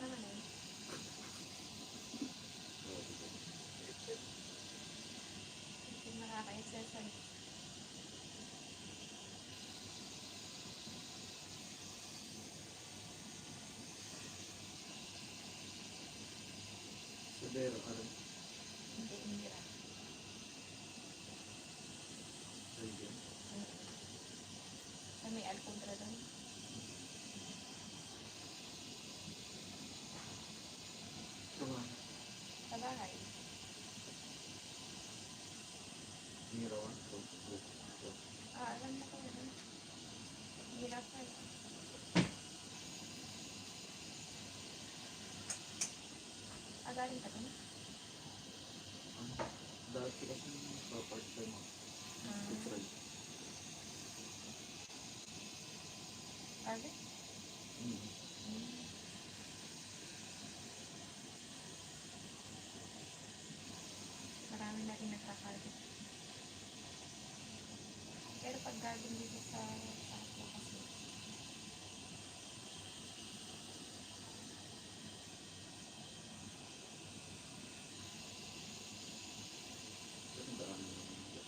naman eh. Hindi makaka-exercise. Sabero, alam. Hindi, Indira. Ayun. Sa may Alcondra doon. Tama. Sa bahay. Mirawan. Alam mo ko yun. Hirap ka. Galing ka doon? Dati kasi sa part-time ako. Try. Sabi? Marami na rin nagkakalit. Pero pag galing dito sa ako kasi, Tandaan mo naman.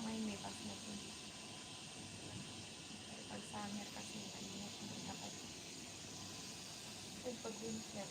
ngayon may pass na din. Pero pag summer kasi, mainit mo dapat. Pero pag winter,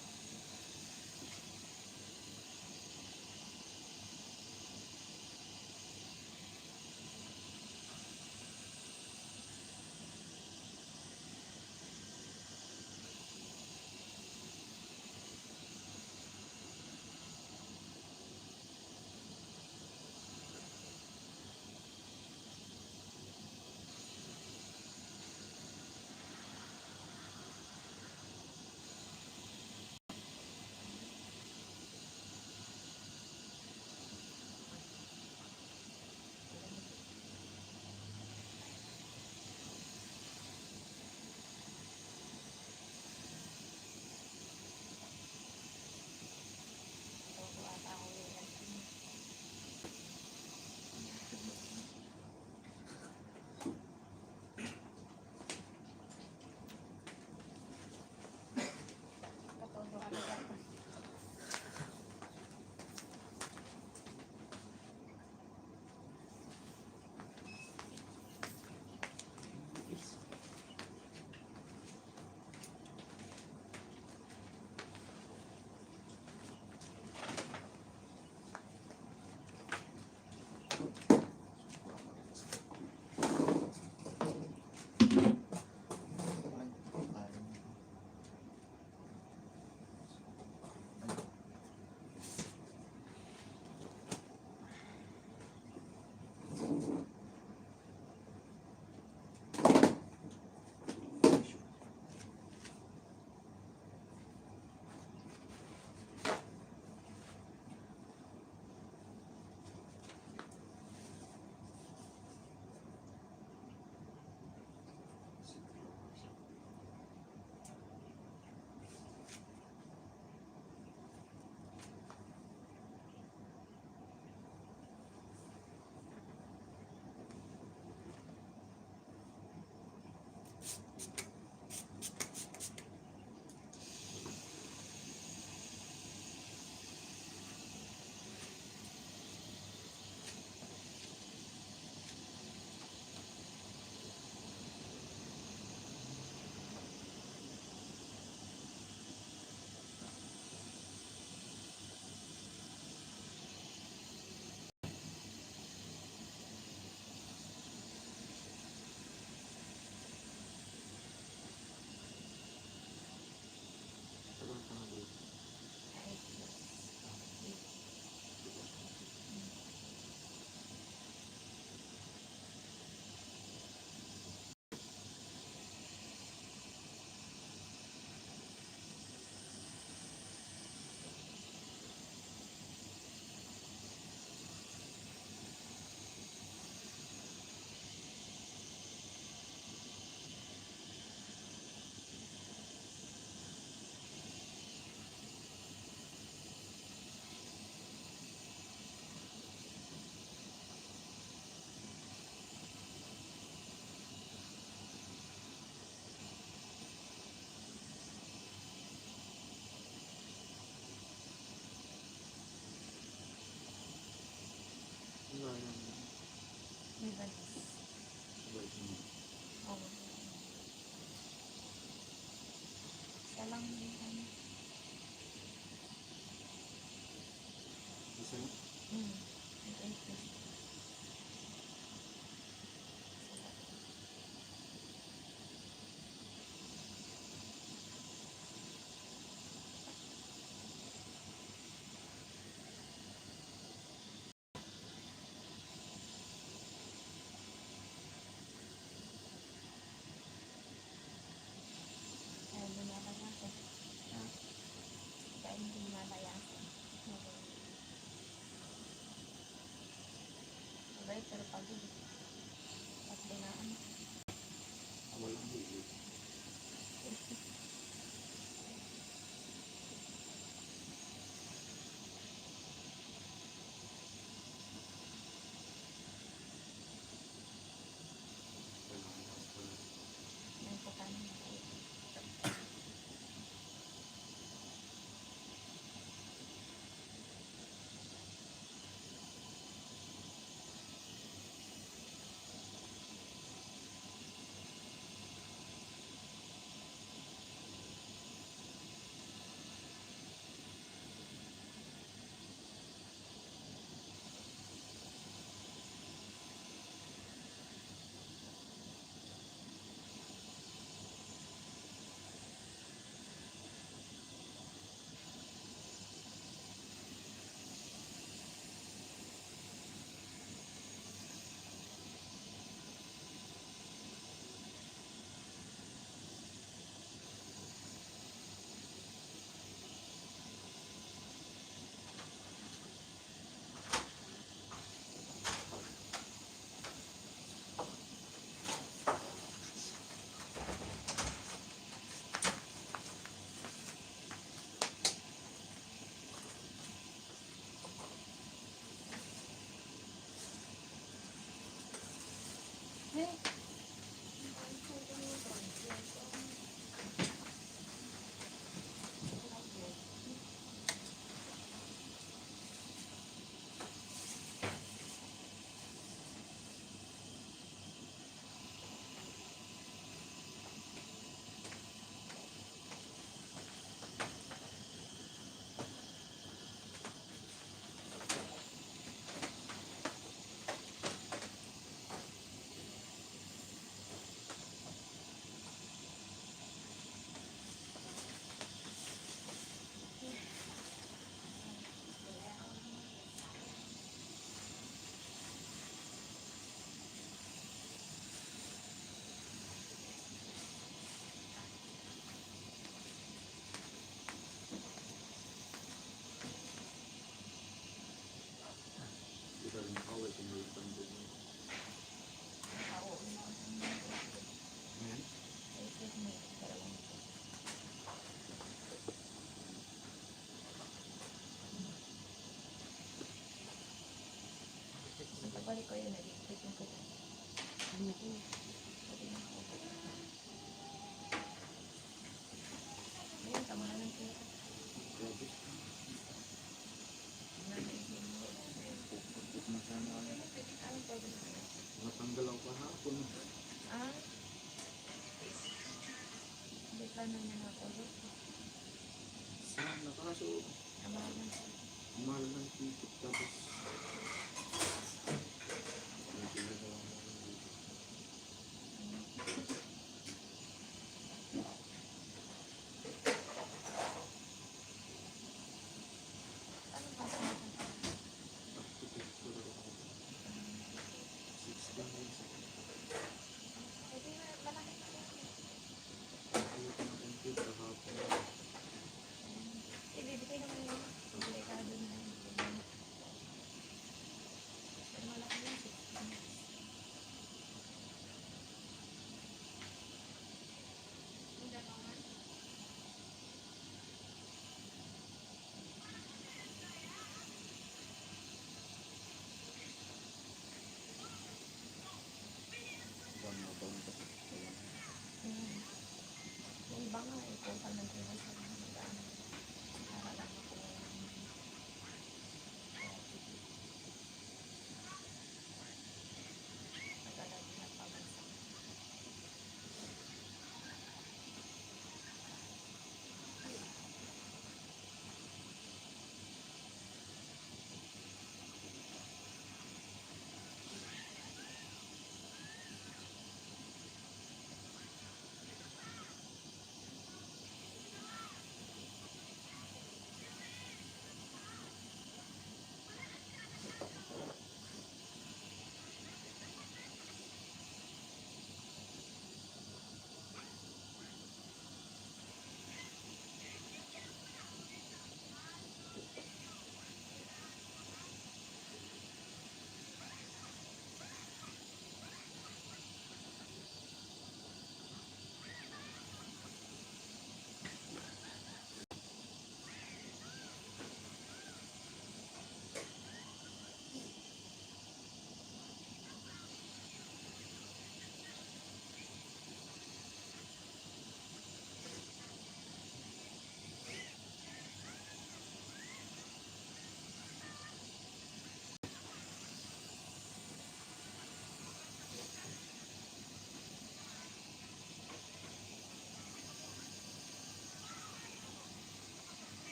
Isa lang yung ano. Isa na. Hmm. Yung 80. Kaya lumalayasan. Ha? Kaya hindi lumalayasan. Sabay, pero pagod. Pag dinaan. Walang higit. Walang wala. Yan po kami. Hey! Di ba rin kaway kung may pando mo? Nakauwi na ako sa mga Ngayon? isip mo. Dalawang ito. Pagkabalik ko yun, nag-iipin ko. Pwede na ako. Ngayon, tama na ng pera. Grabe. Nanaigin mo. Pupukit na sana ako. Anong pwede na kayo? Natanggal ako kahapon. Ah? Hindi pa na niya natulog. Sana kaso Amahan na siya. mahal ng ticket tapos medyo na lang ako dito. Ano ba sa mga? After picture ako. 16 years ako. Pwede na, malaki na yan. Ayaw ko ng entry kahapon. Ibibigay naman yun. Delikado na yun. Pero malaki na 16. Hindi pa nga. One na taon kasi. Kaya Yung iba nga, ito pa nag-iwan sa mga daan. Para lang ako. Matagal na pabagsak.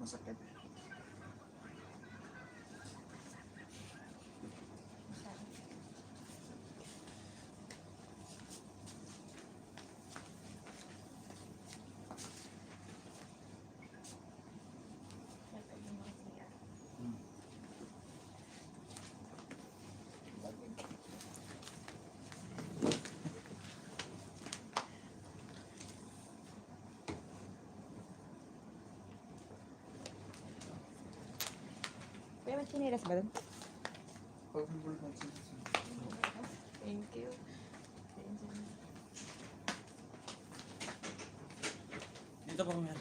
masakit. Hmm. Kuya, may chinilas ba dun? Pag-bulbul ng sinisip. Thank you. Dito po yan.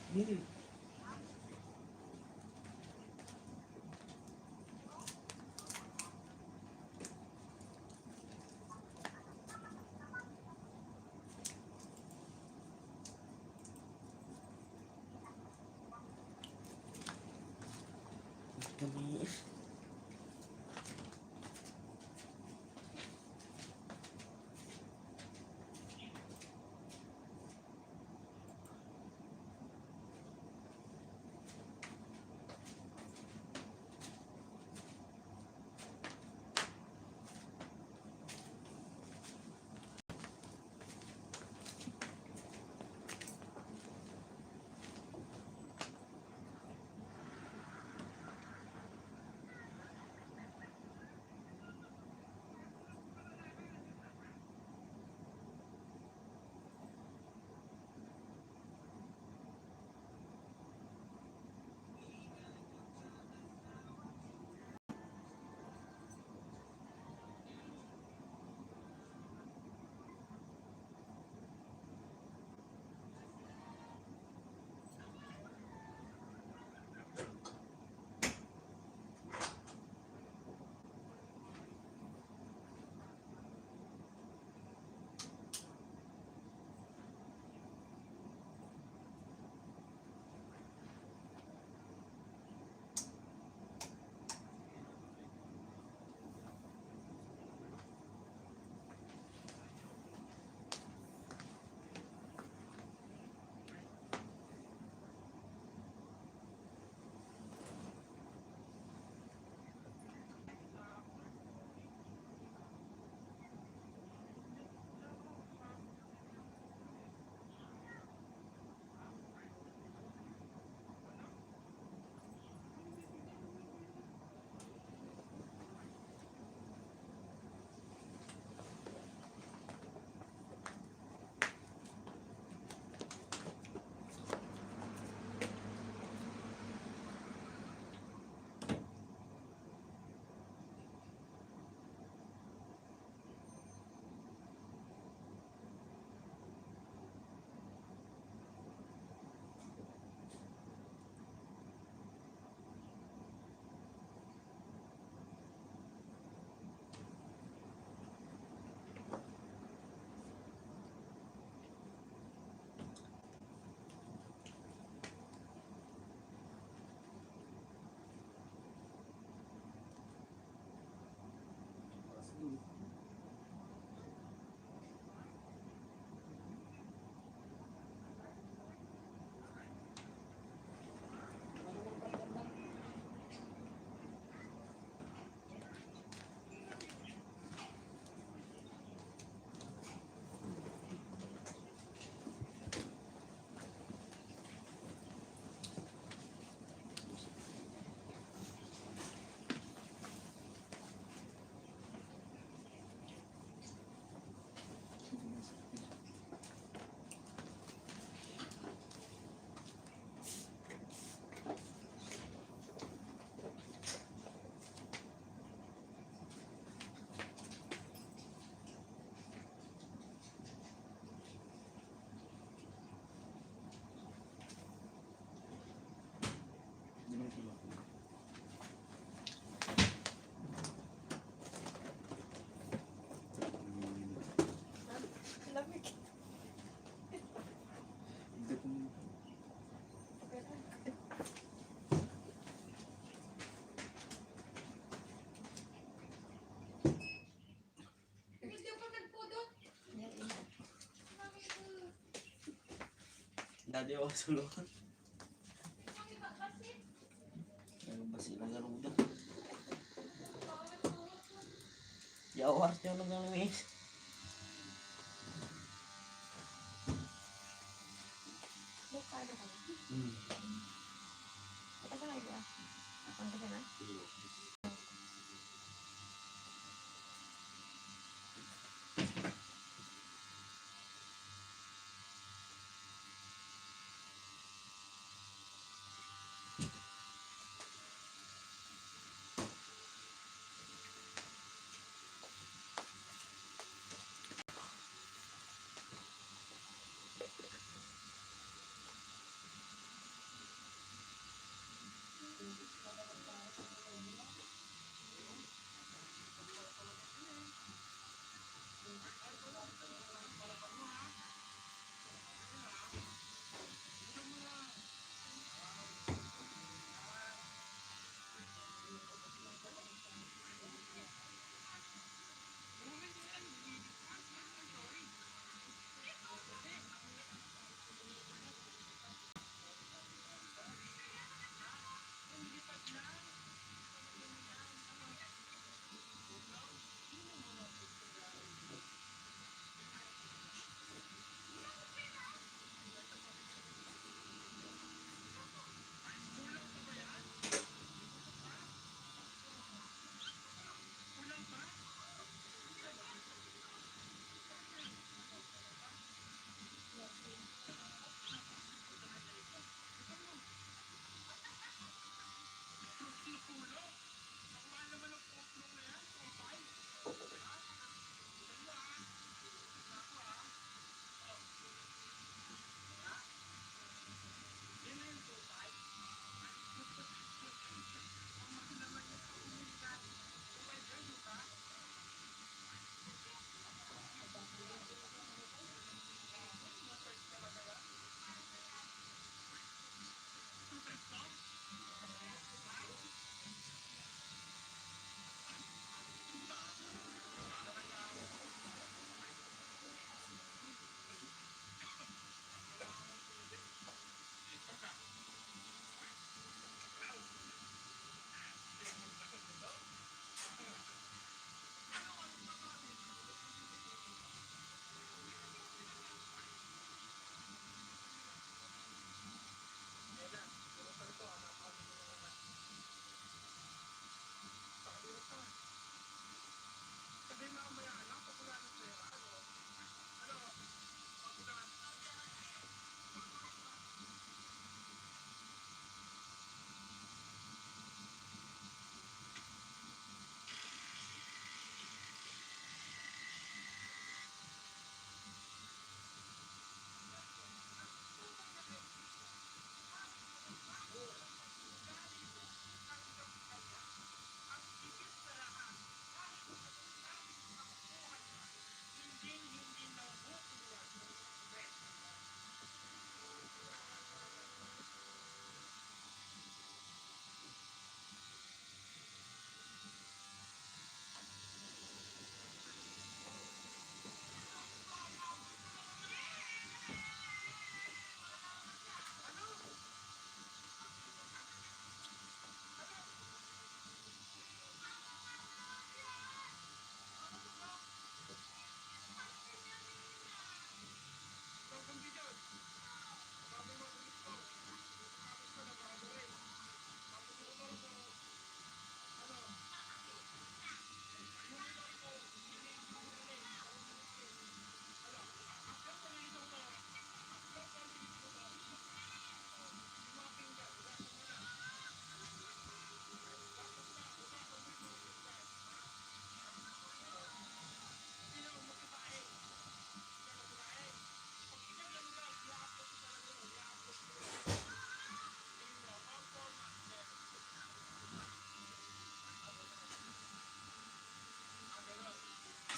Dito. Dali. Tadi ako sulungan. Ano ba silang garuda? Jawar siya nung gano'n Look, paano ka na? Hmm. Ito ka na iba? Ang ka na?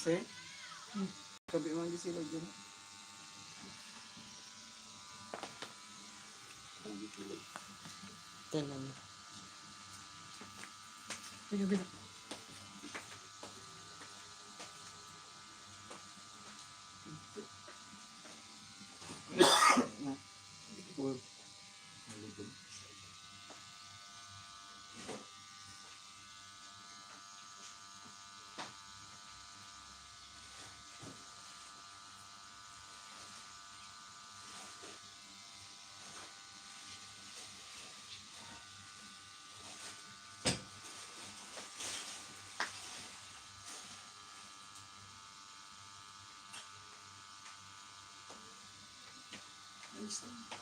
Kasi, sabi mo hindi sila dyan. Tanan. Bila. Ayos na.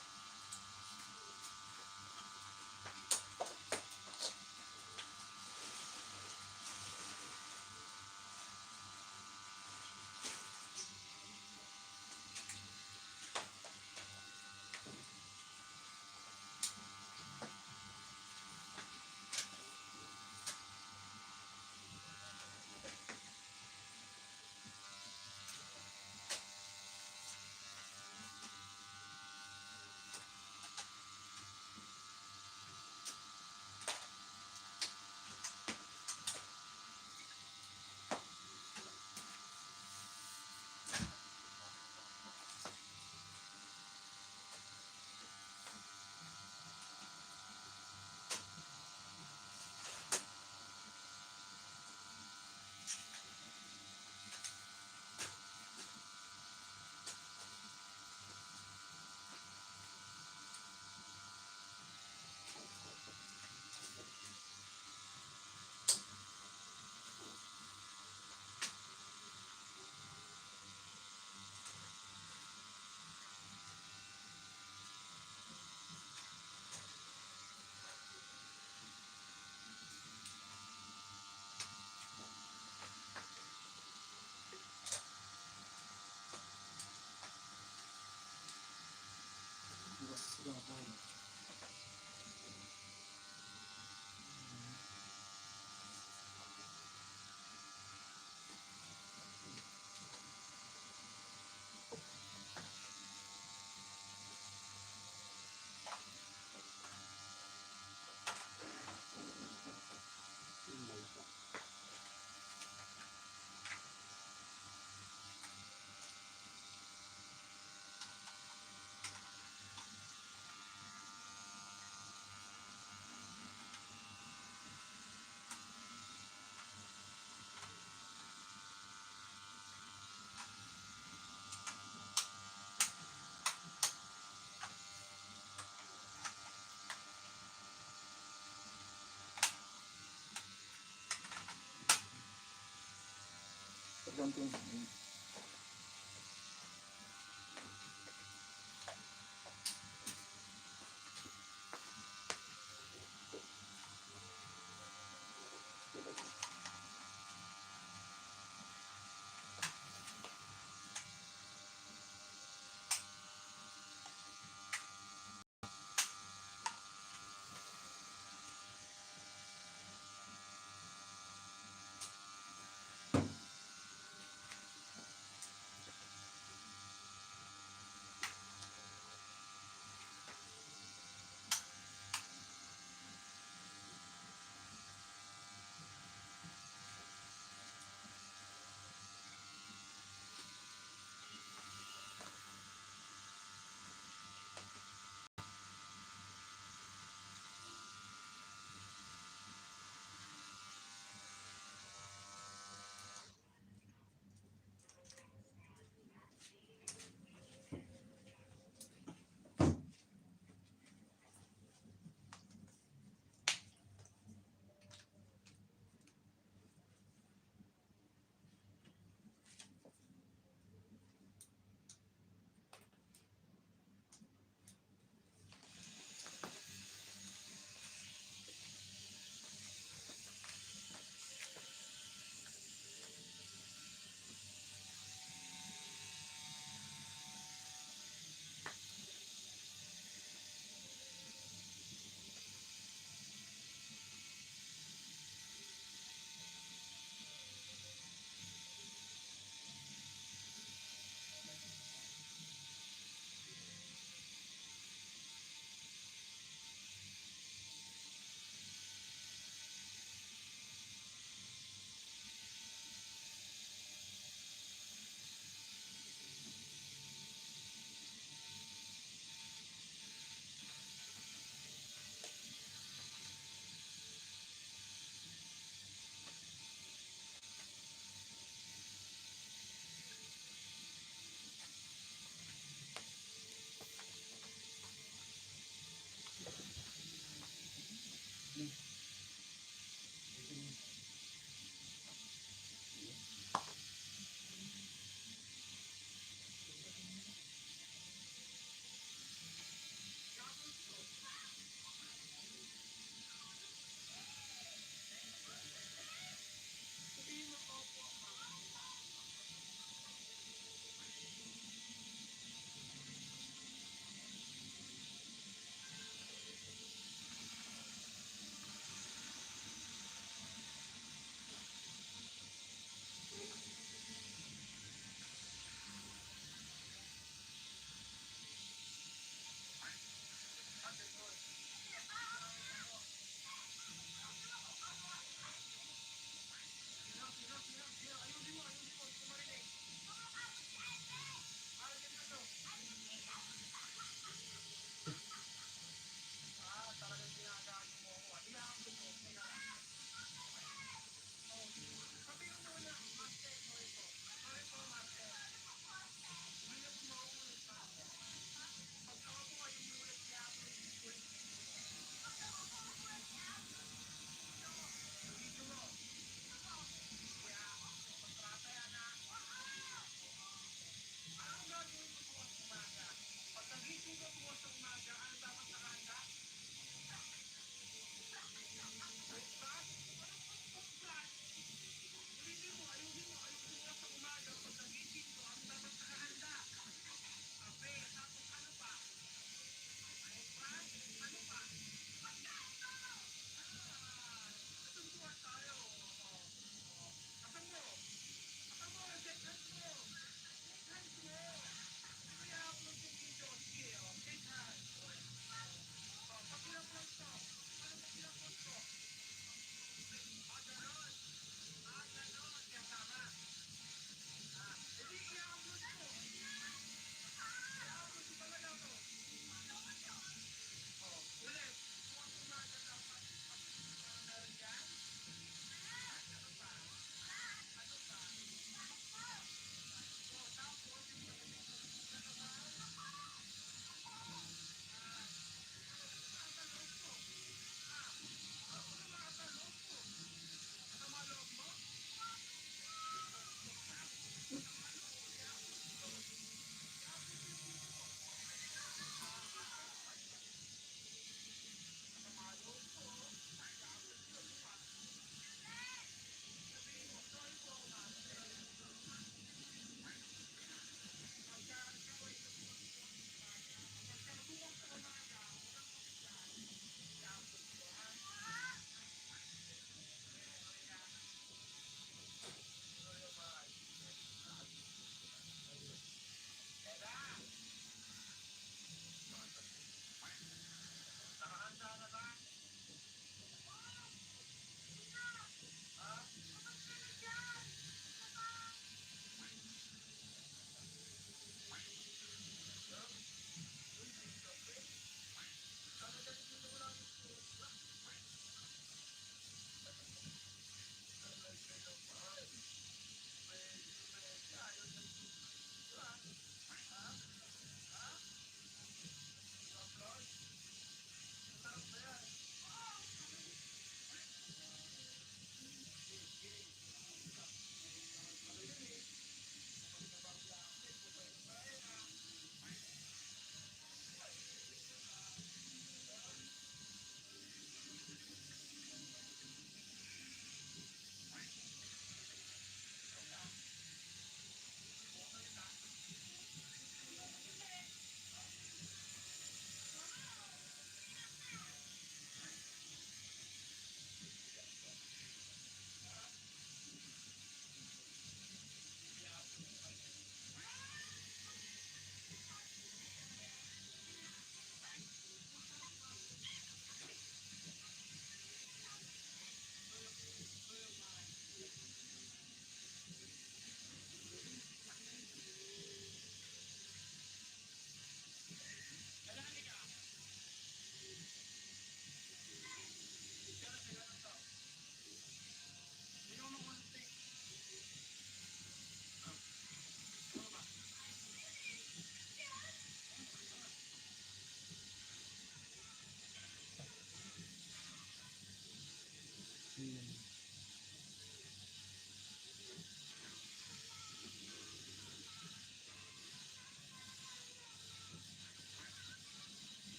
Ganting.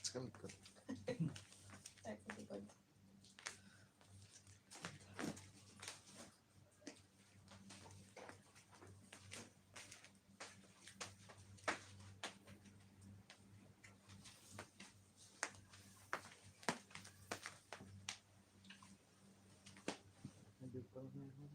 Sa likod. Ay, sa likod. Hindi pa naman.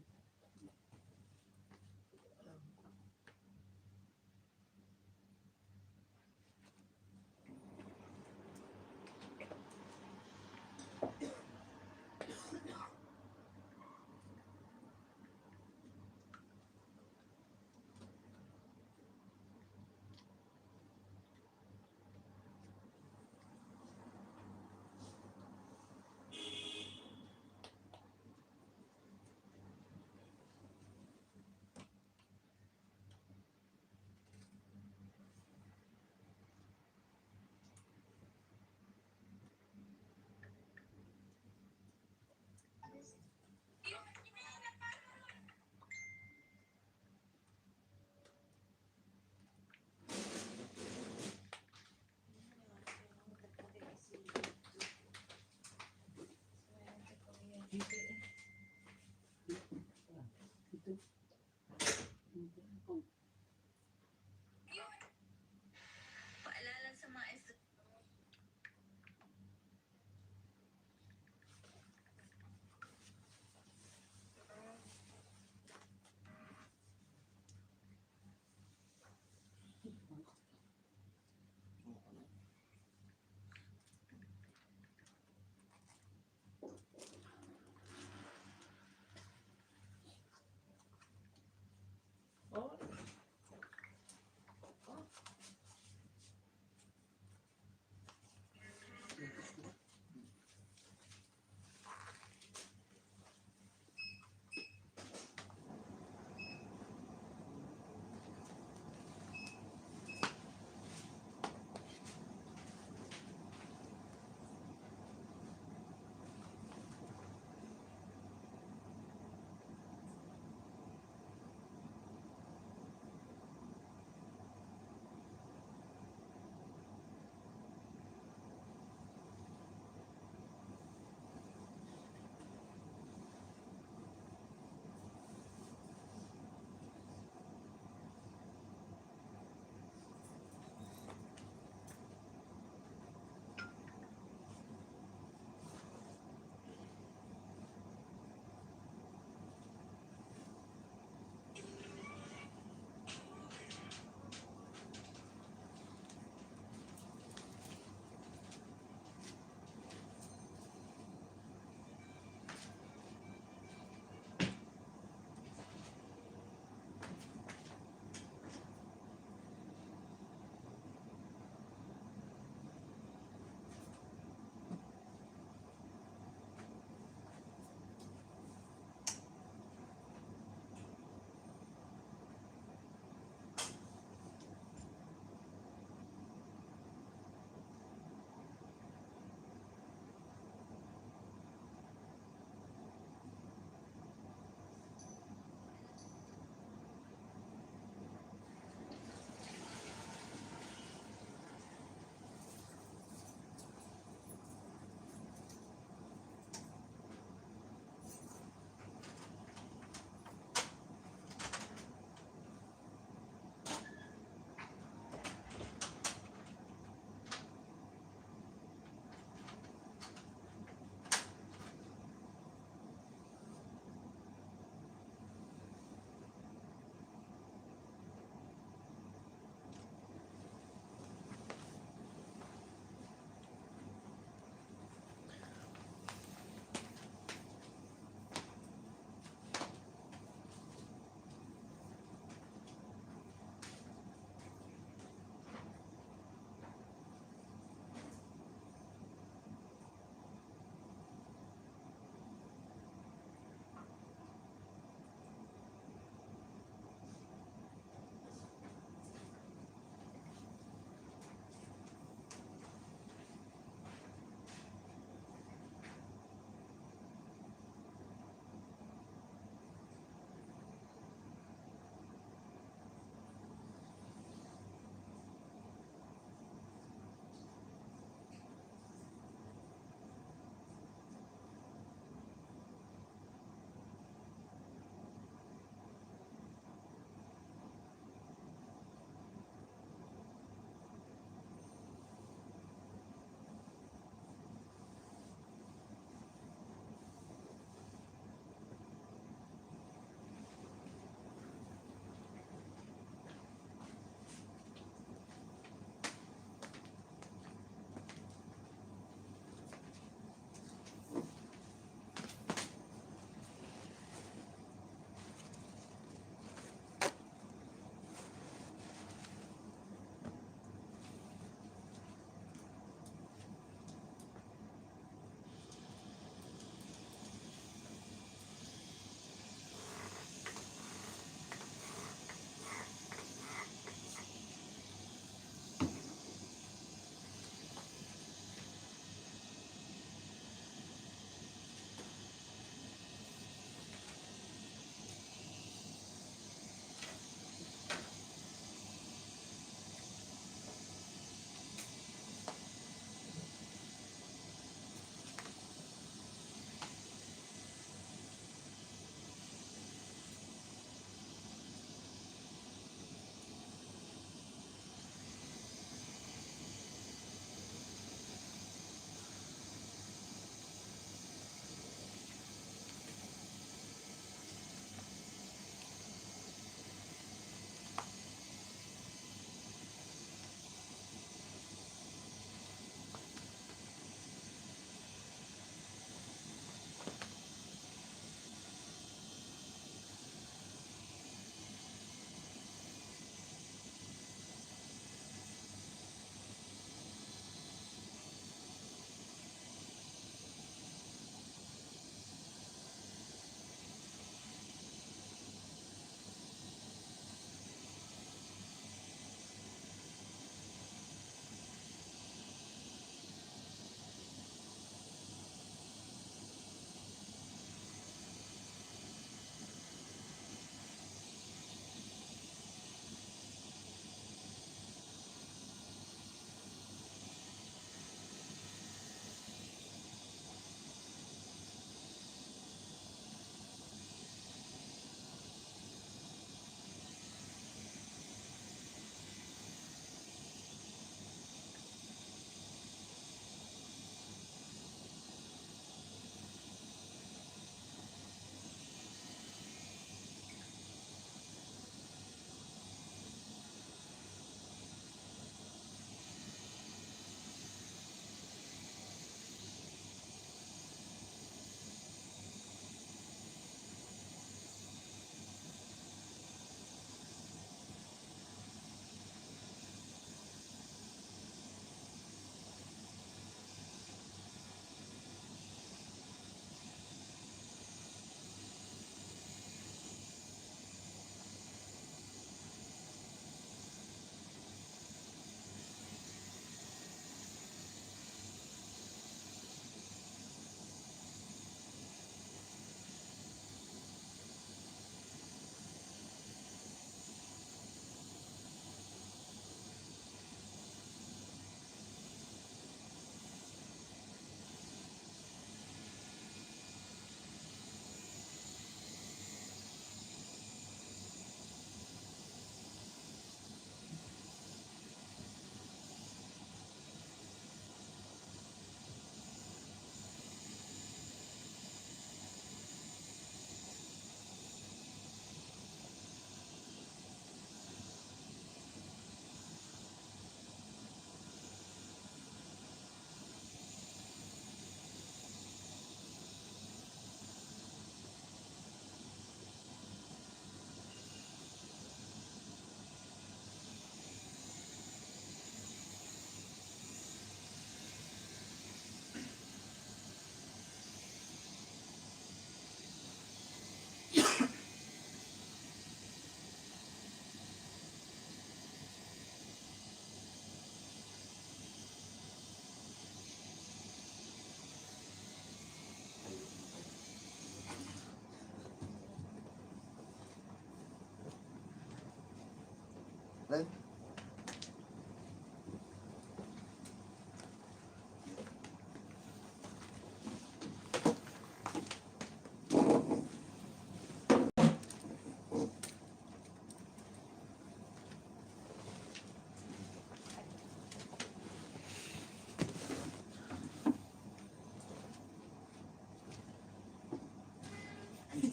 Right?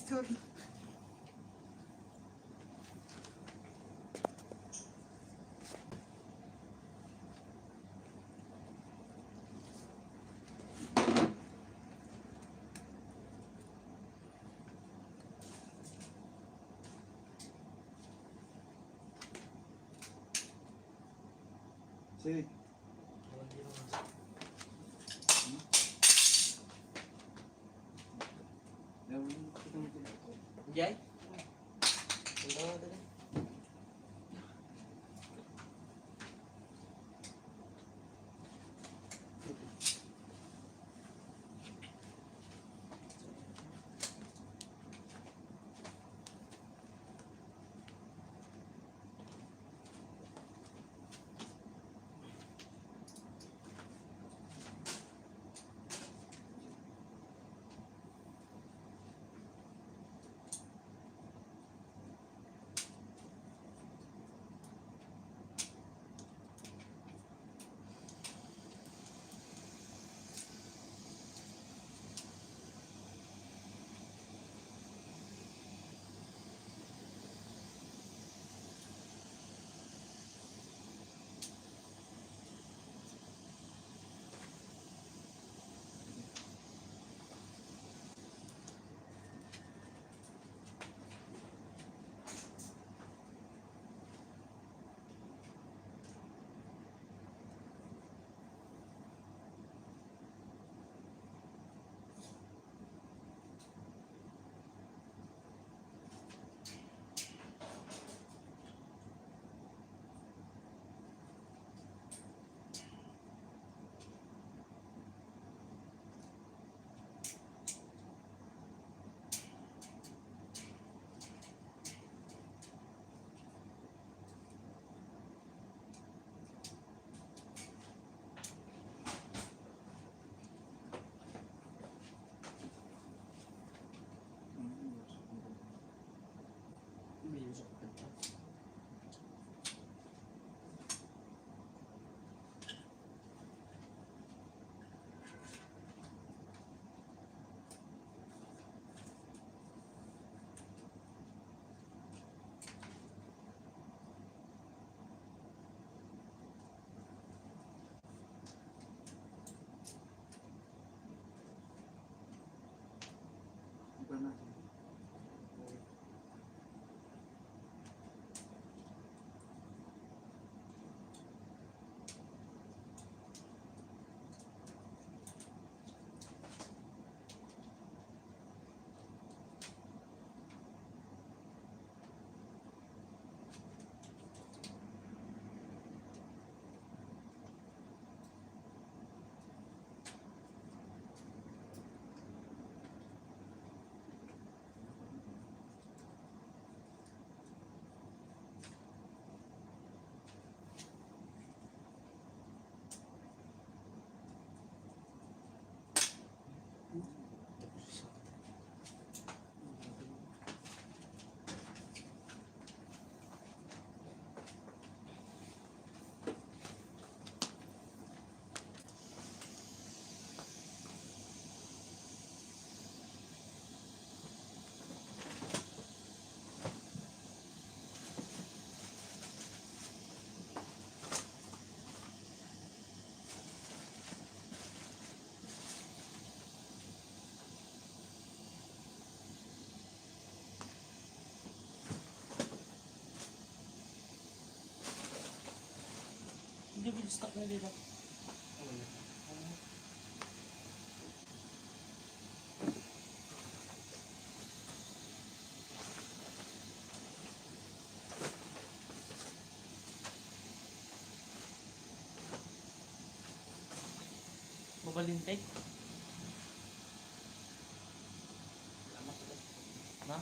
Sorry. Sige. Jay? Wala ka din. Iba natin. Hindi ko stuck na dito. Mabalintay? Na?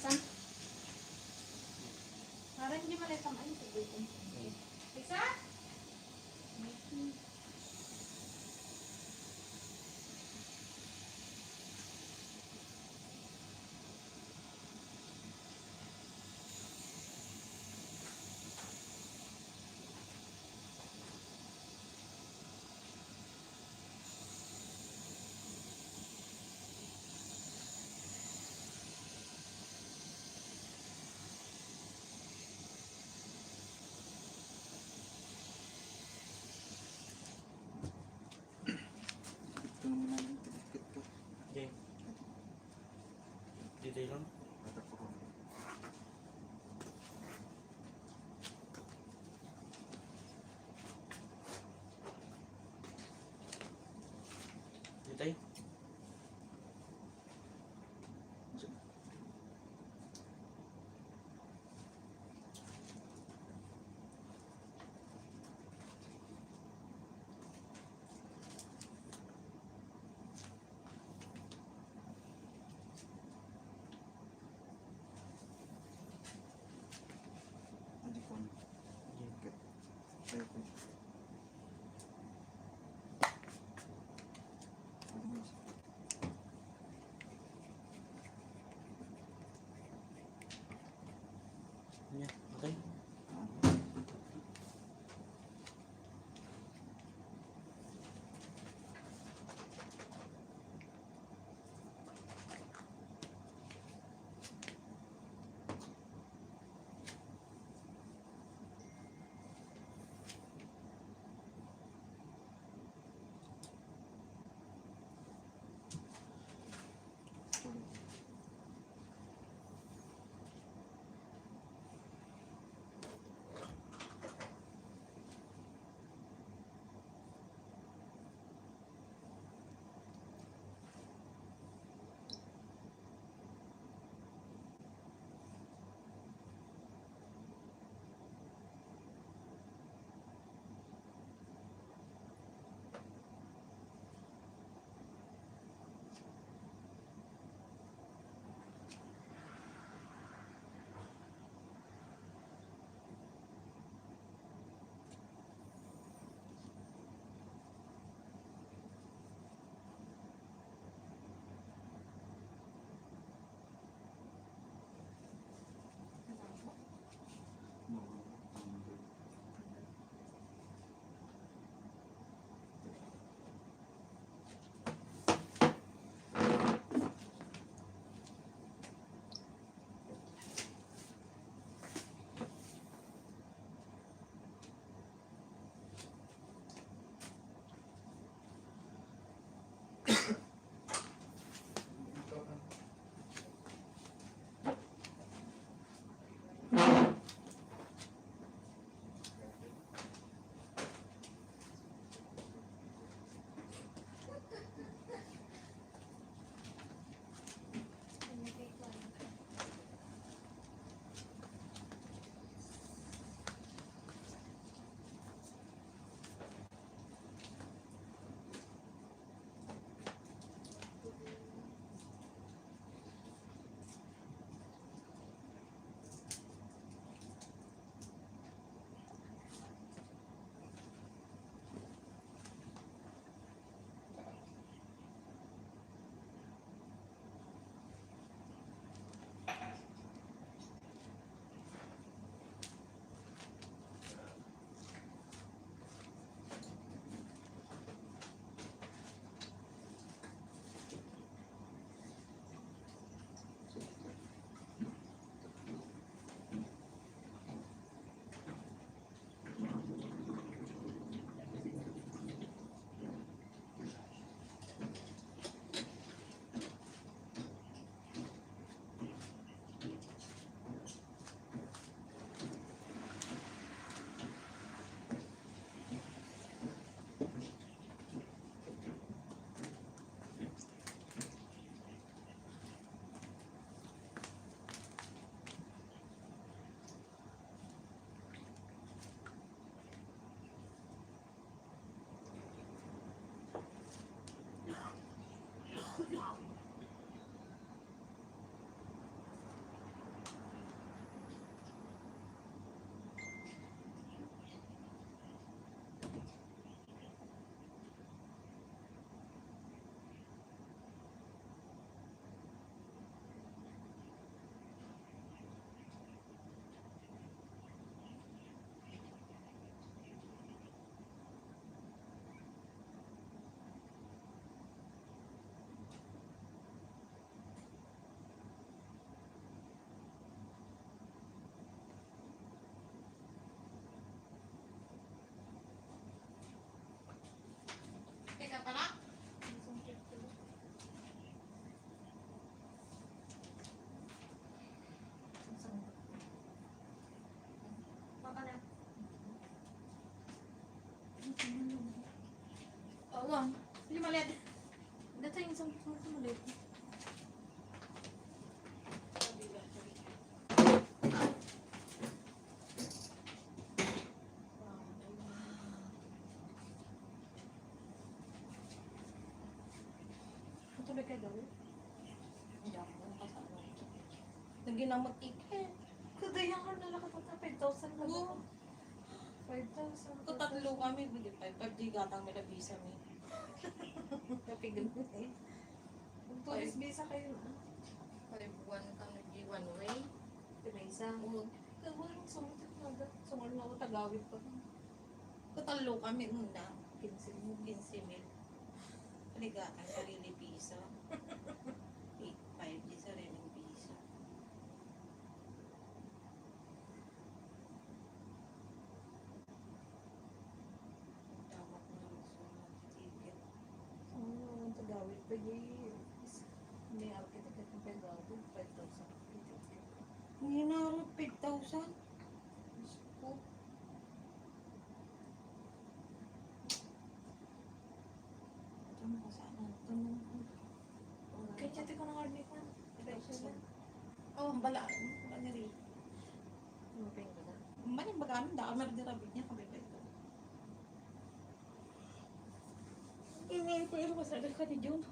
Saan? Parang hindi mo lang ano sa dito. Isa? Ito naman namin. Pinagkit ko. Okay. Dito lang. Tatak ko. Dito tayo. Hindi ko na. Okay. Tayo ko. Ano mo Uang. Hindi maliit. Dito yung isang maliit. Tuloy kayo daw. Hindi ako kasama. Naginamot ikin. Kadayan ka na nakapunta 5,000 lang. Oo. 5,000. Kung tatlo kami, bigyan 5 gatang may nabisa mo. Napigil mo eh. Kung tourist visa kayo na. 5-1 kang nag-one way. Pinaysa. Oo. Walang sumulit na agad. Sumul na ako tagawid pa. Kung tatlo kami muna, 15 mo. 15,000. Paligatan, sarili visa. 8-5 di sariling visa. Tawag na lang sa ticket. Oo, tagawid pa yun. Hindi ako kita ng tagawid. 5,000. Hindi na ako 5,000. Ko. Ito ko sana. Tanong ko. Kaya chati ko ng hardly ko. Oh, ang bala. Wala niya rin. Maping ko na. Maning bagaan, daan na rin dirabit niya kami ba ito. Pero masagal ka ni Jun.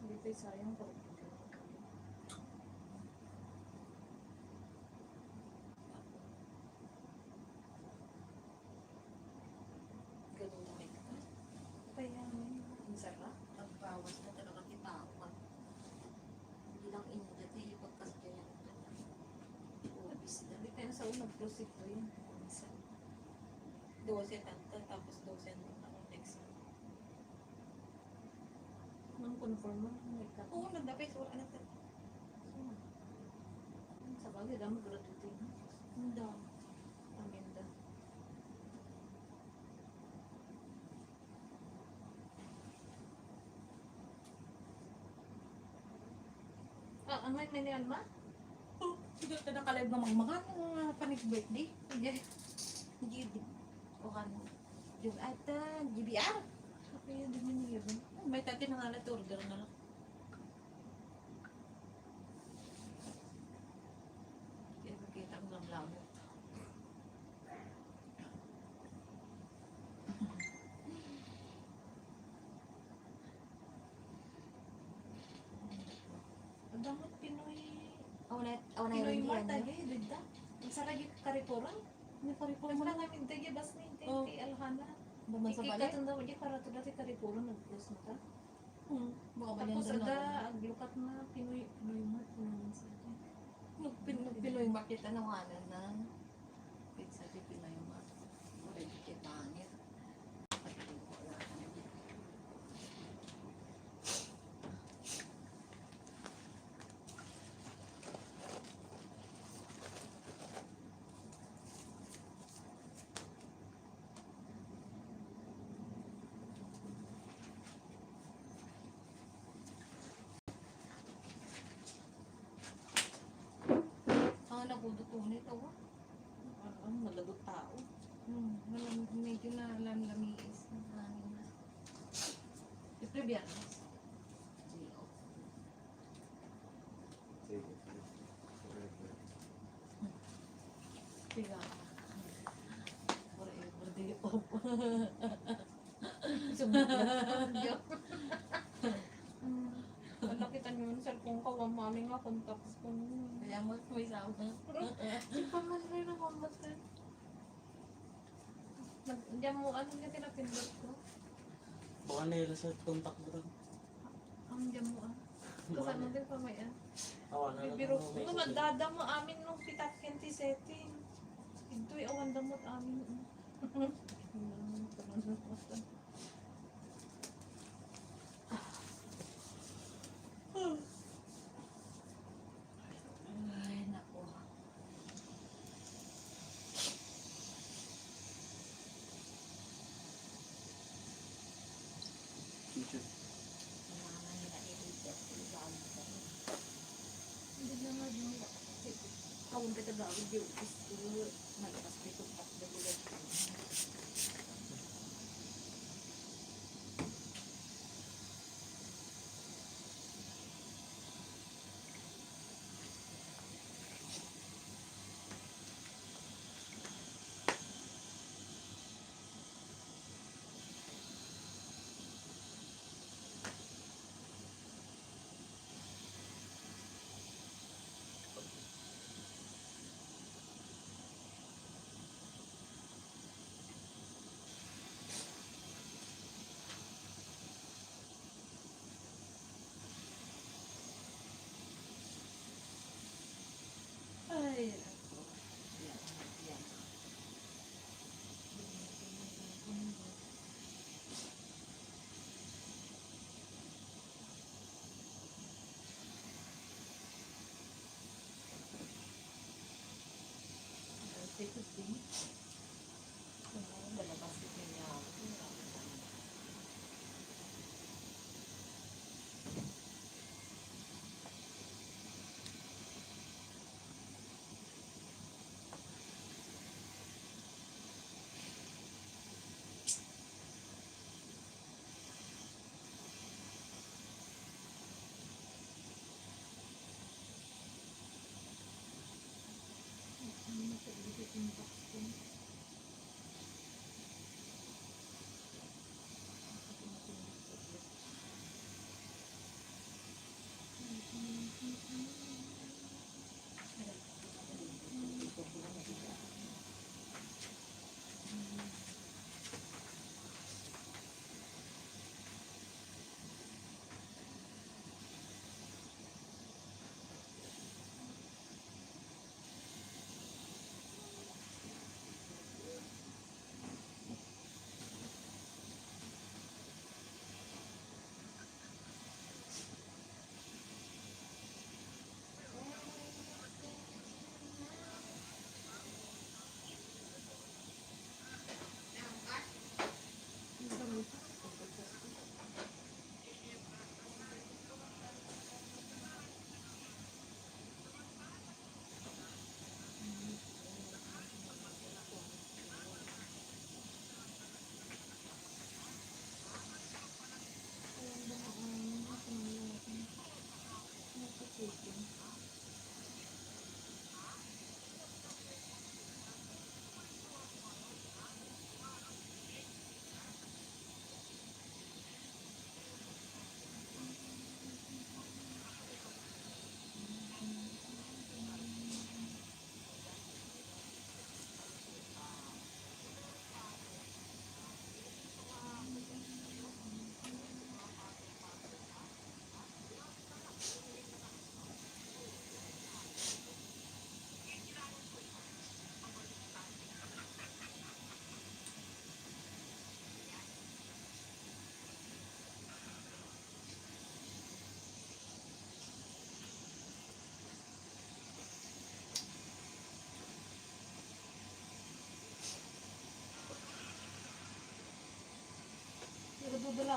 Hindi tayo sayang pa. Ganun na may ka. Kaya ang sarap. Nagbawas na talaga kita ako. Hindi lang injat eh, pagkasakyan ito. Obis na. Hindi tayo sa unang proceed ko yun. 12 tanta, tapos 12 ang next. Nang confirm mo, may cut. Oo, nagdapis. Wala na ito. Sa bagay, dami gratuity. Hindi. Aminda. Ang may naniyan ma? Oh, siguro ka nakalive ng mga panig birthday. Hindi. Hindi. O ano. Yung ata, GBR. Kaya din yun yun. May tati na nga na order na lang. Kaya makita ang lamlaman. Ang damot Pinoy. Awan na Pinoy yun mart yan. tayo, dito. Ang saragi karipuran. May karipon Kung mo wala na. namin tayo, bas na hindi. Oh. Alhana. Baman sa balay. Ikikatanda mo dyan, para ito dati karipuran, nag-close na ta. Baka ba Tapos yan ada, aglukat na Pinoy mart. Pinoy market ano nga na pizza di Pinoy market. Wala di kaya pangit. Nagudutunan ito. Ang malagot tao. Medyo na lamlamis. Hangin na. Siyempre biyernes. Day off. Sige, sige. Forever. Tiga. Forever day off. Sumunod. Nakita niyo yung cellphone ko, mami nga contacts ko. Kaya mo may sama. Di pa man rin ang mamatay. Diyan mo, ano nga tinapindot ko? Baka nila sa contact bro. Ang diyan mo, Kasi ano din pa may, Awa na lang. bibiro. may Nung susunod. nagdada mo amin nung pitat kenti setting. Ito'y awan damot amin. Ay, nako. Teacher. Mga nila i-reject. Hindi na nga din nila. Kawang ka tagawid yung is malakas pa itong pagdagulan.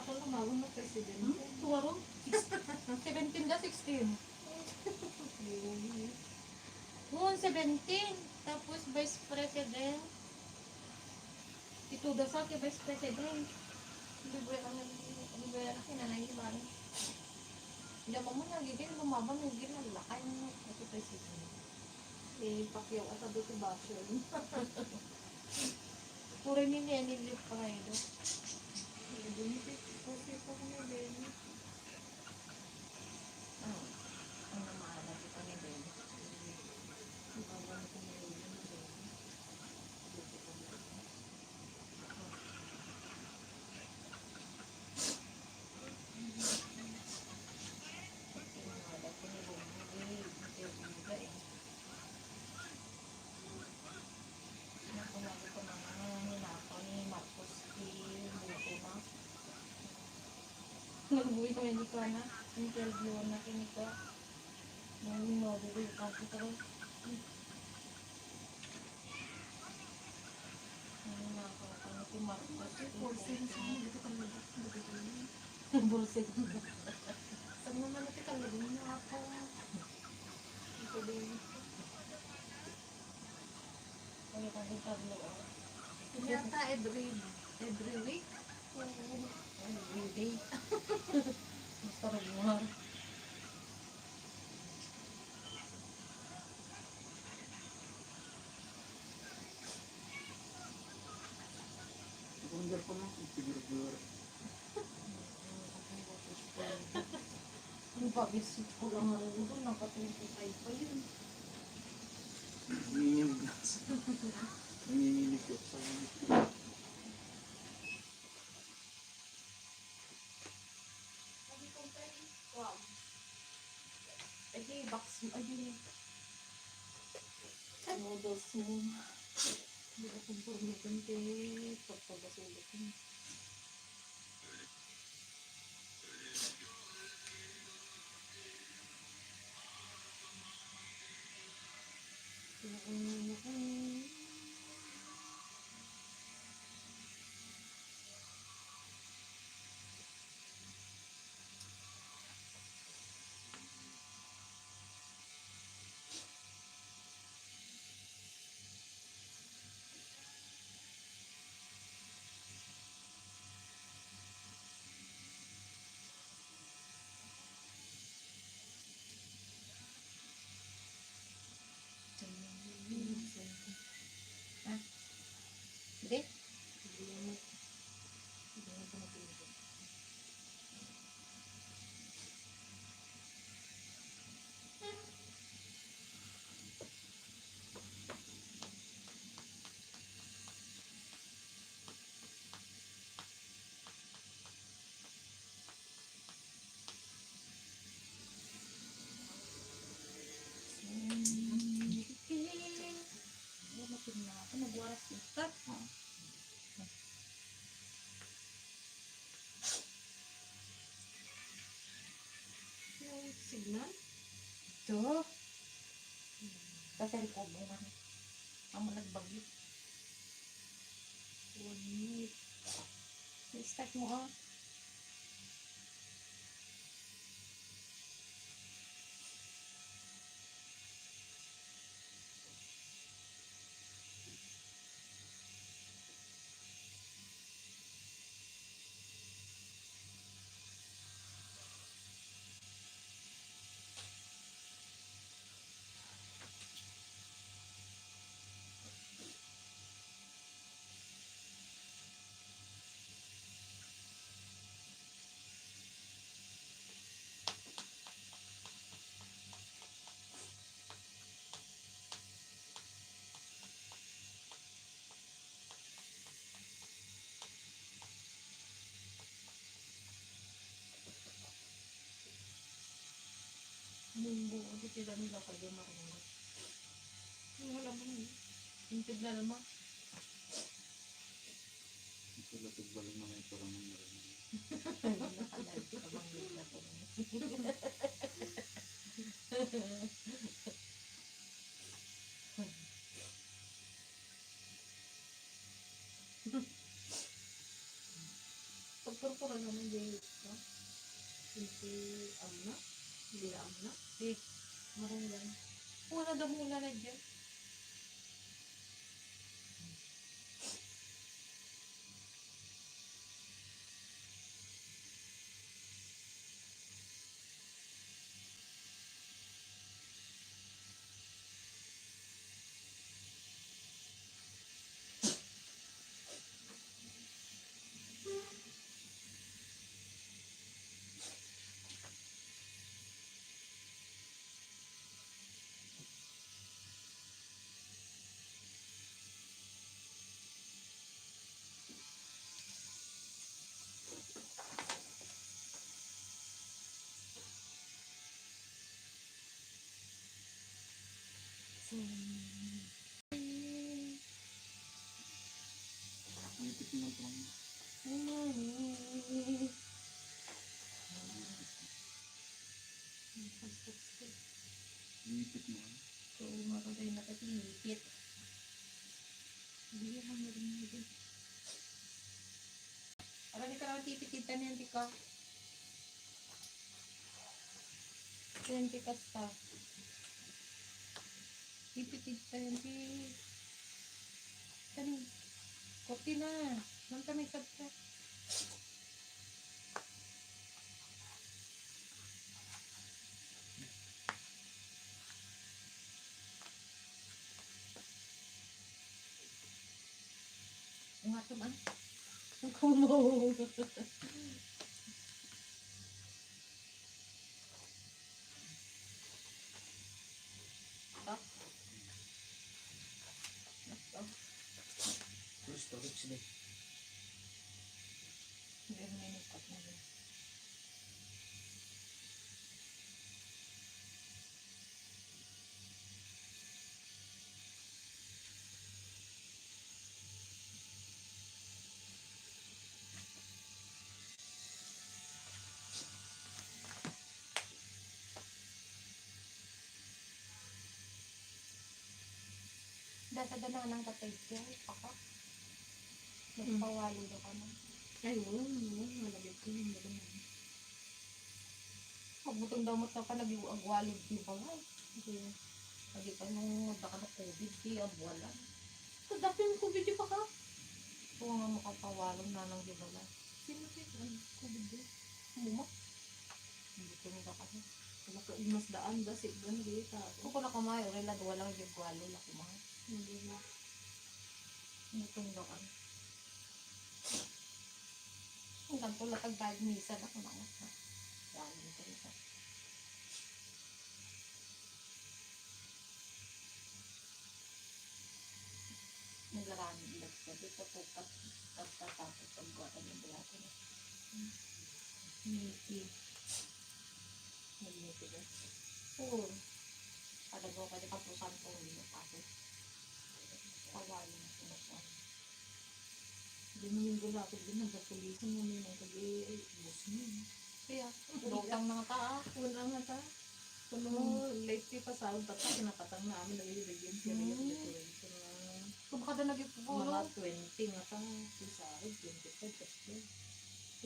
ako lumawag ng presidente. Tuwaro? 17 na 16. Noon, 17. Tapos, Vice President. Ituda sa kay Vice President. Libera kinanay di ba? Hindi ako mo nagiging lumabang yung ginalakay ng presidente. Eh, Pacquiao at sabi ko Basher. Puro ni Lenny Liv pa kayo. Ang namahalag ito ni Ben. Nagbuhay kami dito na. Interview na kinito. Nung novel yung kasi ko. Ano na ako. Ano si Marcos. Bullshit. Saan naman natin kalagin na ako? Ito din. Kaya kami tablo. Yata every week. Every day. Basta regular. Under pa lang, siguro. Yung pag-isip ko lang ako doon, naka-25 pa yun. Nanginginig na. Nanginginig ko. Ay, di, box mo. Ay, di. Noodles mo. Hindi ko kumpulitin kay pagpagasulit mo. Hindi? Nagwaras yung cut. Yung signal? Ito. Kasi ko buwan. Ang nagbagyo. 1 minute. I-start mo ah. Yung buo, di sila nila kayo marunong. Yung wala mo, yung tigla naman. Ito latag balik na may parang nangyari. Nakalagi ka bang bigla ko. Purpura naman di ito. Hindi amna. Hindi amna. Di, marungan. Wala daw muna na dyan. Nipit mo ito. Nipit mo. So, makagay na katinipit. Hindi mo rin din. Para di ka naman tipititan yan, di ka. Yan, di ka sa. Tipititan yan, di. Tani. Kopi na. Nang kami sa ka. Ang ato man. Ang kumo. Stop. Stop. Full storage din. Hindi mo ninipat na din. Dasa doon na ng katay siya. Paka. Nagpawalo daw ka na. Ay, wala. Malagay ko yung dalawa. Pagutong daw mo sa ka nag-agwalid di ba nga? Lagi ka nung nagdaka na COVID di abwala. So, dati yung COVID di pa ka? Kung nga makapawalo na nang di ba nga? Sino kayo? COVID di? Muma. Hindi ko nung daka na. Mas daan ba si Gandhi ka? Kung ko nakamayo, rin lang walang agwalo na kumahay. Hindi na. Hindi ko nung daka na. Hanggang ko latag diagnosa na kung ako na. Dahil ko rin sa. Nagarami lang sa dito po tapos pagbuatan ng bulate na. Niki. Niki ba? Oo. Padago ka di kapusan ko hindi mo tapos. Pawali na sinasan. Hindi mo yung gulapit din. Nagkapulisan mo yung nagkagi-bus mo. Kaya, lutang na nga ta. Wala nga ta. Kung late fee pa sa tata, kinakatang namin nag-ibigyan siya rin yung decoration na Kung baka na nagipupuro. mga 20 nga ta. Sa akin, 25 kasi.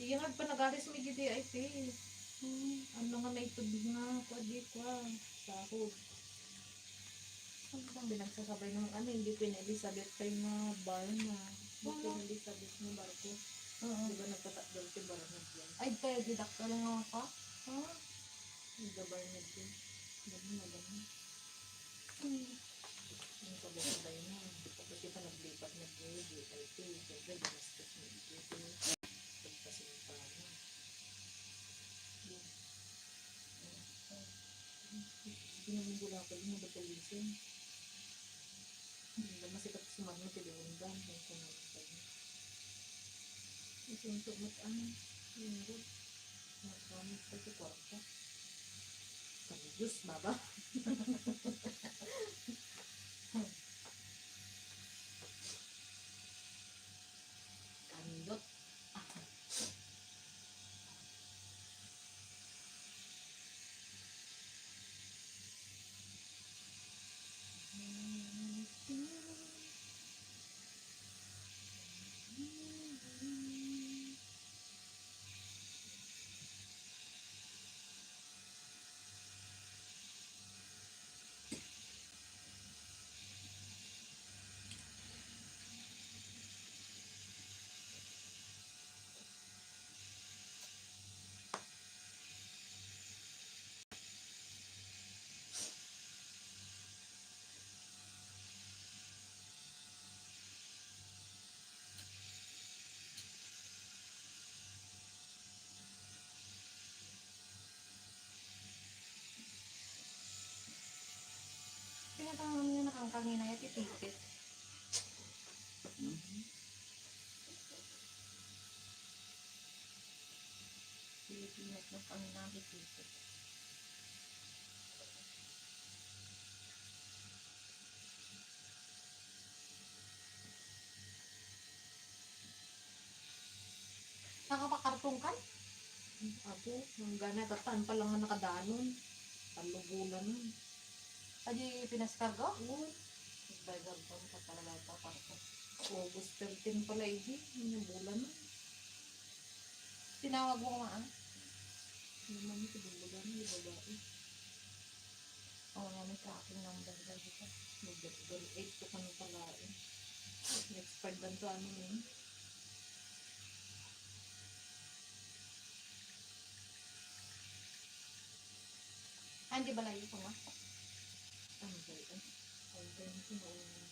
Iya nga pa nag-aris may gidi ay te. Ano nga may tubig nga kwadi kwa. Sahod. Pinagsasabay ng ano, hindi Queen Elizabeth kayo na bar na. Queen Elizabeth na barko. Di ba nagpatakdal si Barnard yan? Ay, tayo, didak ka lang nga ka. Ha? Hindi Barnard yan. Dami na dami. Ang sabay-sabay na. Tapos kita naglipat na grade, IT, siyempre ginastos na dito. Pagpasinta na. Hindi naman bulakad mo ba talisin? Hindi naman sikat sumano tiliundan. May kumakas na. Ito yung tumot ano. Yung road. Nagkamit pa sa kwarta. Kami Diyos, baba. Kandot. kanina yan, titipit. Pilipinas ng kanina, titipit. Nakakakartong ka? Ako, hanggang natataan pa lang ang nakadanon. Palubulan nun. Adi pinaskargo? Oo, Nagbayad ko ka talaga ito para ko. August 13 pala hindi. Yung bulan na. Tinawag mo nga. Yung mami ko bulan na, yung babae. Oo nga, may tracking number daw dito. Mag-8 ko ka nung palain. Expired ba ito ano yun? Ah, hindi ba layo ko nga? Ano ba ito? Ang ganyan ko na ulit.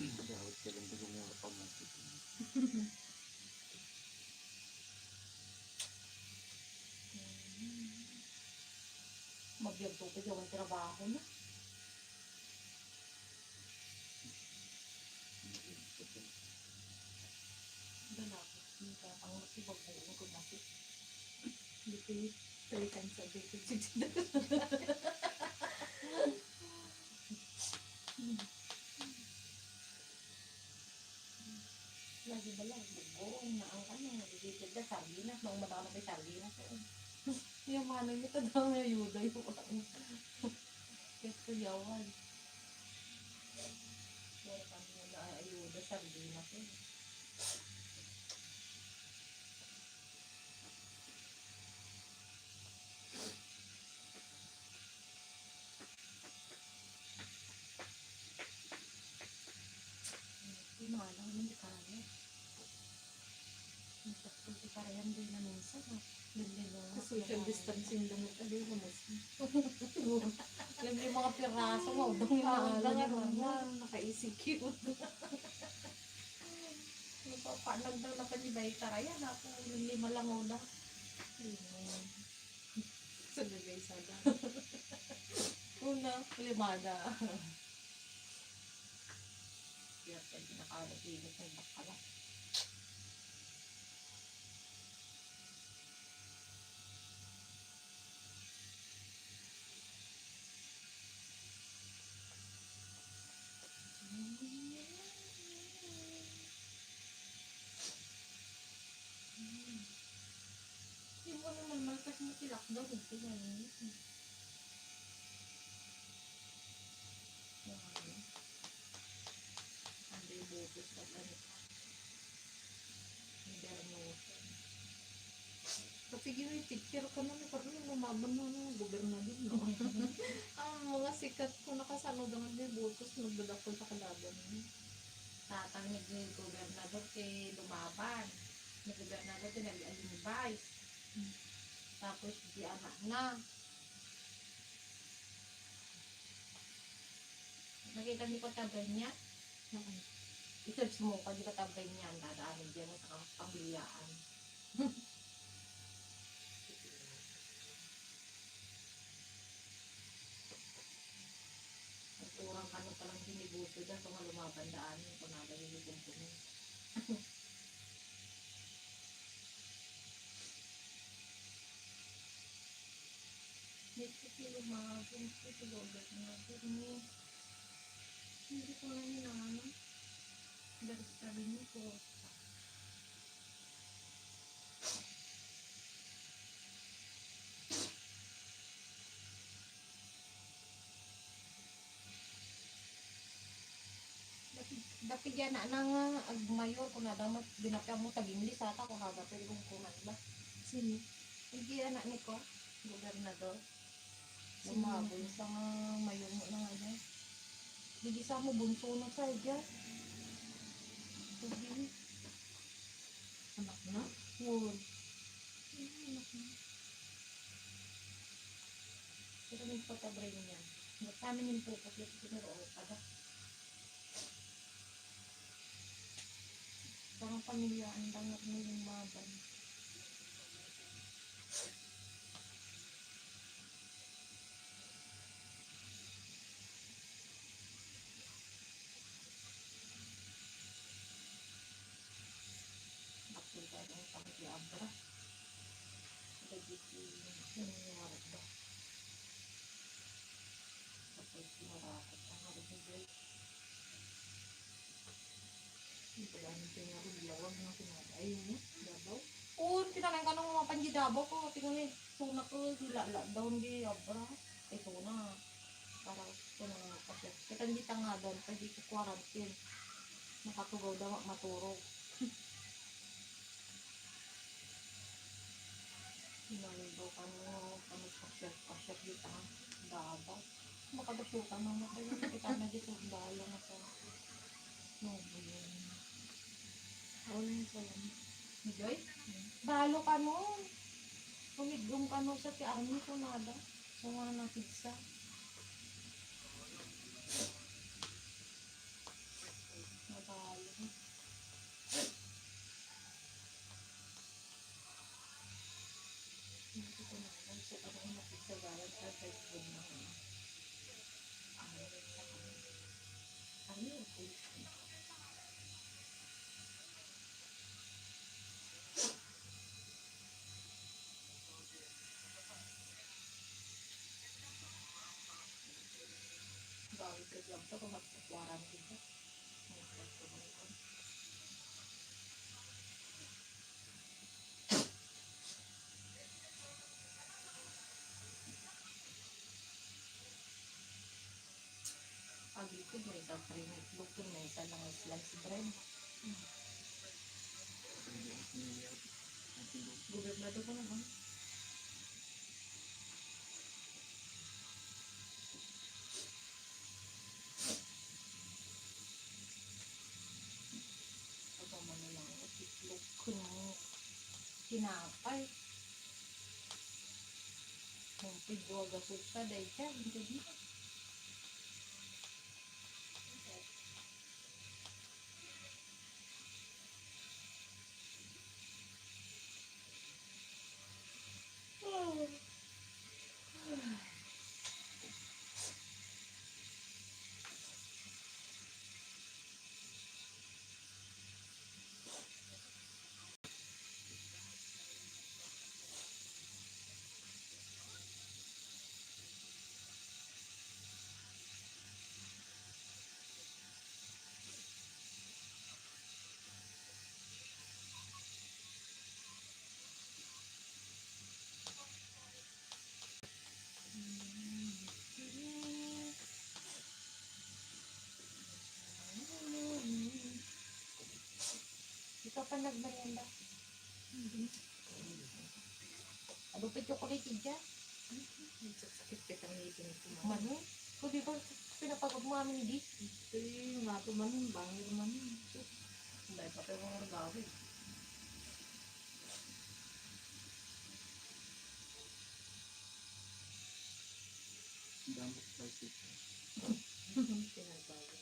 Dahil ka lang gumawa pa mo. Magbiyag tubig yung trabaho na. Dalapit. Hindi ka ang masibag buong ko natin. Dito 3 times a day. Lagi ba lang, buong na ang ano, nagigitid na sardinas, nung mataka na may sardinas. Yung manong nito daw may ayuda yung Ito yawan. Pero kami na ayuda sardinas eh. Yung manong hindi kaya. Hindi kaya din na minsan. Social distancing lang ito. Hindi ko mas. Yung mga piraso mo, dong yung mga Alam naka-ECQ. Papanag daw na panibay taraya na ako yung 5 lang una. Sa nagay sada. Una, 5 na. Kaya pwede nakalagilit ng bakala. Hindi mo naman malkas mo lockdown, hindi nga yun. Ando yung butos na ganito. Hindi ano. Kasi gini, teacher ka na. Parang lumaban na ng gobernador. No? Ang mga sikat ko nakasano dengan may butos. Nagdadakol sa kalaban. Tatangig ni gobernador kay lumaban. Ni gobernador kay nag-alimbay. Tapos di anak na. Nakita niyo pa tabay niya? I-search mo pa di pa tabay niya. Ang dadaanin dyan sa pamiliyaan. Ang turang ano palang dinibuto dyan kung lumaban daanin. Kung nabay yung lubong ko mo. Dito si lumabong si gobernador niya. Hindi ko na hinano. Dari sabi niyo po. Dapit yan na nang agmayor kung nadamat binapya mo tag-English ata kung hagapin kung kuman ba. Sino? Hindi anak ni ko, gobernador. Lumabol sa mayor mo na nga dyan. Hindi sa mo bunso na sa dyan. Sabi, Anak na? word. Anak na. Pero may patabray niya. Ba't kami yung pupukit sinuro o pada. Pag mga pamilyaan lang at may lumaban. Bakit ba ang pakikiabra? Lagi nangyayari ba? Kapag marakot ang haribigay. Hindi pala nang pinarong lawag na pinadayo mo. Dabaw. Oo, tinanong ka nung mga panjidabaw ko. Tingnan sunak ko, hilala daw hindi abra. Ito na. Para ito na kapit. Kita hindi nga doon, pwede ko quarantine. Nakatugaw daw maturog. Naligaw ka mo pasyat dito ha. Dabaw. Makadasukan naman kayo. Kita na dito, dalo na sa nobo yun. Ano yung salam? Ni Joy? Dalo ka nun. Humigong ka nun sa ti Army ko nada. Sa mga ng pizza. Nadalo. Hindi ko na alam. So, ako yung napigsagalan sa Facebook na ano yung Facebook? Bawit ka lang ito kung magpapwarantine ka. Magpapwarantine. Pag-likod may isang frame itlog kung may isa lang slice bread. Gubernado ko naman. Pagkaman na lang at itlog ko ng Tinapay. ng pidwa gasol ka dahil siya. Hindi dito. Ikaw pa nagmerienda. Adupit chocolate dyan. Sakit kita ng ngipin ko. Mano? So, di ba pinapagod mo amin di? Ito yung nato man, bangir man. Dahil pa kayo mga gawin. Damot plastic. Pinagbago.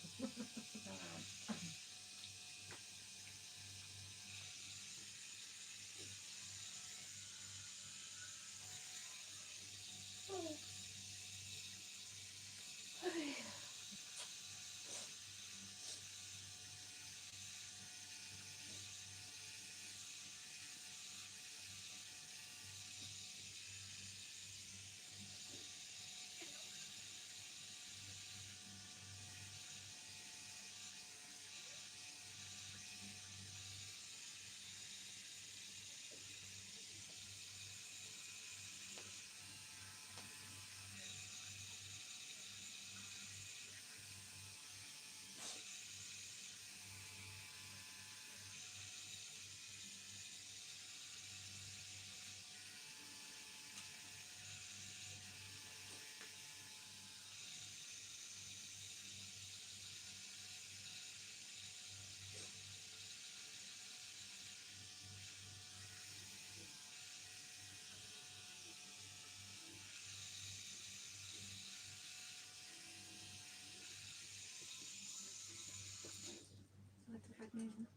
Matapat na yun.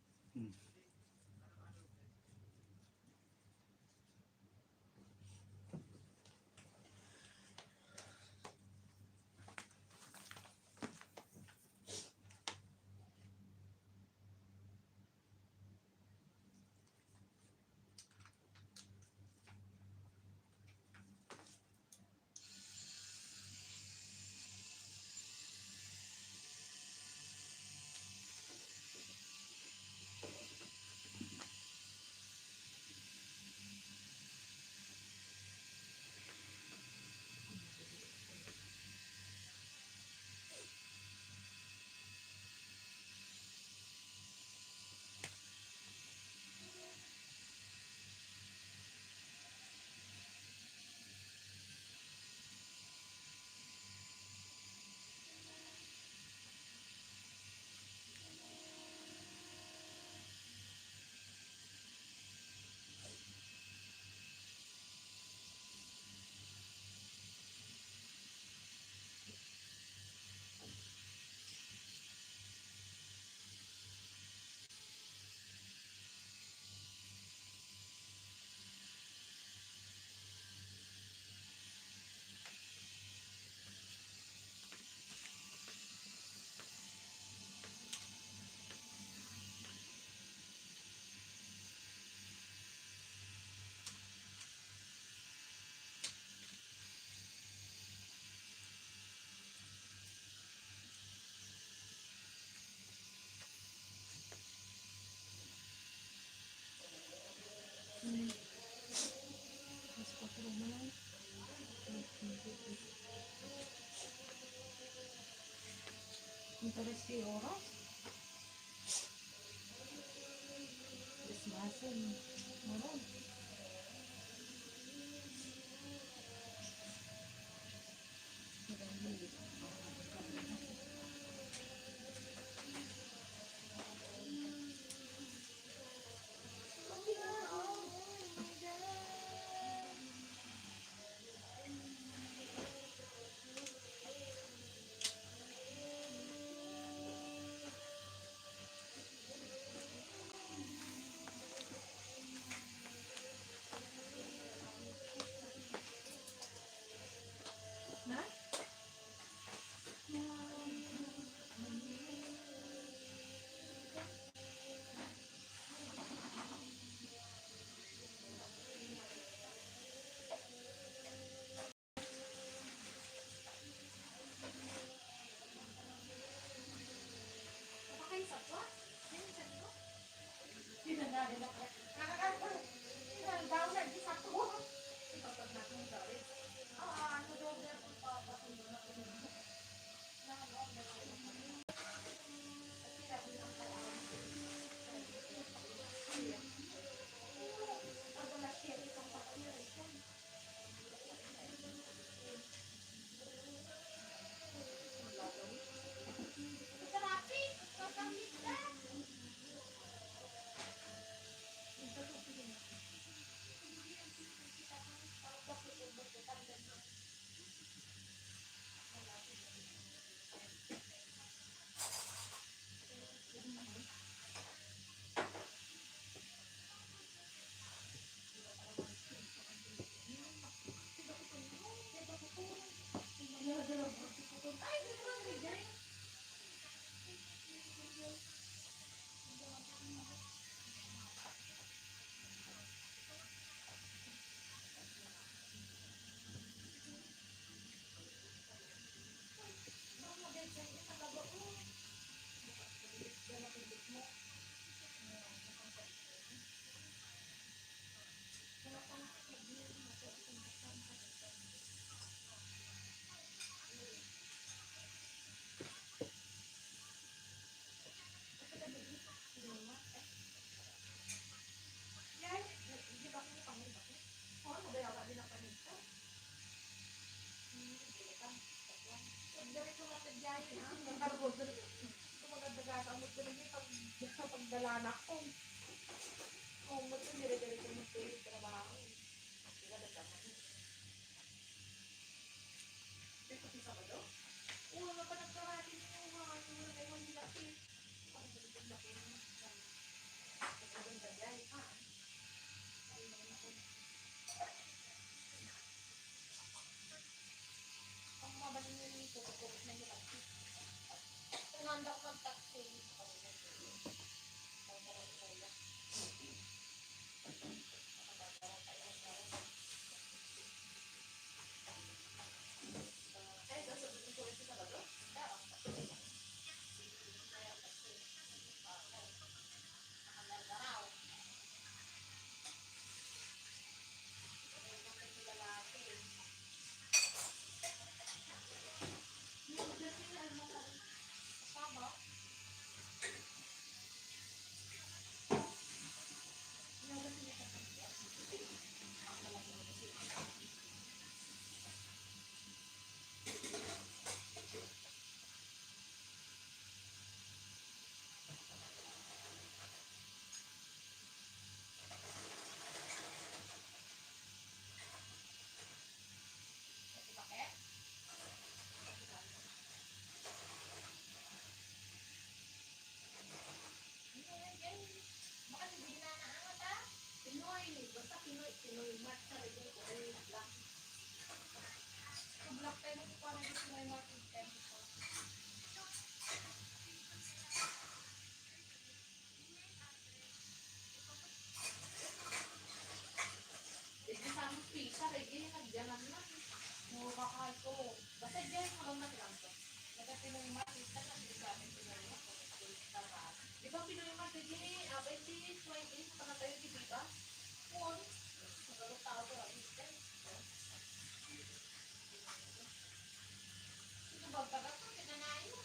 Interes kay oras. Christmasan. Meron. Pagdalanak ko. Kung mo ito, dire-dire ko mo ito yung trabaho. Ito si Sabado? Oo, napanagkarati niyo yung mga ano na kayo ang laki. Ang laki mo. Ang ganda dyan, ha? Ang mabalin nyo yung tutukot na yung laki. Kung handa ko mag-taxi, Pinoy matcha rin ko ay black. So black tayo ko para gusto na yung mga tempo. Ito sa among pizza, rin nagjalan na. Mura ka ito. Basta dyan, malang lang to. Nagka-Pinoy matcha na sa amin Pinoy matcha. Di ba Pinoy matcha din? Abay di 20 pa na tayo di ba? Kung magulong tao ko lang. Ito ba? Taga ko, pinanayin mo.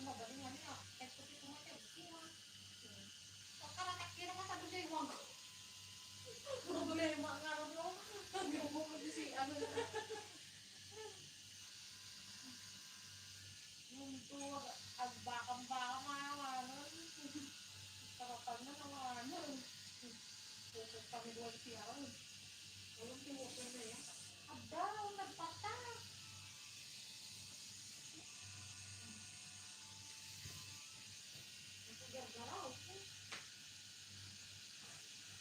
magaling nga niya. Kahit ko dito nga tayo. Pagkaratak kira nga sabi siya yung problema nga rin no. Hanggang mo si ano. Yung tuwag, agbakang-baka mahawanan. Karapan na nawanan. Pusok kami doon siya. Walang tiwoko na yan. Adaw, nagpata. Gagaraw.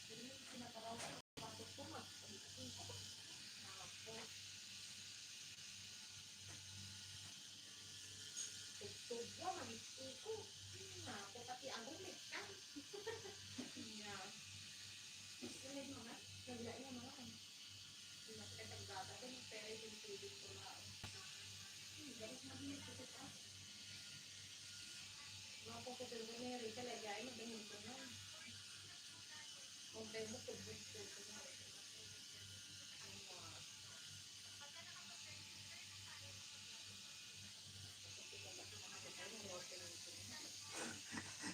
Hindi sinataraw ko. Pasok ko mag. Tugtugya, manitiko. Ako pati ang ulit ka. Sunod mo nga. Naglain mo nga. Hindi na pinagdada. Pero yung tubig ko lang. Galit na din ito sa mga puputol ko na yung talagay, magaling ko na. Kung tayo mo, tubig ko na.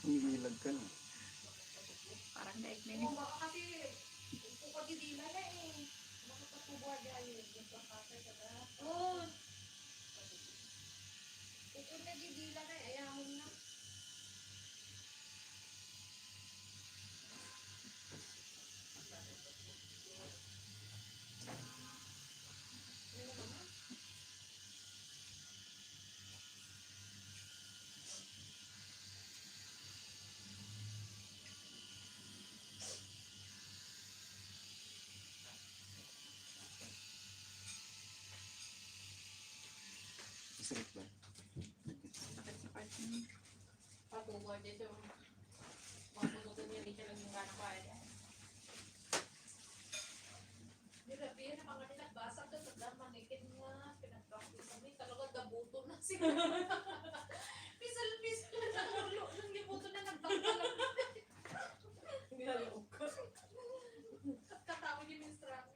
Umiilag ka na. Parang daig na Oo, baka kasi pupagidila na eh. Baka patubuha dyan yun. Yung pangkasay ka ba? Oo. Pupagidila na eh. Ayamun na. Masakit ba? sakit sa part niya. Patubuha dyan yung mga punutan niya. Hindi siya lang yung gana kaya dyan. Nirabihan na mga nilagbasak doon. Nagdaan manikin nga. Pinag-practice kami. Talaga dabuto na siya. Pisal-pisal na nakulo. Nang libuto na nagtanggalan. Ngalok ko. Katawin ni Miss Rami.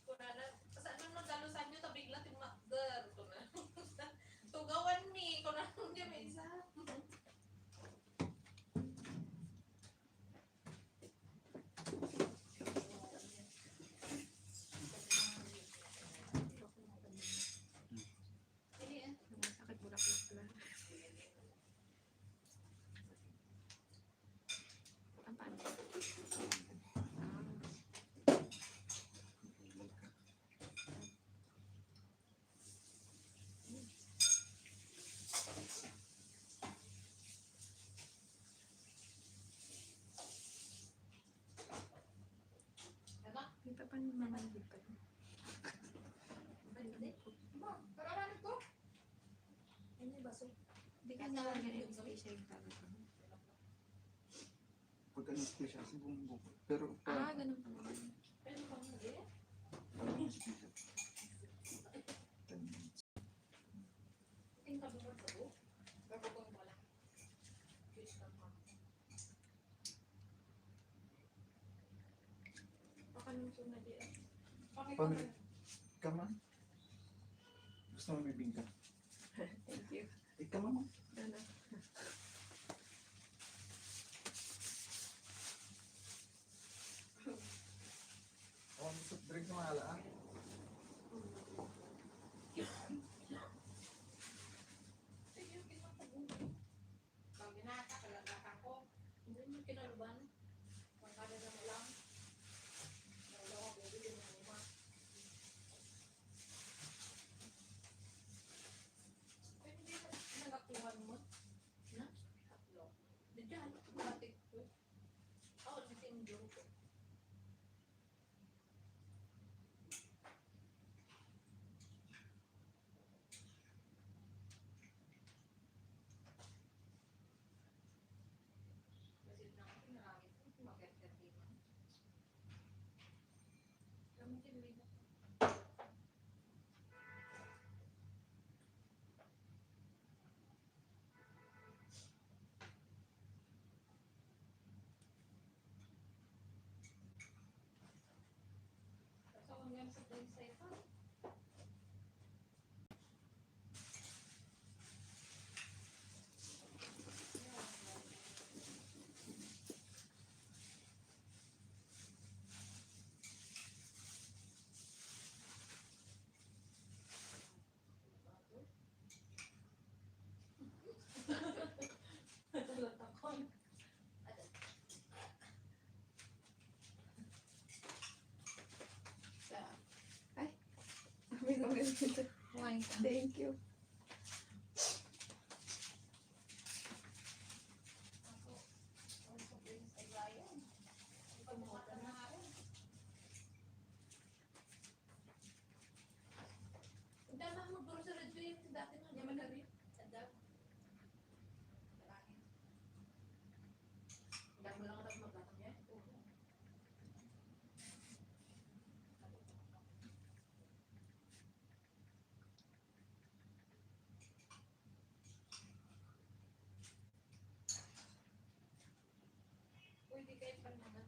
Kunana. Kasi anong nagalusan nyo, tabigla timakder. Tugawan mi. Kunanong niya may isa. Sakit bulak-bulak pala. Ang paano? Umiilag ka. Diba? Yung pa paano mamahigit pa yun? Hindi. Ma, kararanig ko. Ano yung baso? Hindi ka nalagyan yung special yung tawag ko. Pag ano special si Bumbong. Pero Ganun pala. Pwede bang hindi? parang special. 10 minutes. Tingin ka doon sa buo. Pero kung wala. Please come on. Baka nung sunod eh. Bakit ka Pamili. Come on. Gusto mo may bingka? Thank you. Come on. Ano? Oh, soft drink na mahala ah. Sige, kinakabuhay. Pag ginata, kalagatan ko. Hindi mo kinaluban. Pagkada na mo lang. Wala ko, bibili mo luma. Pwede din nagakuhan mo. Na? Tatlo. Di dyan, batik ko. Oo, di tinjo ko. Kasi na ako, narangit ko, mag-entertainment. Kami din, so, hanggang sa day sa ito. Kumain ka. Thank you. Dama mo doon sa radyo yung dati mo. Yaman na rin. Sadap. Dami mo lang ako maglatang yan. Pwede kayo pa naman.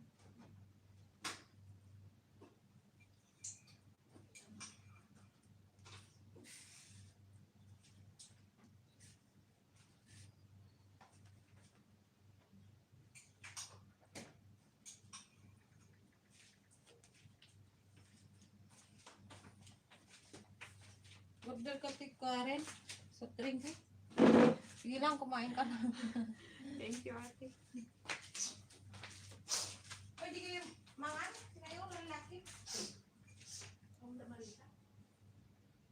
Order ka Karen sa drink eh. Sige lang, kumain ka na. Thank you, ate. Pwede kayo mangan? Sinayo ng lalaki. Ang damarita.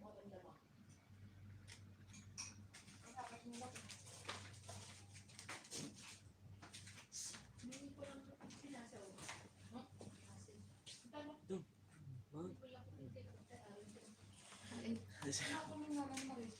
Mo ang dama. Ang dapat mo ba? Hindi ko lang sinasaw. Huh? Dama. Doon. Ma'am. Wala ko hindi ko ako nung naman mo rin.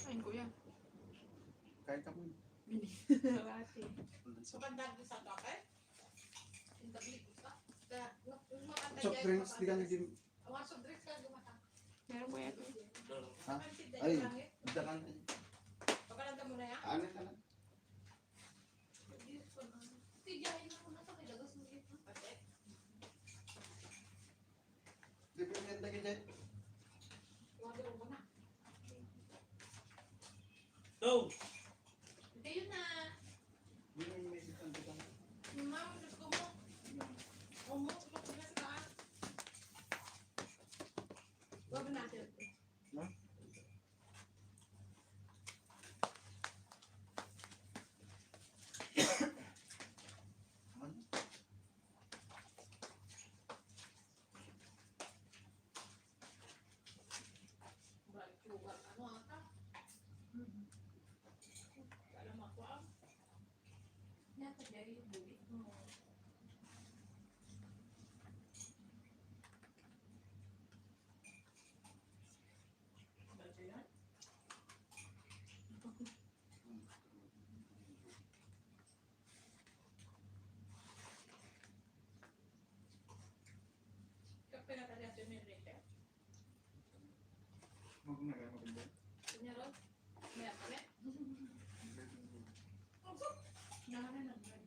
Ayun, kuya. Kahit ako yun. Ate. Kapag sa kape? Yung tabi ko ka? Soft drinks, di ka naging... Ang soft drinks ka gumatang. Meron kuya. Ha? Ay, dakan. Pagkalanda mo na yan? Ano ka na? Tiyahin ako na ito. Kilagas mo ito. Pati. Di ba yung dagay dyan? Wala mo na. Go! Hindi yun na. Yun yung may sitang dakan. Ma'am, gusto mo. Umo, gusto ko na sa taas. Huwag natin. Ha? Ano? Balik sugar. Ano ata? Alam ako ah. Nasa dyan yung bulit mo. Balik yan? Kape na tayo sa Enrique. Huwag na kayo maganda. Kanya ron? Maya kami? Naman na lang.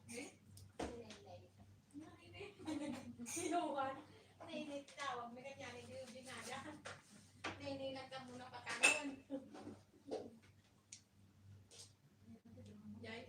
Eh? Sinuwan. Nainit na. Huwag may ganyan. Hindi yung binaya. Nainilan ka muna pa kanon. Jai.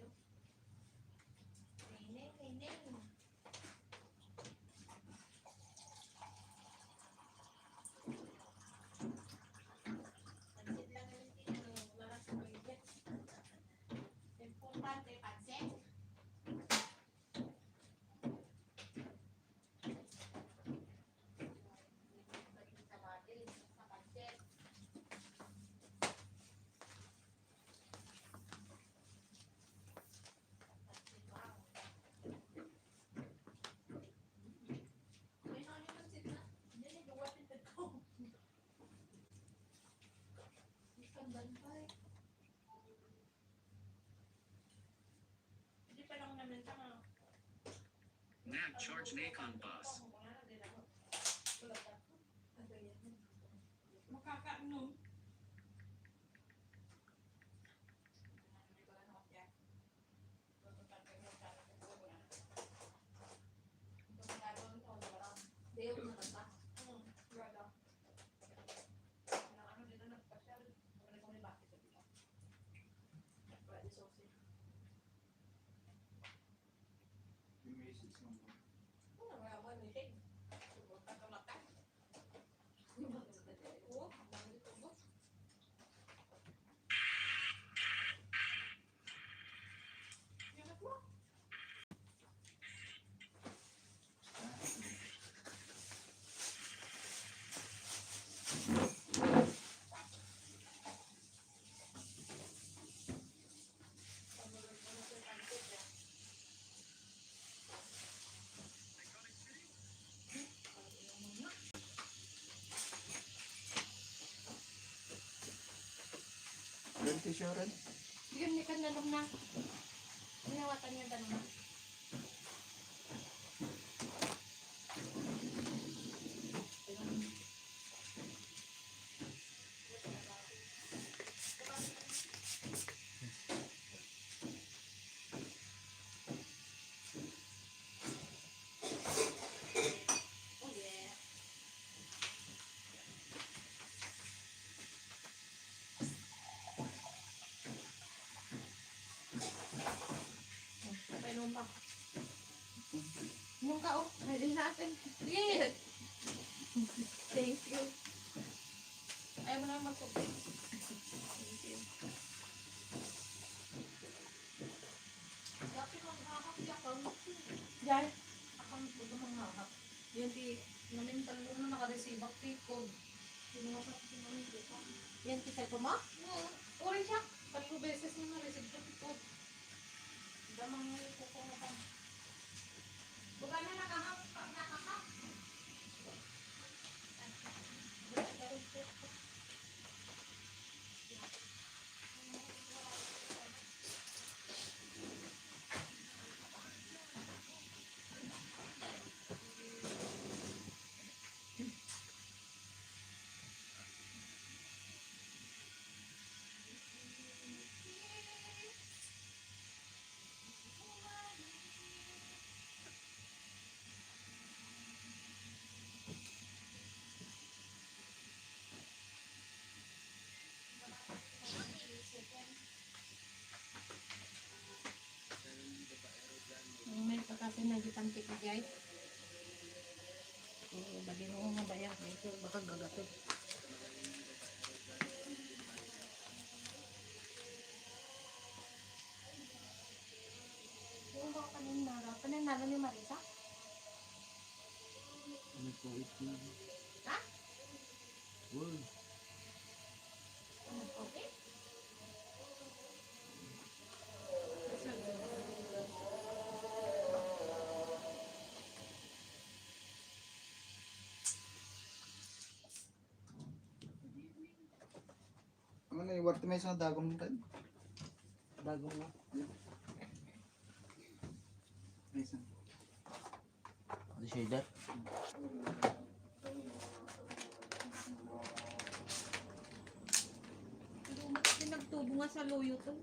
ng bantay. Hindi pa lang namin tanga. Nav charge Nacon bus. Makakaano? Dayo na kanta. Yung message naman. Ganti siya rin. Yun, may kandalong na. Minawatan niya tanong na. Oh yeah. Painom pa. Inom ka, oh. Pwede natin. Sige. Thank you. Ayaw mo naman magkupit. Thank you. Dati maghahap siya kang Diyan. akang puto manghahap. Yan di. Namin talo na naka-receive ang code. Sinungasan ko namin dito. Yan ti cellphone mo? Oo. Uri siya. 3 beses na na-receive ang code. Damang ngayon ko kung ako. Buka na nakahap. Nakahap. May pagkasin na kitang tikigay. Oo, bali mo nga bayan. Ito, baka gagatod. Oo, baka paninara. Paninara ni Marisa? Ano po ito? Ha? Wow. Okay. Ano na, iwarte may isang dagong rin. Dagong na. May isang. Ano shader? Nagtubo nga sa loyo to.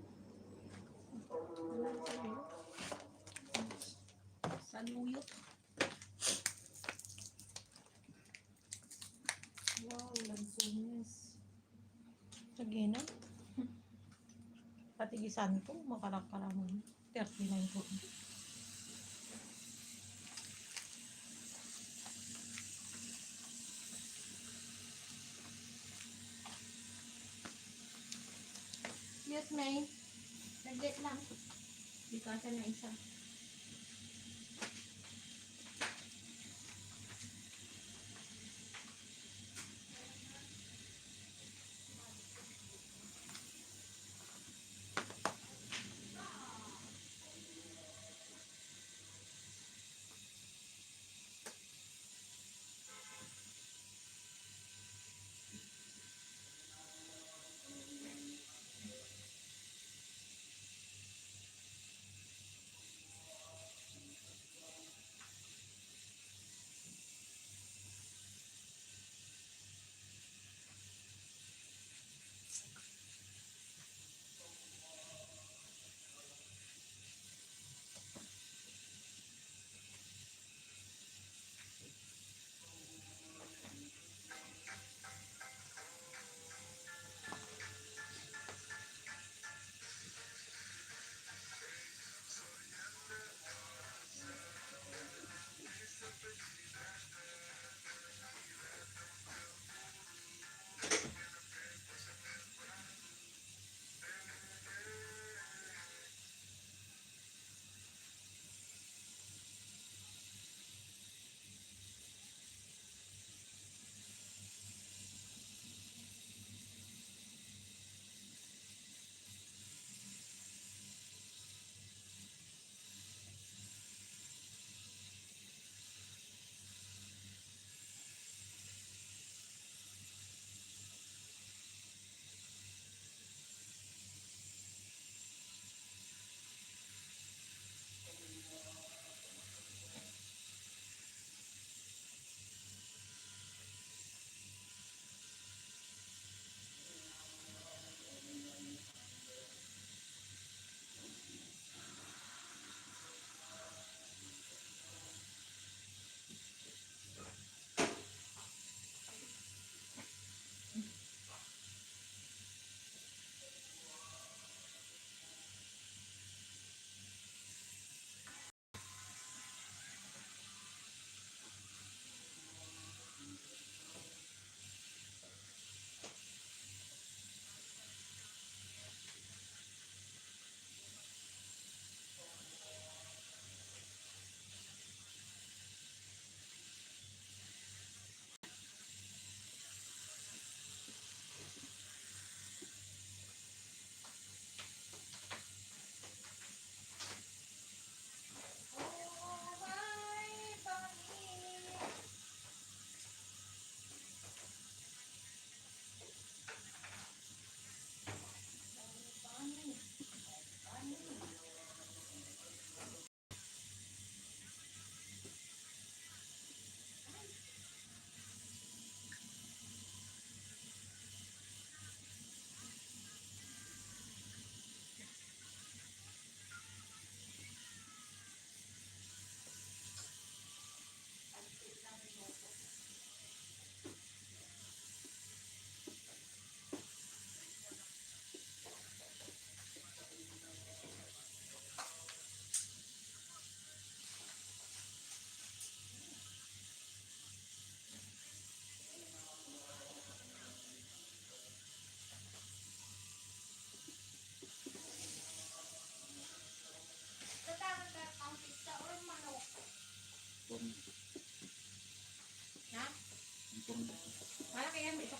Sa loyo. Wow, lansones. Sige na. Patigisan ko, makarakaraman. 39 po. Yes, May. Naglit lang. Di kasi na isa.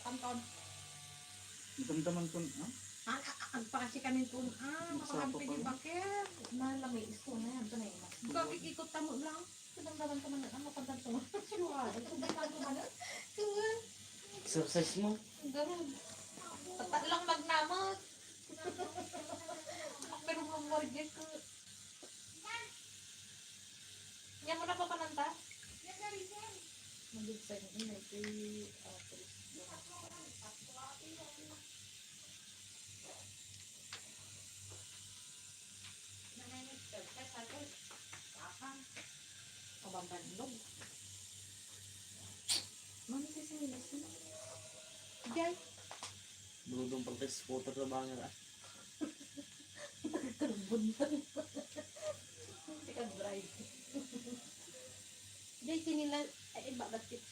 Kanton. Damdaman ko, ha? Agpasi ka nito. Sapo Makakampi pa di yun. bakit. Malami isto na yan. Ito na yun. Bakit ikot tamo lang? Kadamdaman ka man. Ano ka tanto mo? Sure. Hindi ka ito man. Exercise mo. Ganun. Pata lang magnamot. Pero mamorget ko. Yan mo na pa pananta? Mag-good sa'yo. Hindi. Kay... Kabambandog. Mami sa sinilas mo. Jay. Buludong pang test scooter na bangin ah. Buntan. Hindi ka drive. Jay, sinila. Ay, bakit kit?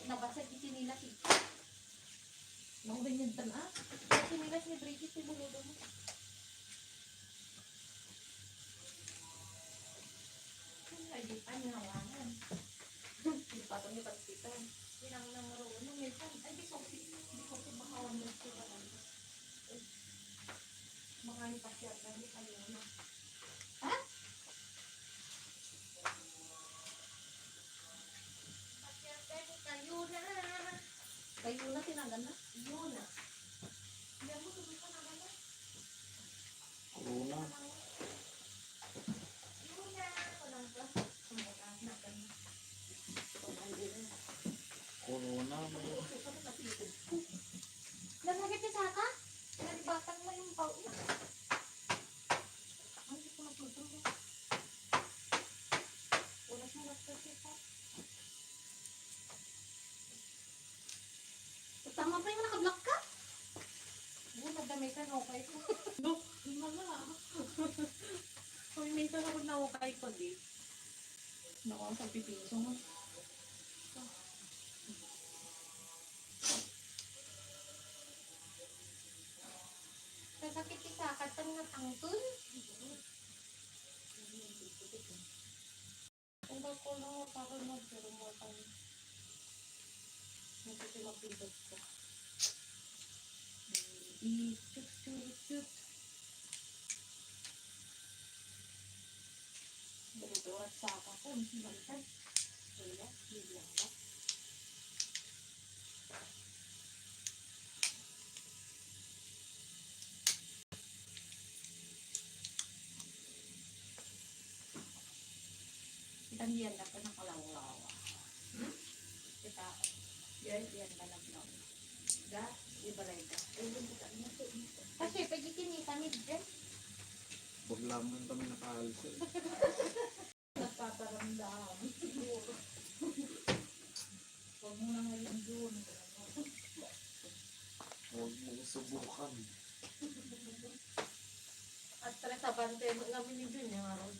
Nabasa ki sinila si. Makuha niyan tan ah. Sinila si Bridget si buludo mo. Ay, di pa niya hawangan. Hindi pa ito niya pagsitan. Sinang namuroon mo. Ay, di so makawan mo siya. Mga ipasya ka di kayo na. Ha? Pasya kayo na. Kayo na tinagan na. Yun na. Hindi mo tuloy ka naman na. Corona. Yun na. Walang ka. Sumunod na ka na. Corona. Lalagay ka sa ka? Nalibatan mo yung pao. Hindi ko natutulog. Wala siya nagpapita. Tama pa yung nakablock ka? Hindi, magdamay ka, okay ko. Mama. Kung minsan ako na-okay ko, di. Naku, sa pipiso mo. Nasakit sa katang na tangkol. Kung ba ko lang ako para pero mo tayo. Hindi mapindot ko. Chut. Ganito at saka ko. Balikan. Wala. Biglang ba? Kitang yan na pa nakalawlawa. Kita, yan na naglaw. Da. Ibalay ka. Ayun kita na ito. Kasi pag ikinita ni Jen, Huwag lamang kami nakaalis eh. Nagpaparamdam. Huwag mo na ngayon doon. Huwag mo subukan. at tres sa bante, namin ni Jen yung araw.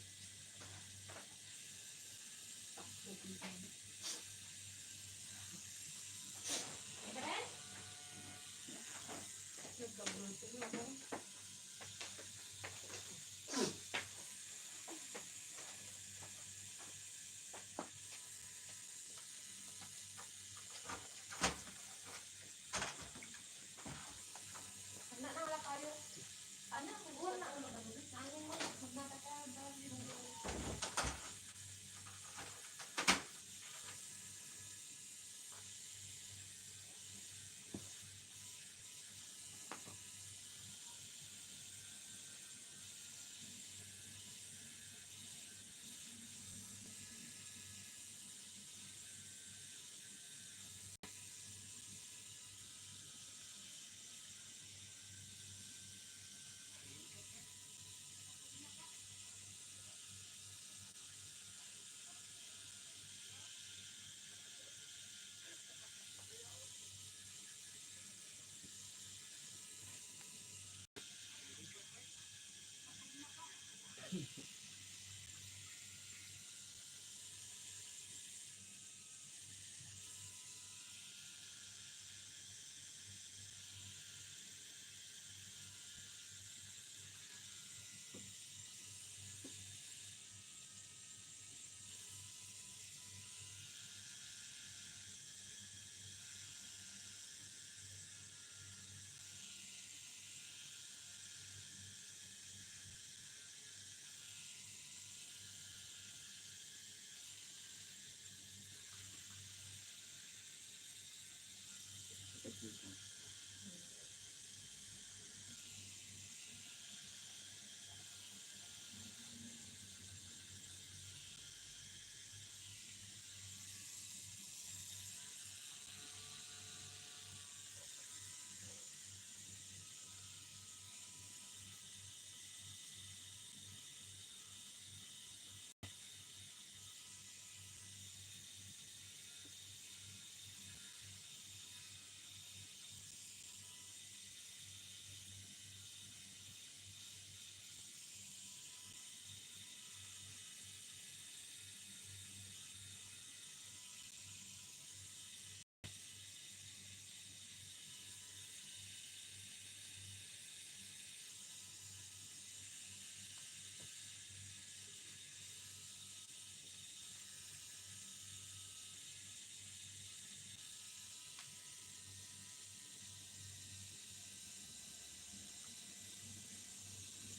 Keren? Nagkabutin mo ako. Anak na wala kayo. Anak, wala na magkabuli. Ano mo, magnatakada.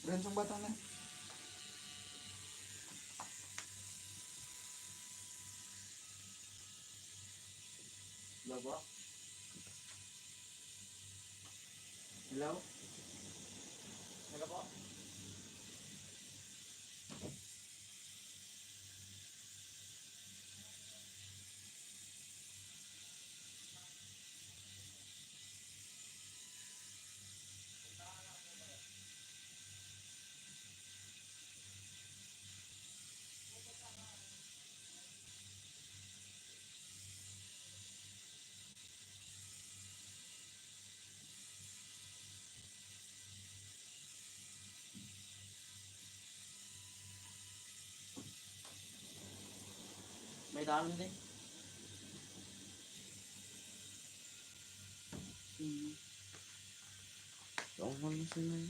Rensong batang na. Labo? Hello? Hello po? May dami din. Oo nga na sila yun.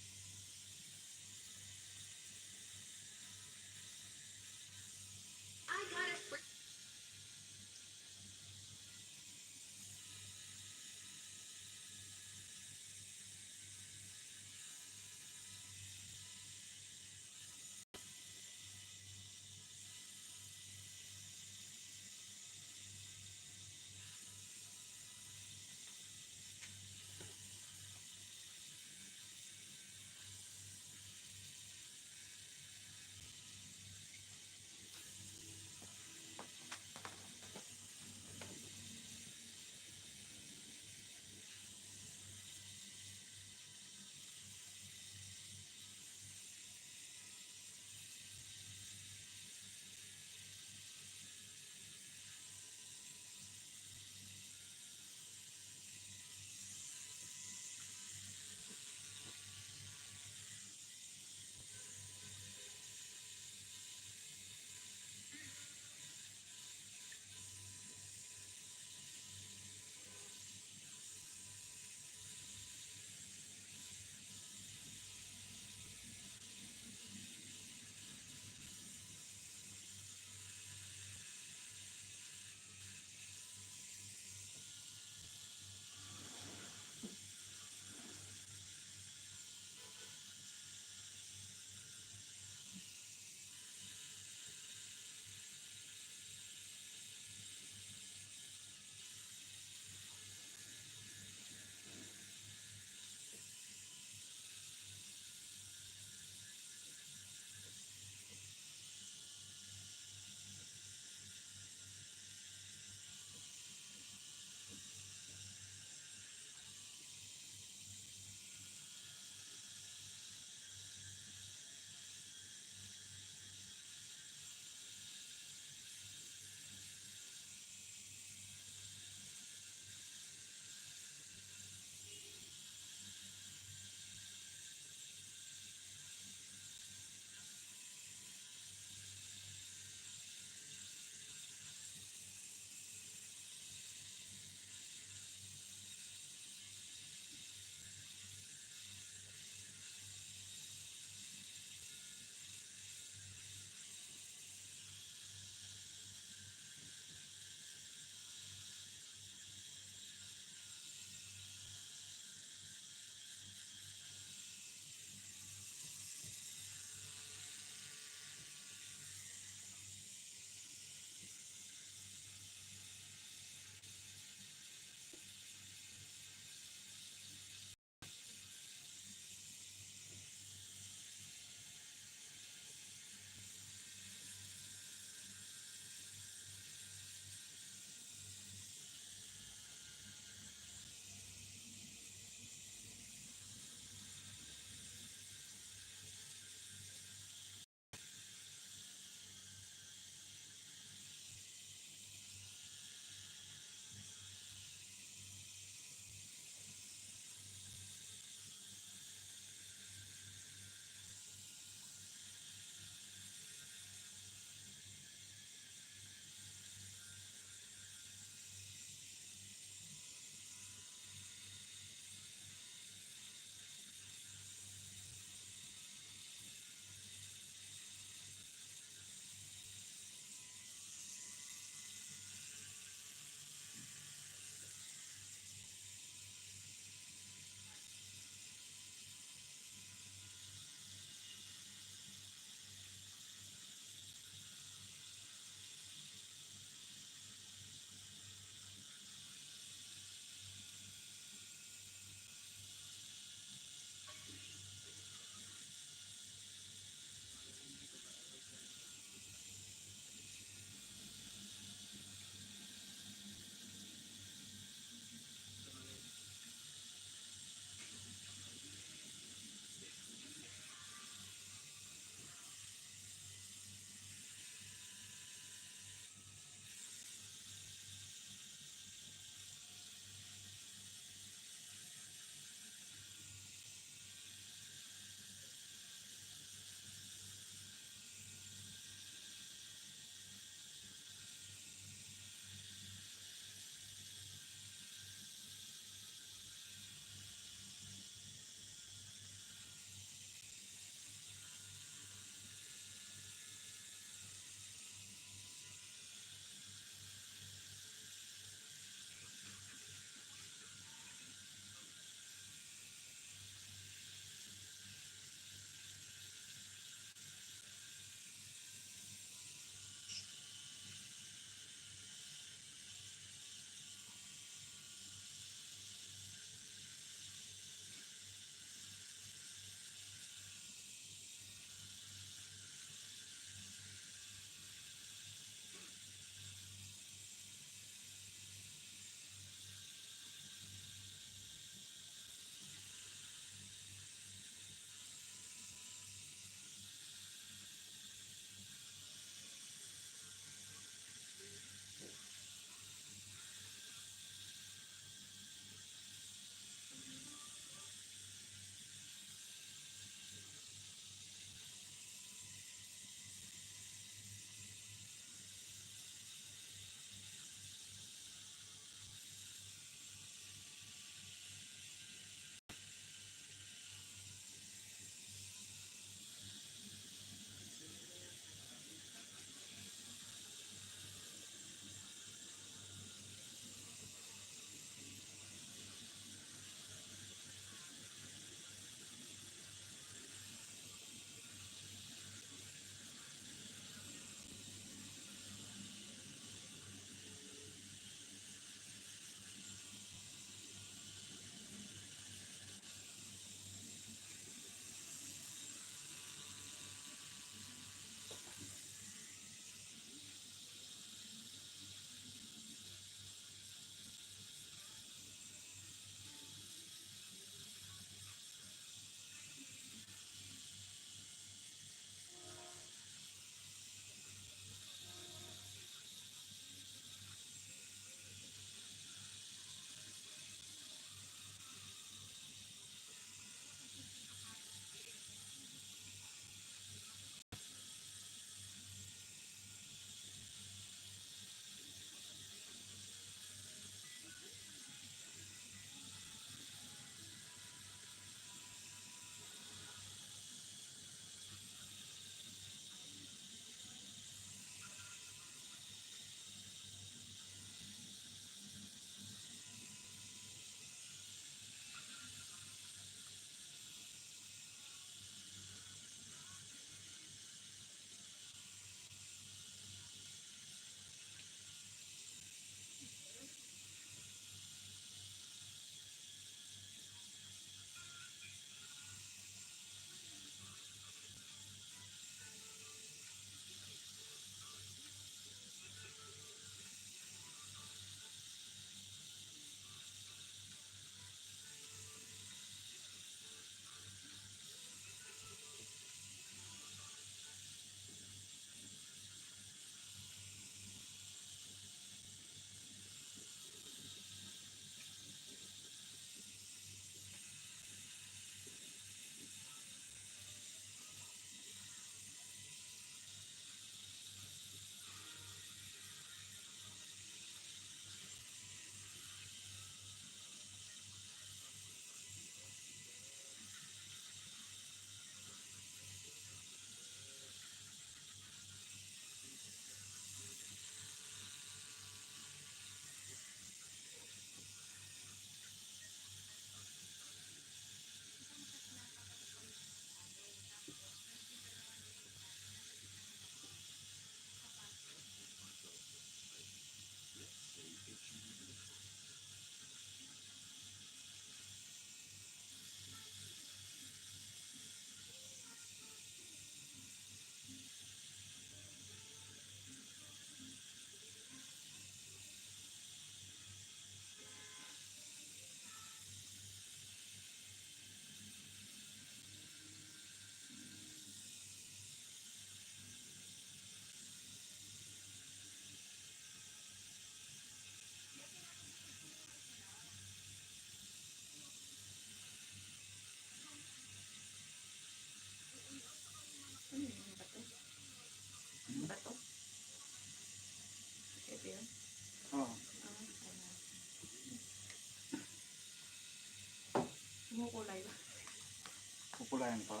Kukulayan pa.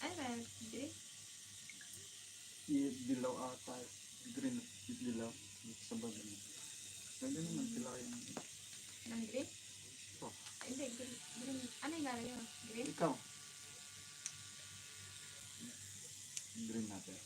Ay, red. Green. Dilaw ata. Green at dilaw. Sa bago mo. Ganda naman sila yung... Ng green? Oh. Ay, hindi, green. Green. Ano yung lalagay mo? Green? Ikaw. Green natin.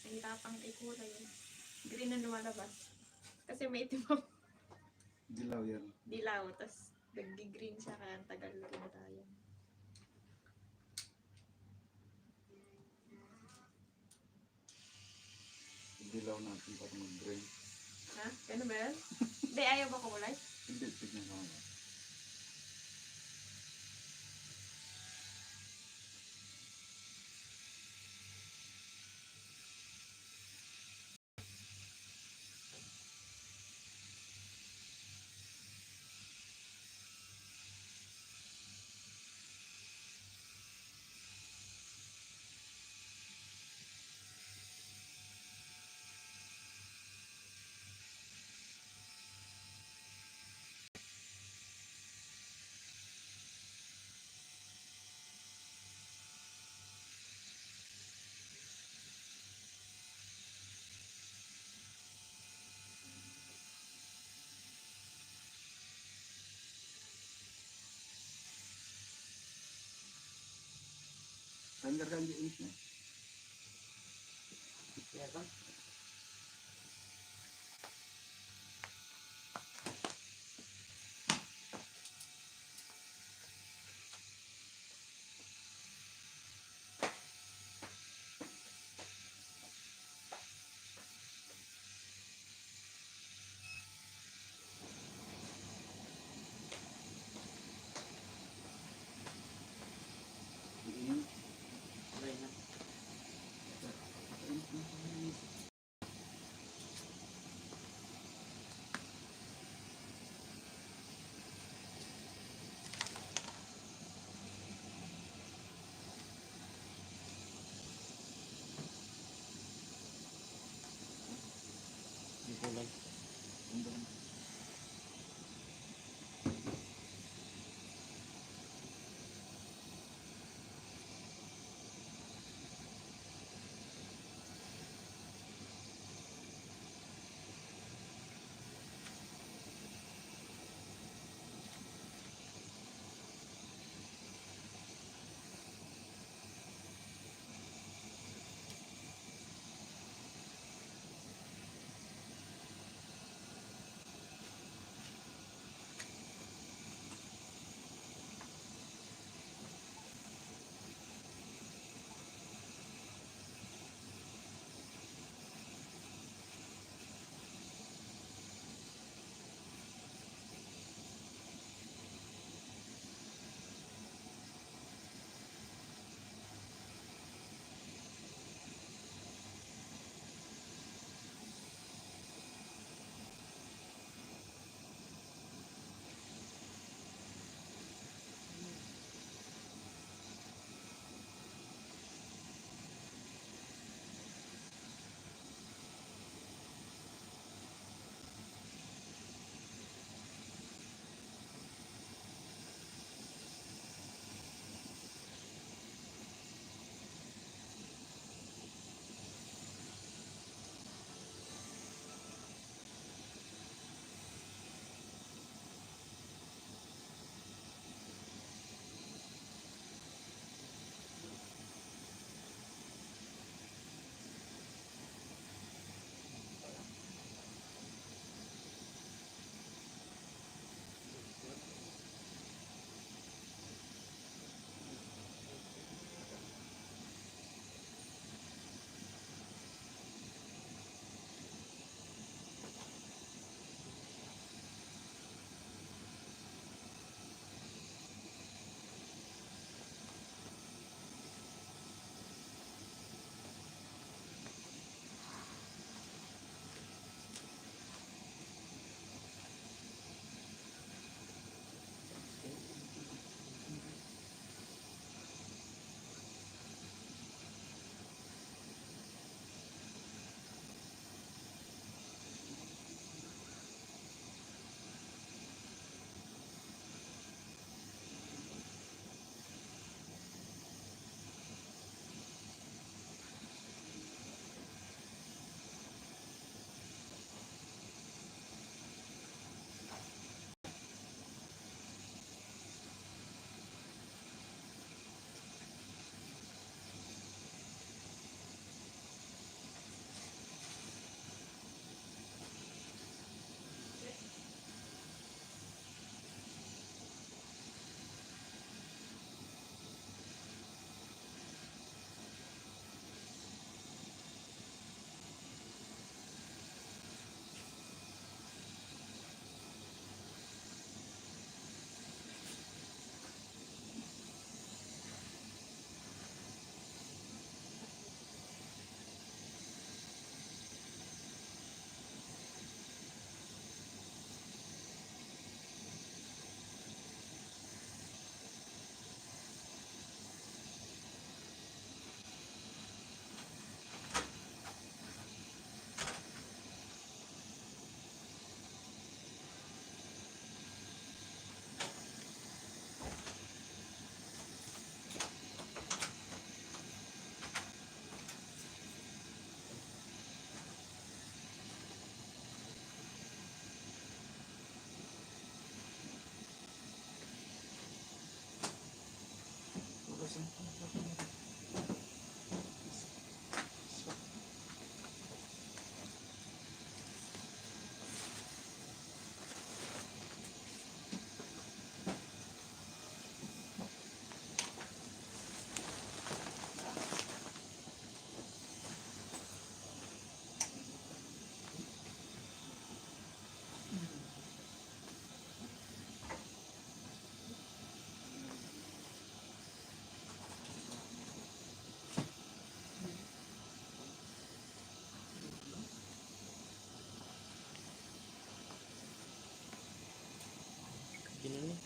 Nahirapang ikulay yun. Green na lumalabas. Kasi may itim ako. Dilaw yan. Dilaw, tapos nag-green siya kaya ang tagal rin tayo. Dilaw natin para mag-green. Ha? Ganun ba yun? Hindi, ayaw ba kulay? Hindi, tignan mo. Tanggal kan di ini. Kaya ka?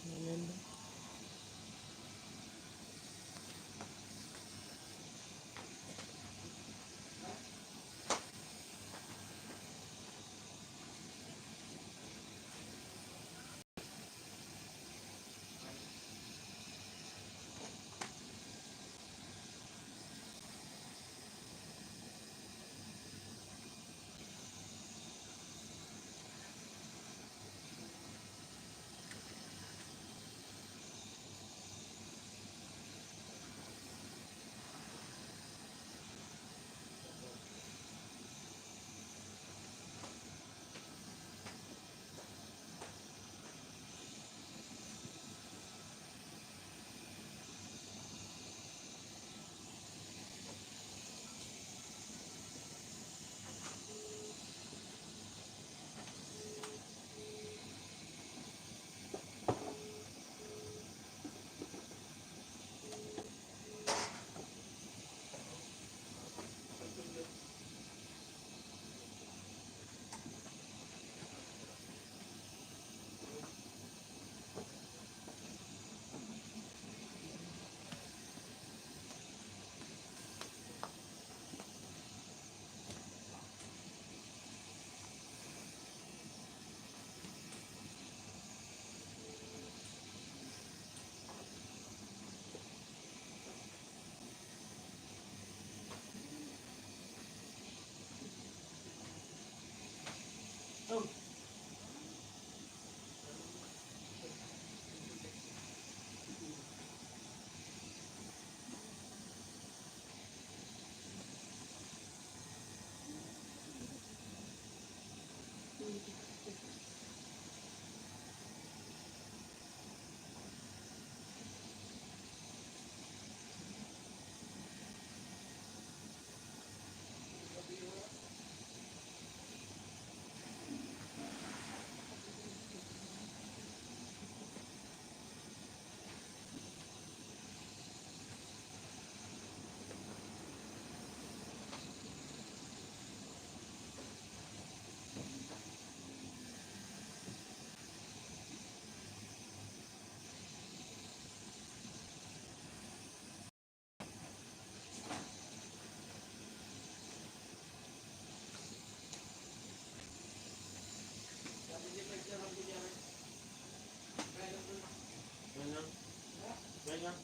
Maganda. Ganyan. Ganyan.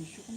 Tissue ko.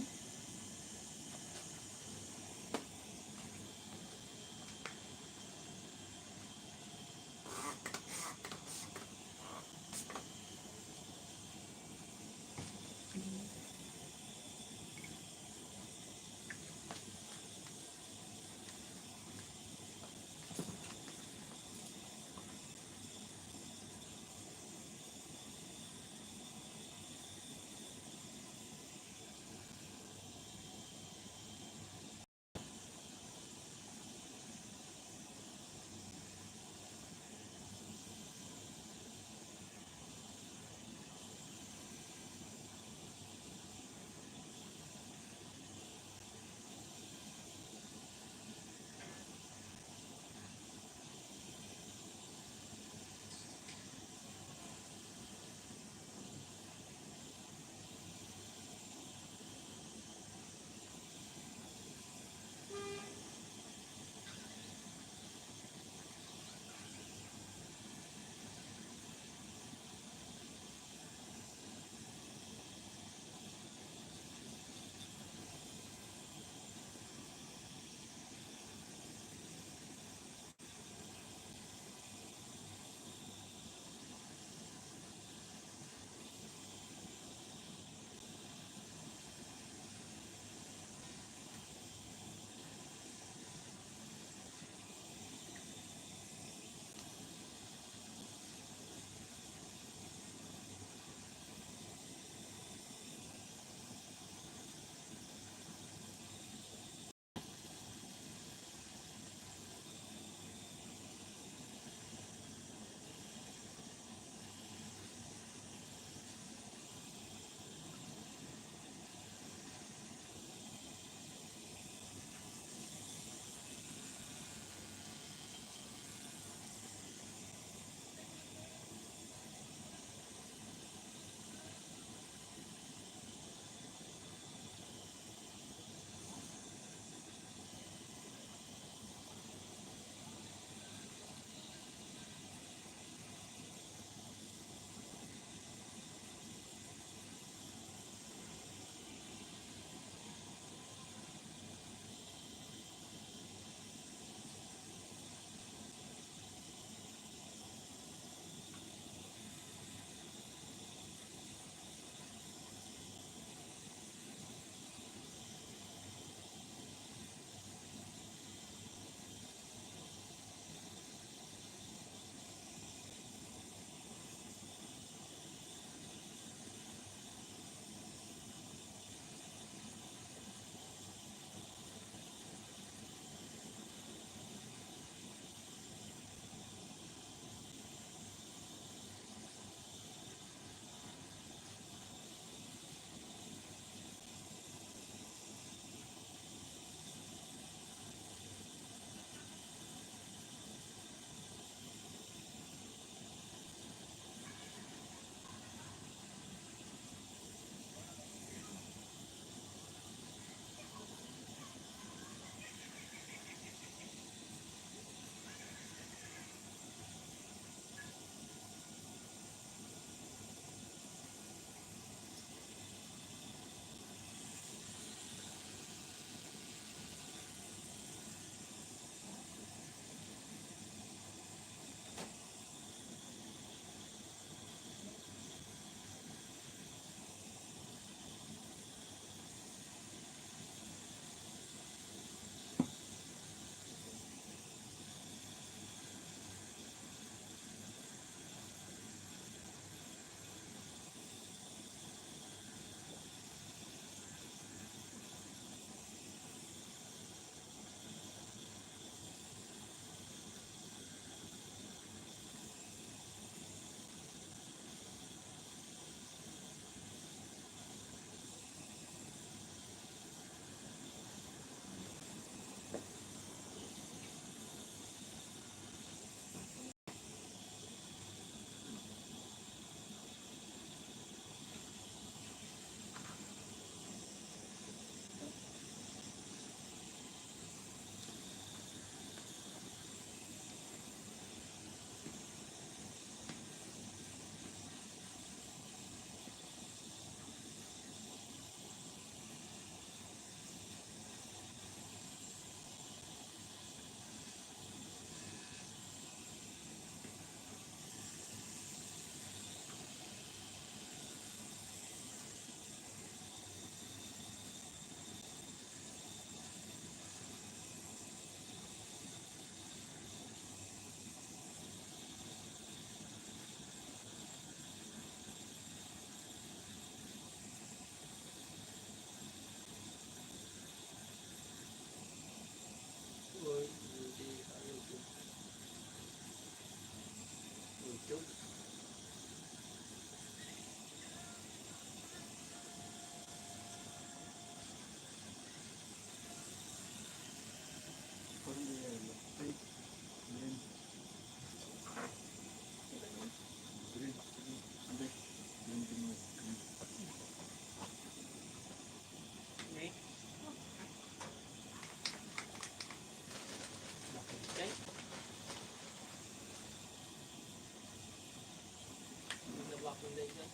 Hindi ka.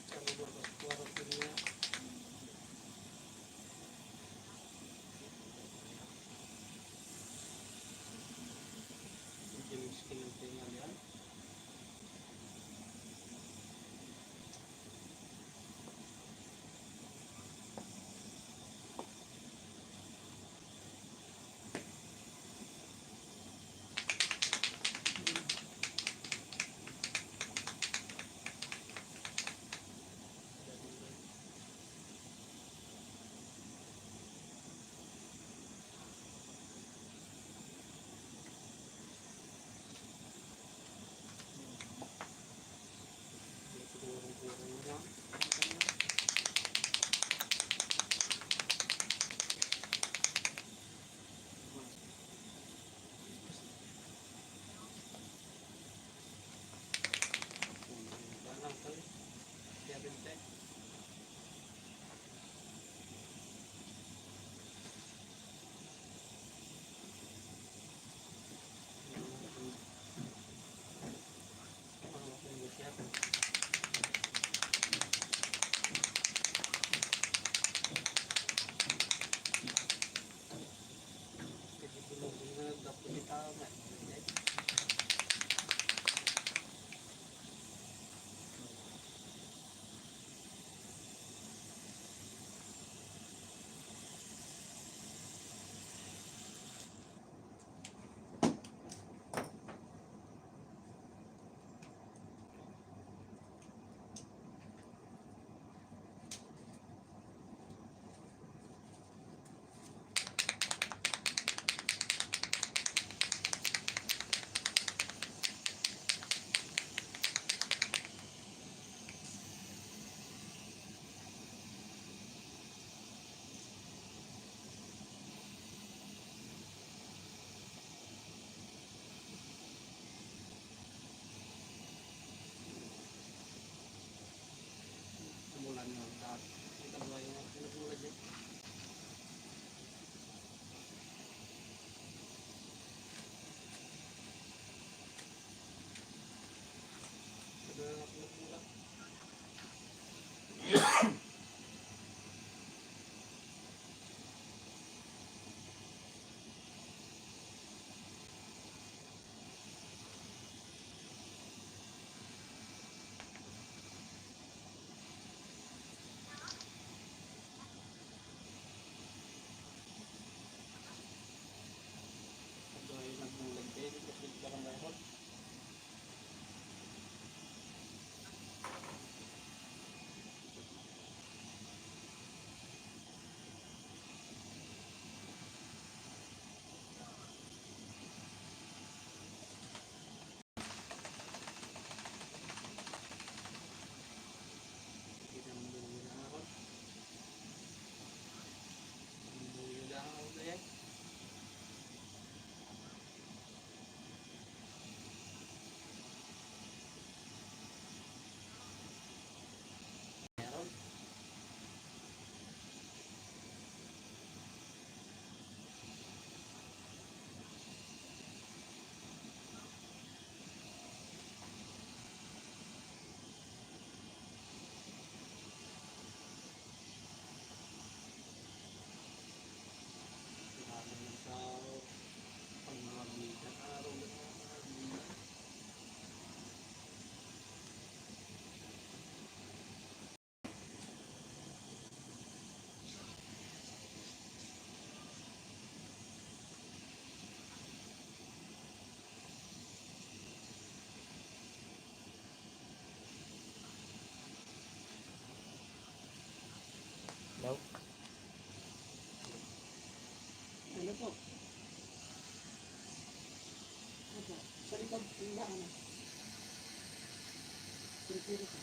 Sabi mo, kuwarap niya. James Kinante nga yan. Kurang-kurang lang. Lang kali. Siya binte. Mulan nga taat. Kita ba yung pinagmula dyan? Kada pinagmula. Kada yung nagmulan dyan. Kasi kita ka mayroon. Kita mo yung mayroon. Yung dahil na yan. Meron. Marami ng tao. Pag mga balikan, araw na mga Daw? Ano po? Opo. Sa likod, yung daan. Puro ko.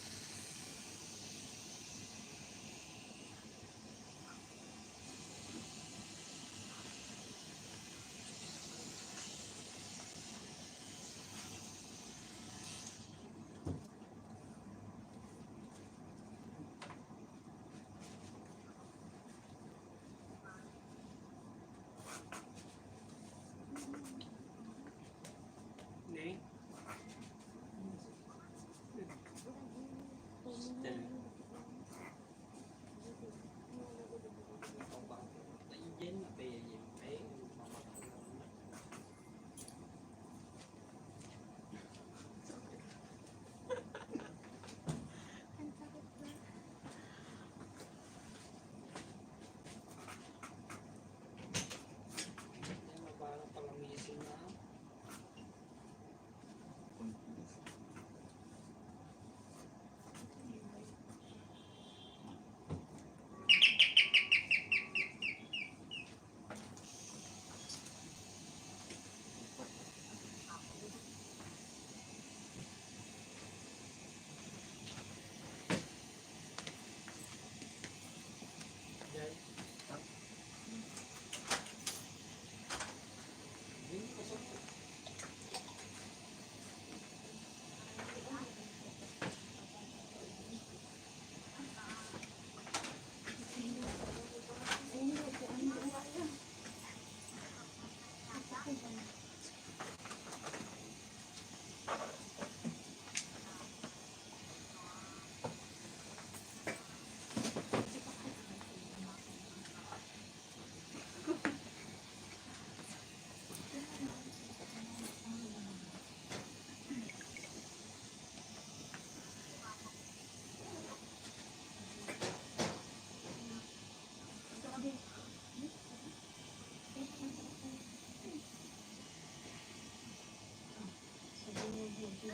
Hindi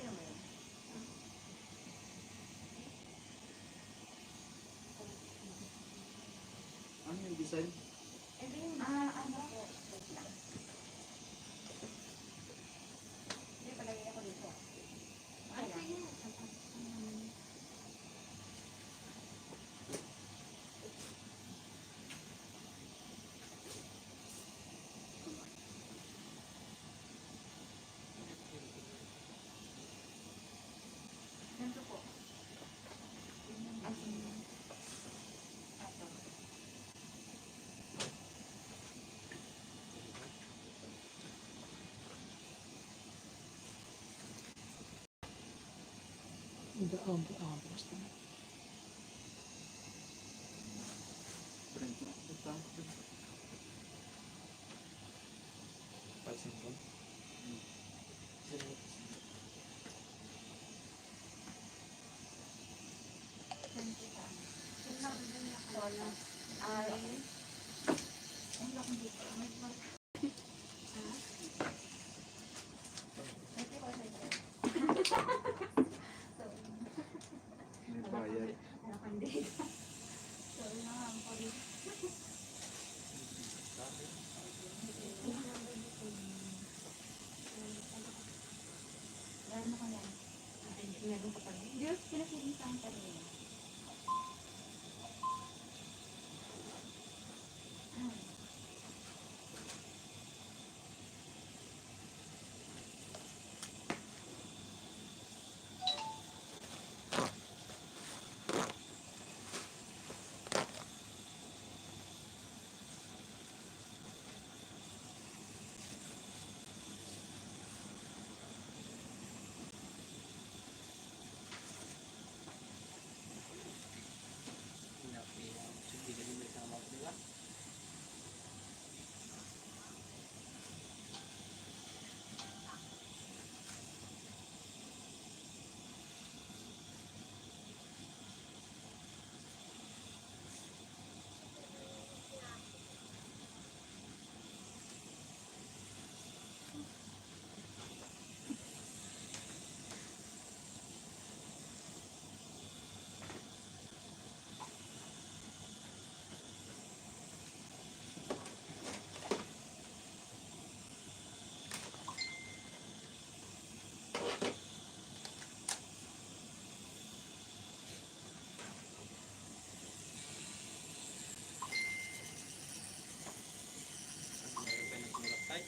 naman yun. Ano yung design? Ito yung ano po. Wait lang. Hindi, palagay ako dito. Okay lang. Ganito po. As in, ato. Basta. Print na. Ito. Pansin ko. Wala. Ay. Ang laki dito. May mga. Ha? May tiko sa ito. Sorry. May bayad. Nakandi. Sorry na nga. Ang pari. Gano'n mo ka yan? Meron ka pa rin? Diyos, pinasilintahan ka rin. Hindi din may sama ko, di ba? Ang meron pa nagmulak tayo.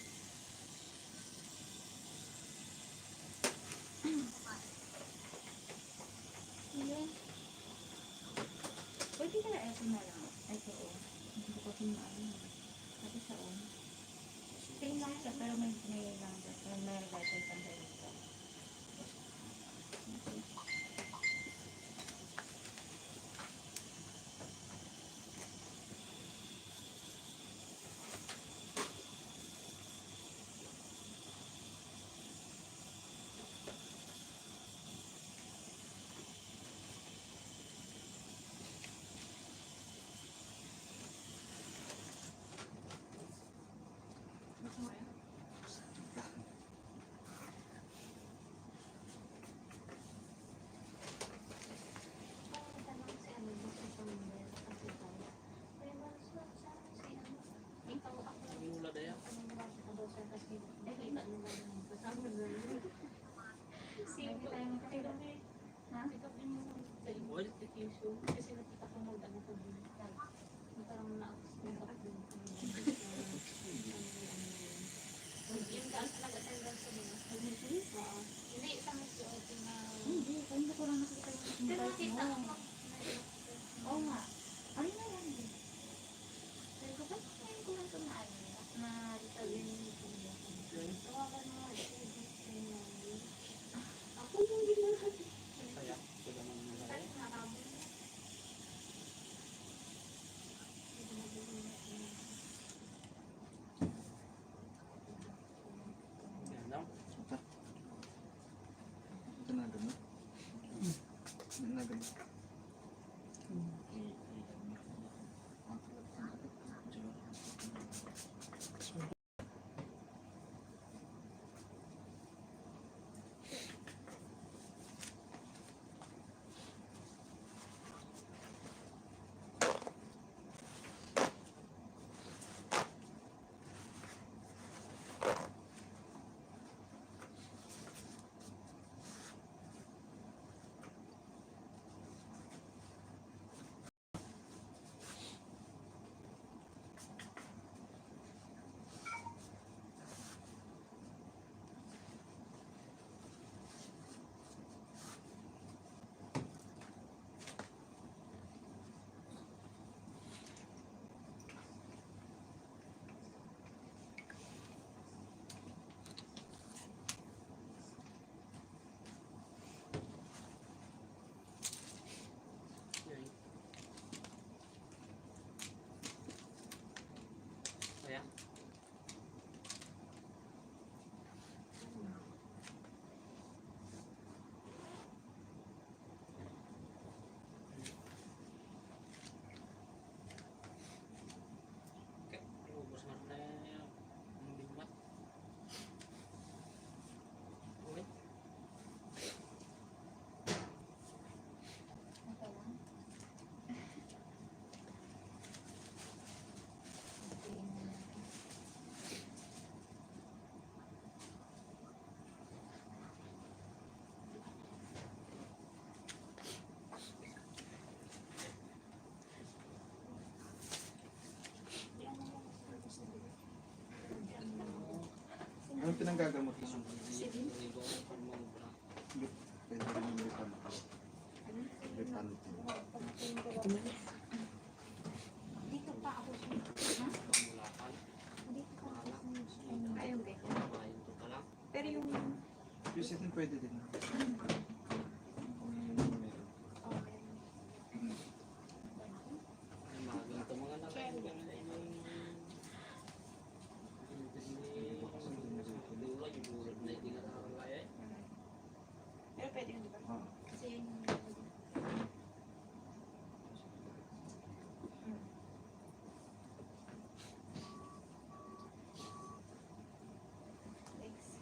Pwede ka na ito na lang. Ito o. Hindi ko kasi maano. Sabi sa o. Same lang siya pero may number. May license ang dito. Hindi mula na yan. Oil. Hindi, hindi ko lang nakita yung invite mo. Oo nga. Ano na yan? Sabi ko, ba't ngayon ko lang ito na ano? Na dito yun yung tawagan mo. Ako yung ginagawa. Kaya, ito naman mula na yan. Yan lang. Ito na gano'n. Ito na gano'n. pinanggagamot mo naman. Sige. Pwede rin yung lipan. Lipan. Dito pa ako siya. Ha? Dito pa ako siya. Ayun, be. Pero yung... Yung sitin pwede din. Pero pwede yun, di ba? Ah. Kasi yun yung... Next.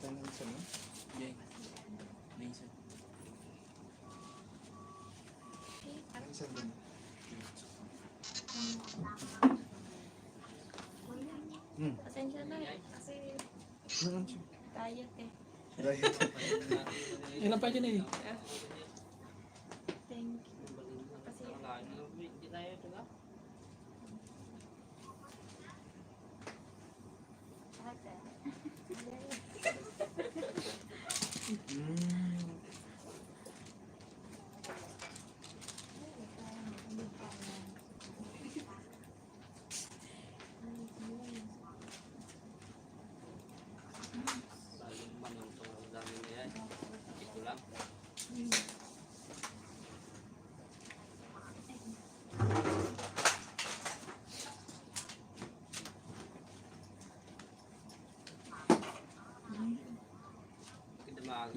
Tanong sa no? Minsan din. Pasensya na eh. Kasi Noon siya. diet eh. Diet. Ilan pa dyan eh? Thank you. Kasi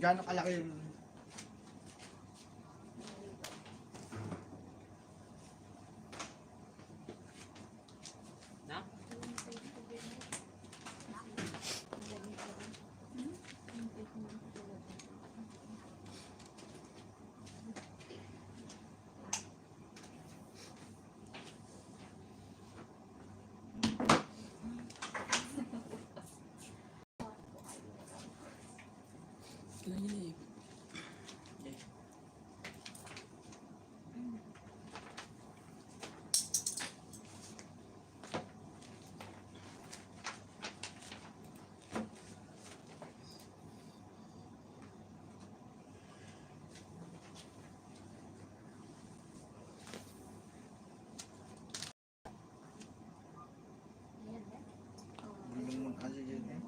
Gaano kalaki yung... Ilan yun eh? Yung mga kasi yun eh.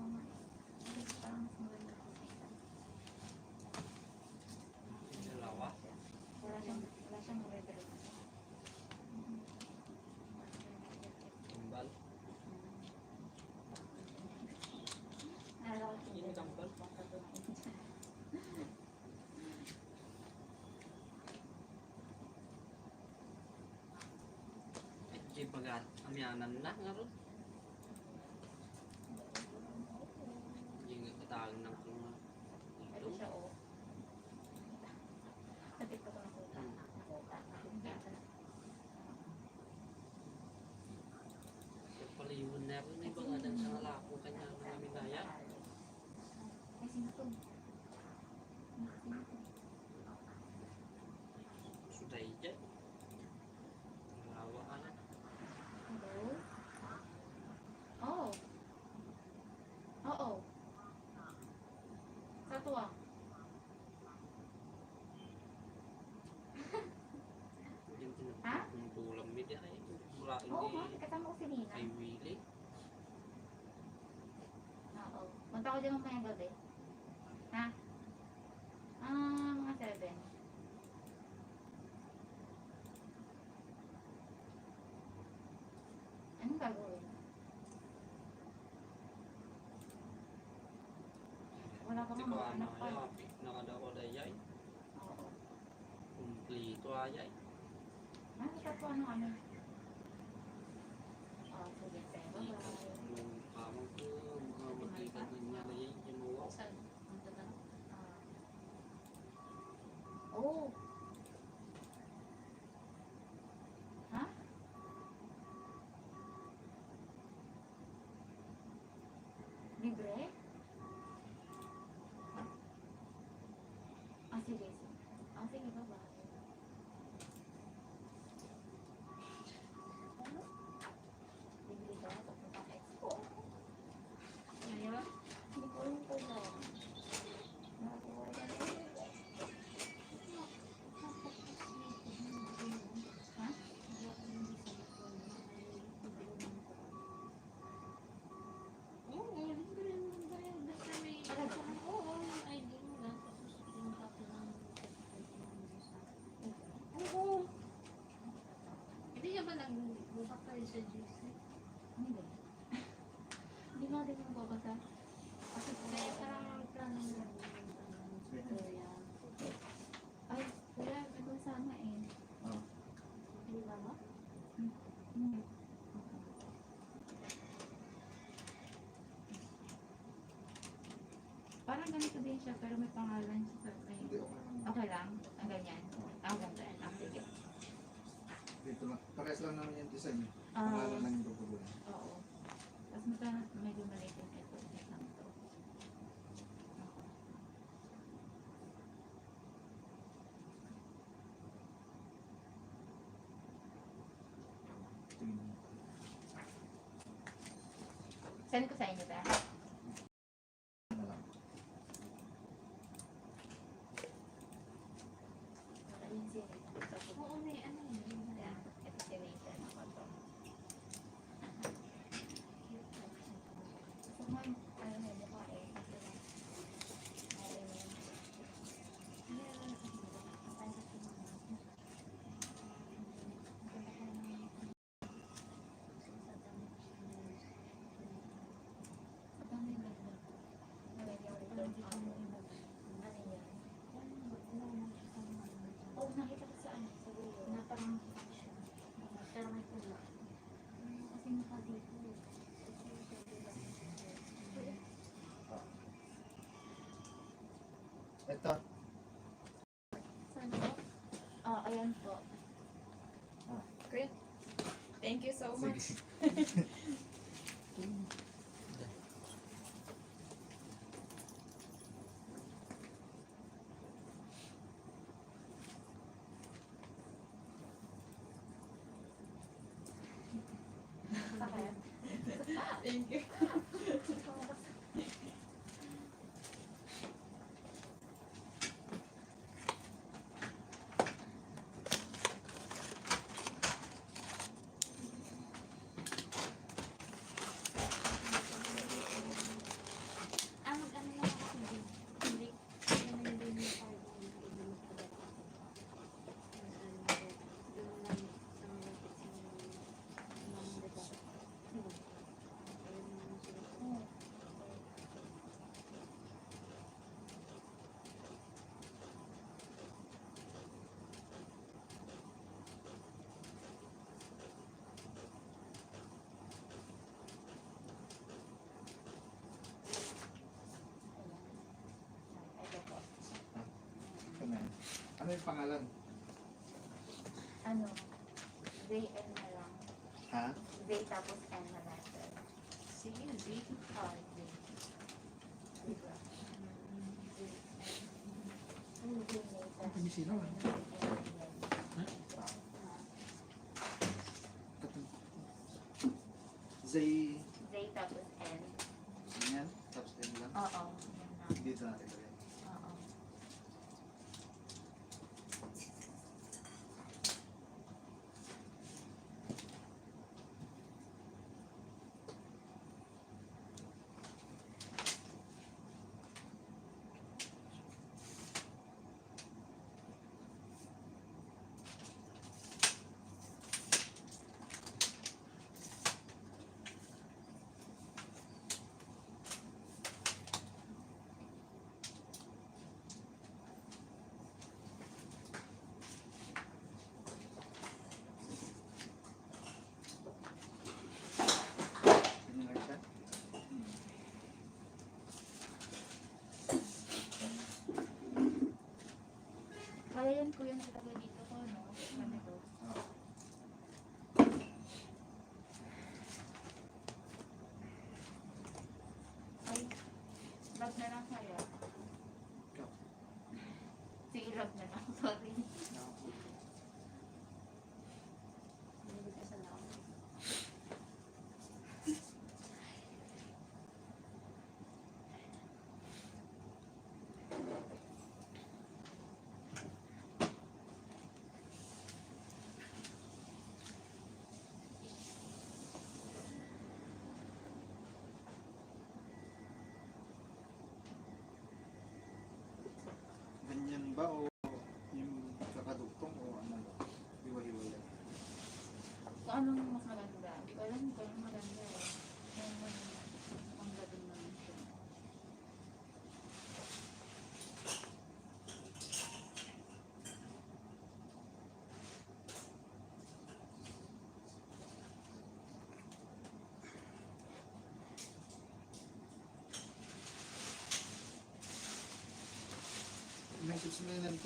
Wala siyang red. Bagat, amyanan na nga ron. Yung katawag ng mga Ito ito. siya, oh. Natik ko na kuta. Yung paliwan na rin, ay bang adan sa nalako kanya ng aming daya. Ay, sino to? Suday dyan. Malawa ka na. Hello? Oh. Oo. Sa tuwa. Yung Ha? tinutulang media ay mula Oo, hindi ma. Kasama ko si Nina. kay Willie. Oo. Punta ko dyan mo kanyang gabi. Ha? Mga 7. Anong gagawin? Wala ka Hindi mga ko anak pa. nakadaw ko dayay. Oo. Kumplito ayay. Ito po ano. Sige, pero bye. Nung kamang ko, mga magkita na niya na yan, ginuwa. saan? Ang tagal. Oh. Ha? Libre? Sige. Sige, bye-bye. Libre ba? Papunta rin sa GC. Ano ba? Hindi nga din magbabasa. Kasi Kaya parang plano na Victoria. ay, kuya, ito sana eh. Ah, Di ba ba? Hmm. Parang ganito din siya, pero may pangalan siya sa hindi, okay lang. Okay lang? Ang ganyan? Ah, ganda. Ah, sige. Dito lang. Parehas lang naman yung design. Ah. Pangalan lang yung gugulo. Oo. Tapos magkano medyo maliit yung ito. Lang to. Tingnan mo. Send ko sa inyo ba? Ano lang. Ayun si Rita. Oo, may ano yun. Yan. Ito si Rachel. Ako to. So, ma'am, ano na yun ako eh. Oo, nakita ko sa ano. Sa dulo. Na parang Pero may pula. kasi mukha dito. Ito. Saan po? Ah, ayan po. Great. Thank you so much. Sige. Thank you. Ang ano lang ako din. Hindi. Hindi mo tayo hindi mo magpadala. Doon lang sa mga diba? Diba? Ayun naman sila. Ito po. Ito na yan. Ano yung pangalan? Ano? JN na lang. Ha? J tapos N na letter. Sige, Z. Ah, J. Diba? Ano yung later? Ang kumisino ah. Zay. J tapos N. Yan. Tapos N lang. Oo. Yan na. Dito natin lagay. Oo. Ganyan lang siya. Kaya yan ko yung ilagay dito ko, no? Ganito. Oo. Ay, love na lang kaya. Ikaw. Sige, love na lang. Sorry. Hindi ka sa lang. Ganyan ba o yung kakadugtong o ano? Hiwa-hiwalay. Kung anong mas maganda. 6 naman.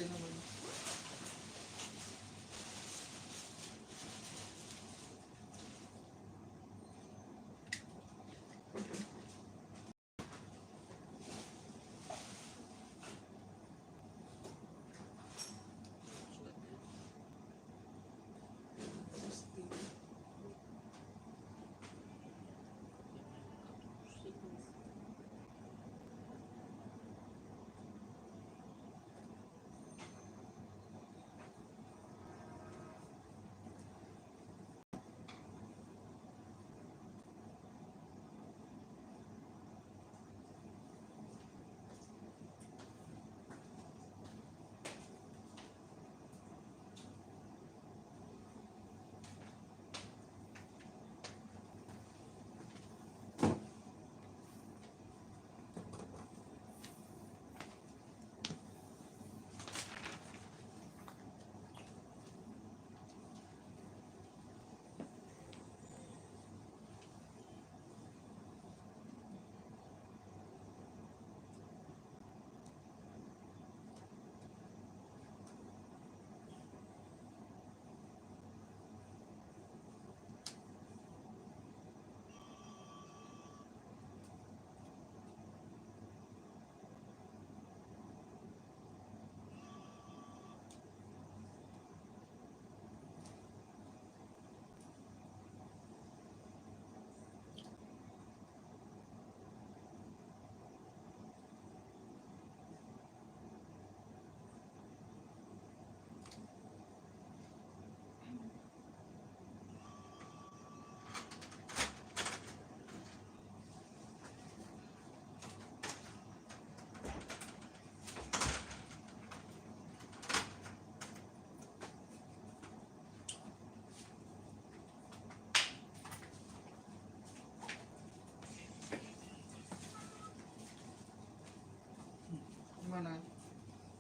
Mana?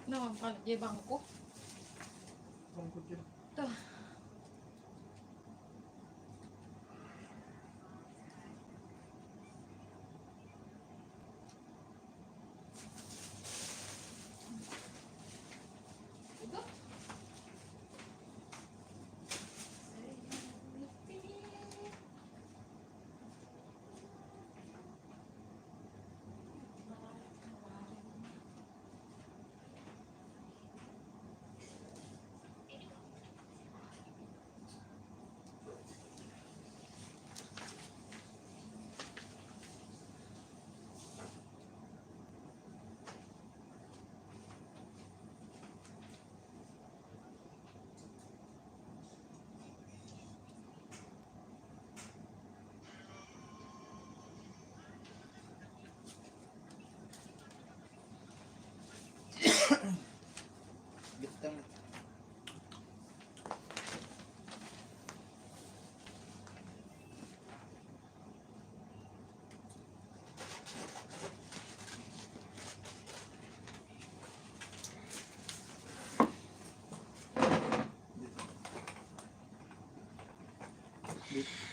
No, di bangko. Bangkot yun. Ito. Bitang. Dito.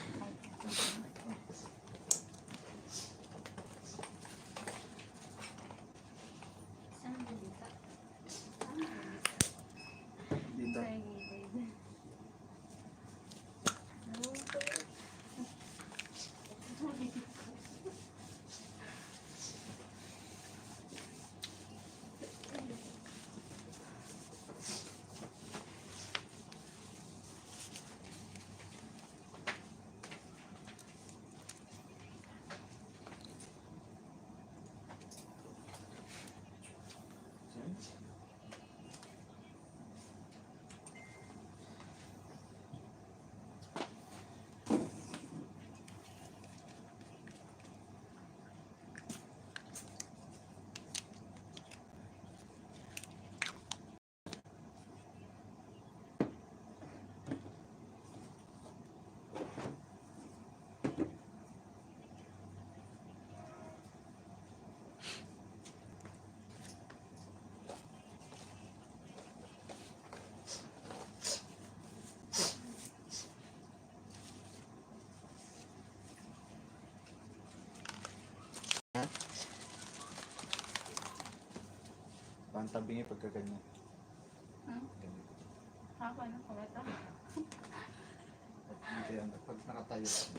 Ang tabi niya pagka ganyan. Hmm? Ganyan. Haba na ko ito. Dito yan. Pag nakatayo ka.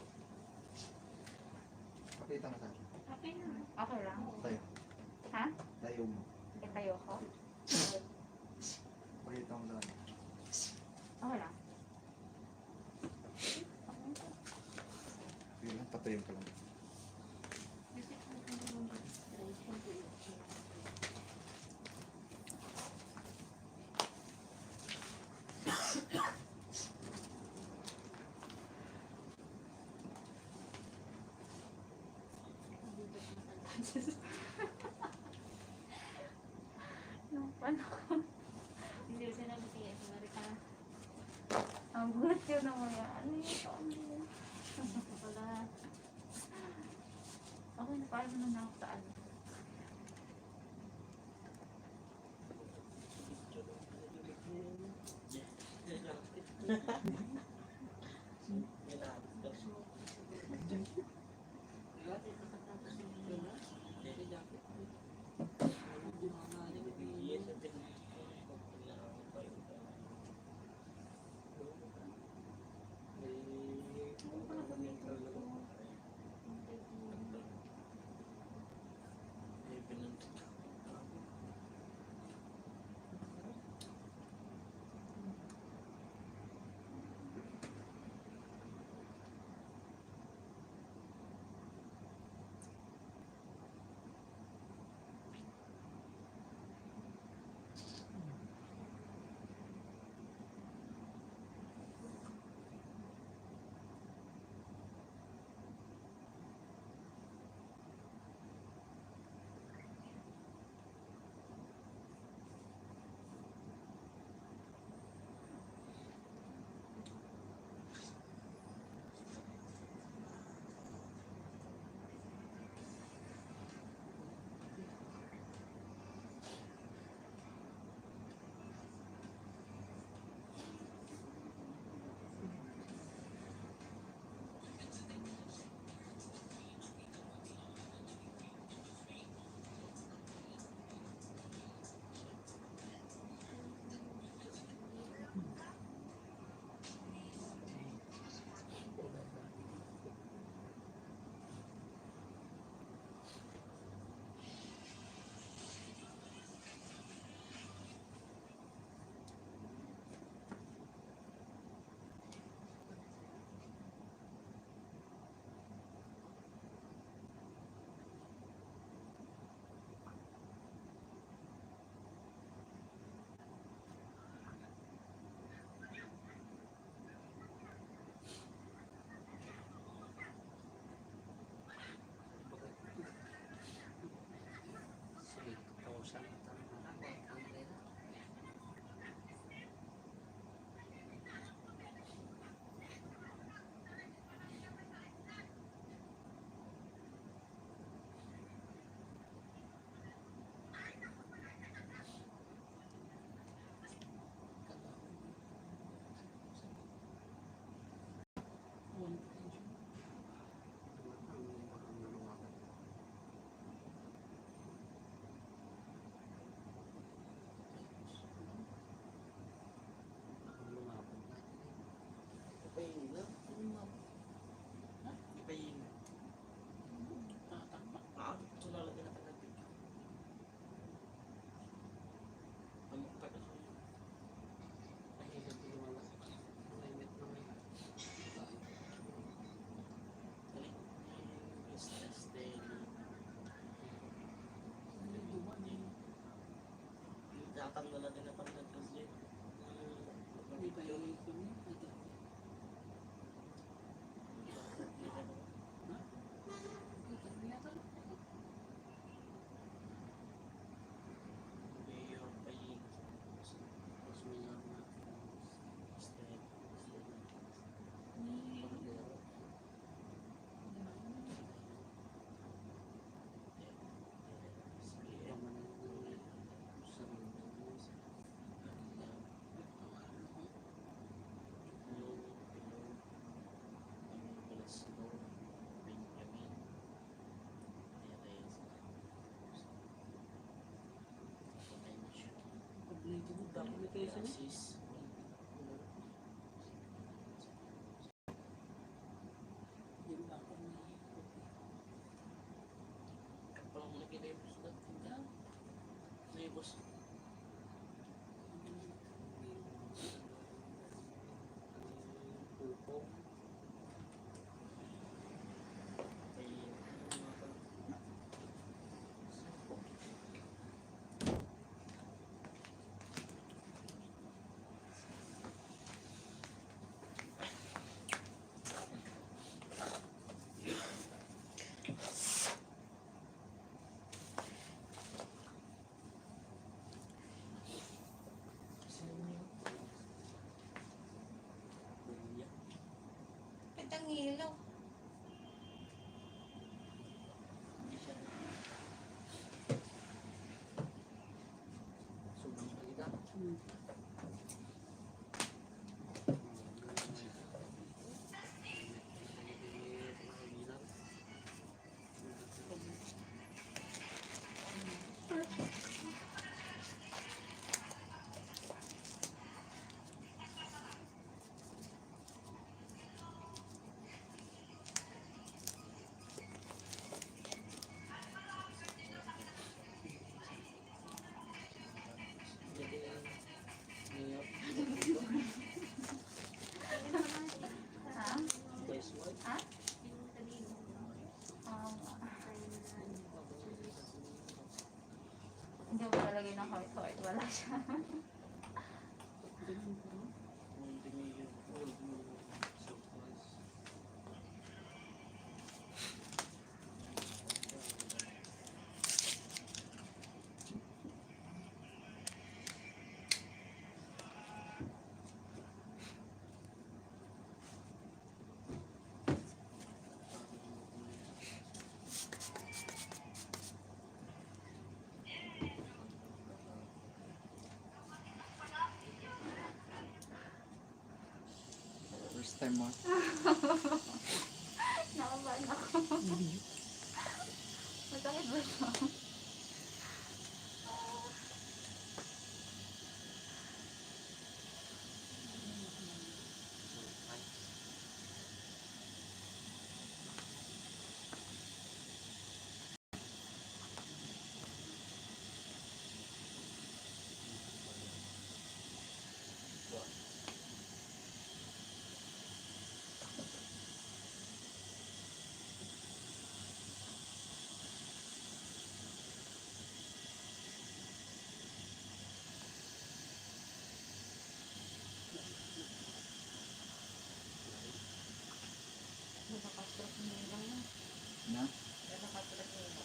Pakita mo sa akin. Okay na. Okay lang. Tayo. Ha? Tayo mo. Itayo ko. Pakita mo lang. Okay lang. Sige lang, patayin ka lang. Yung paano ko? Hindi ko sinabi kaya sumari ka. Ang gulat yun naman yan. Ano yun? Wala. Okay na, paano na ako sa ano? Tatanggal natin na pag nag-consent. Hindi pa yung application niya. Sis. Yun lang ako nahihirap eh. Parang nag-i-labels na tinda. Labels. Pupong. Pitang ilaw. Sobrang salita. Ha? Guys, what? Ha? Oo nga. Hindi mo palagay ng heart. Wala siya. First time mo. Nakabahan ako. Masakit ba ito? Nakakastrap ng ilaw na. Na? Nakakastrap ng ilaw.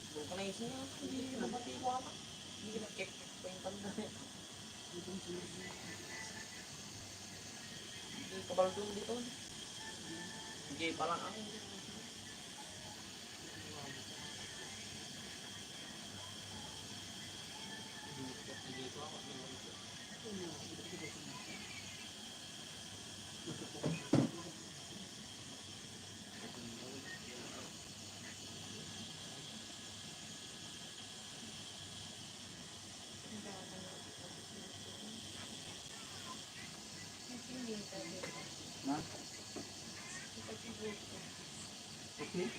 Vulcanize niya. Hindi na matiwala. Hindi na check pa yung tanda niya. Hindi kabaldong dito. Hindi pa lang ako. Na? Okay?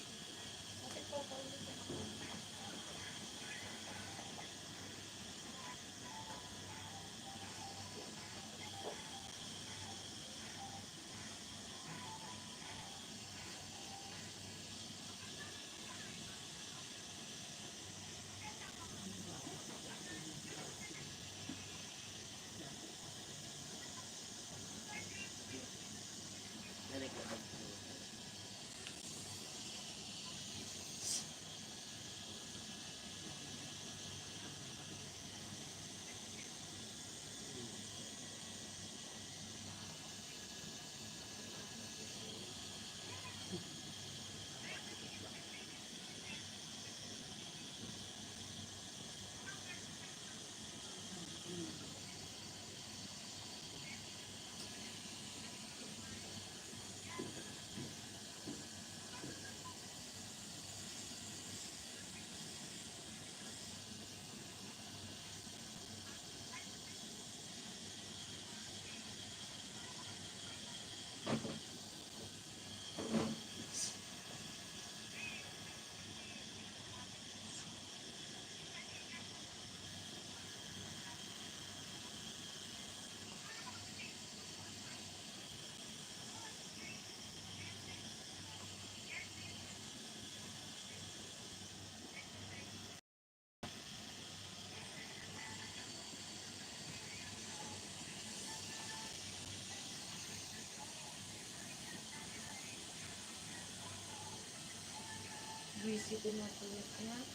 Busy ko na po yan.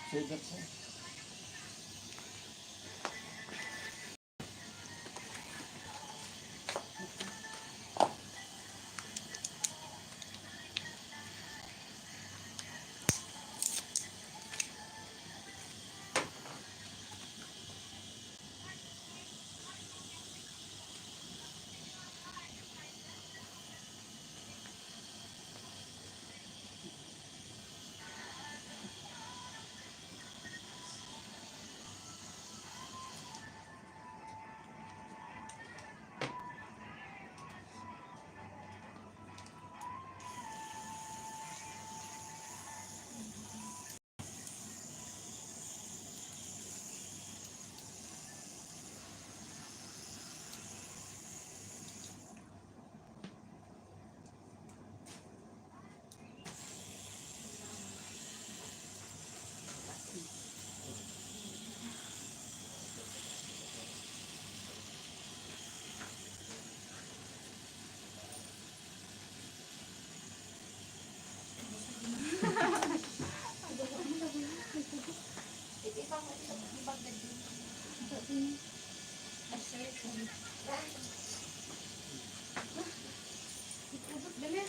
Sigat siya. Ipang mo ito, ibang ganda. Ay, sorry, sorry. Ikubot, dali.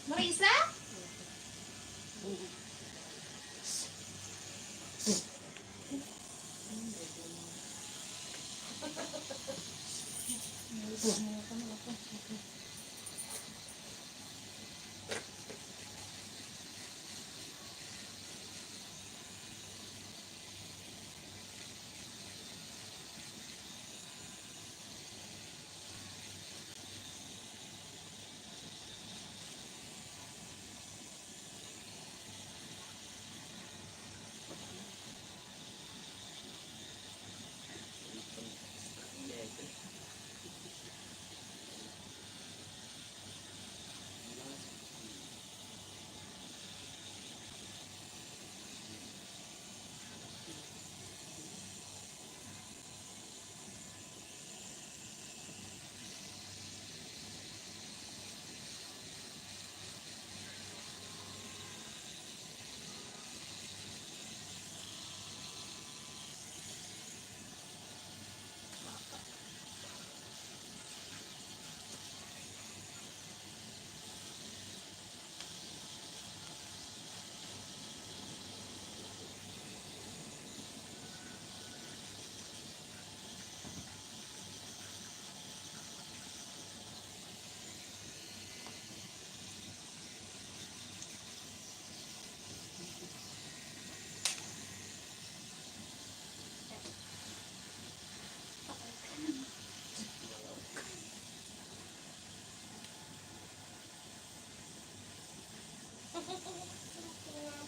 Marisa?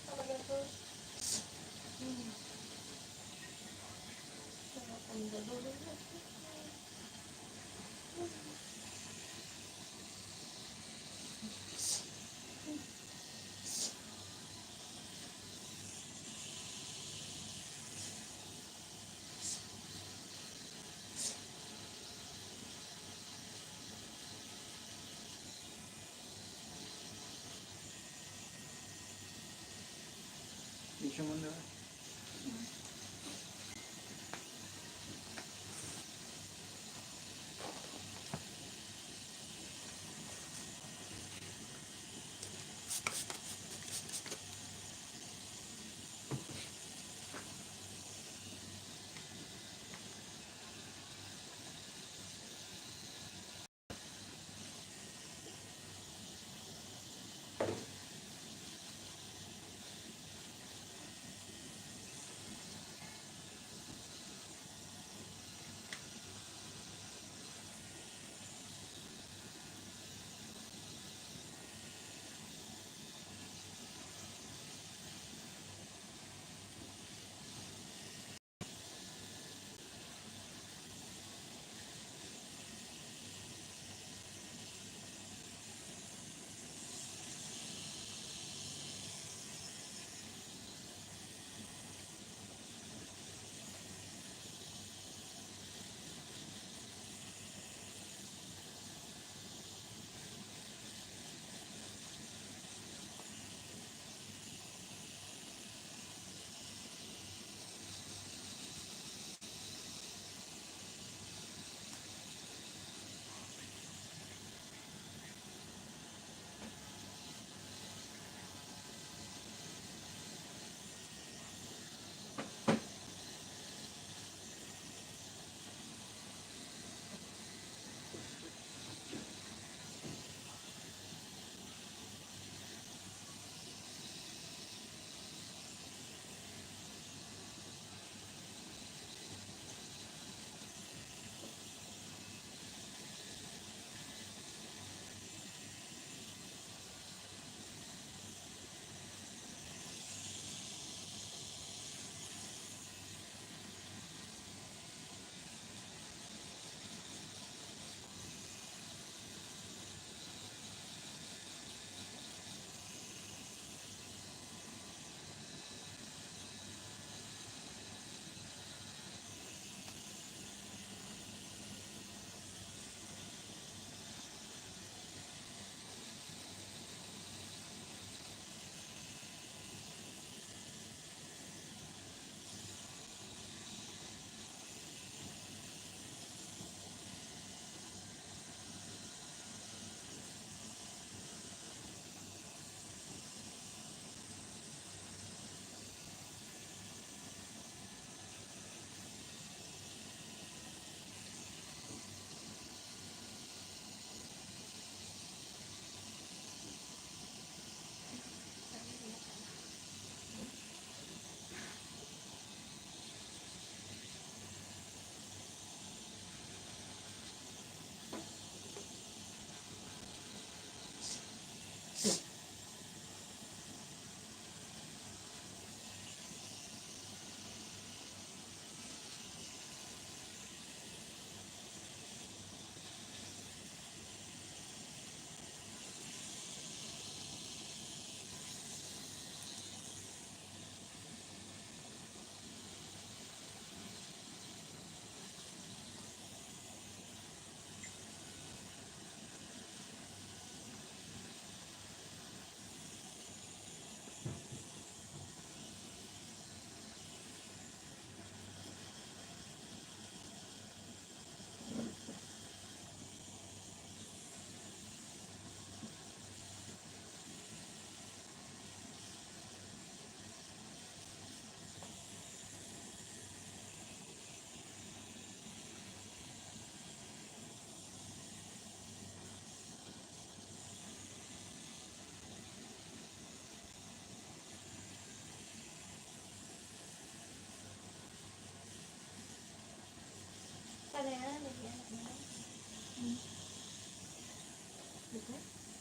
Talaga to. Ang gagawin mo. Issue mo na.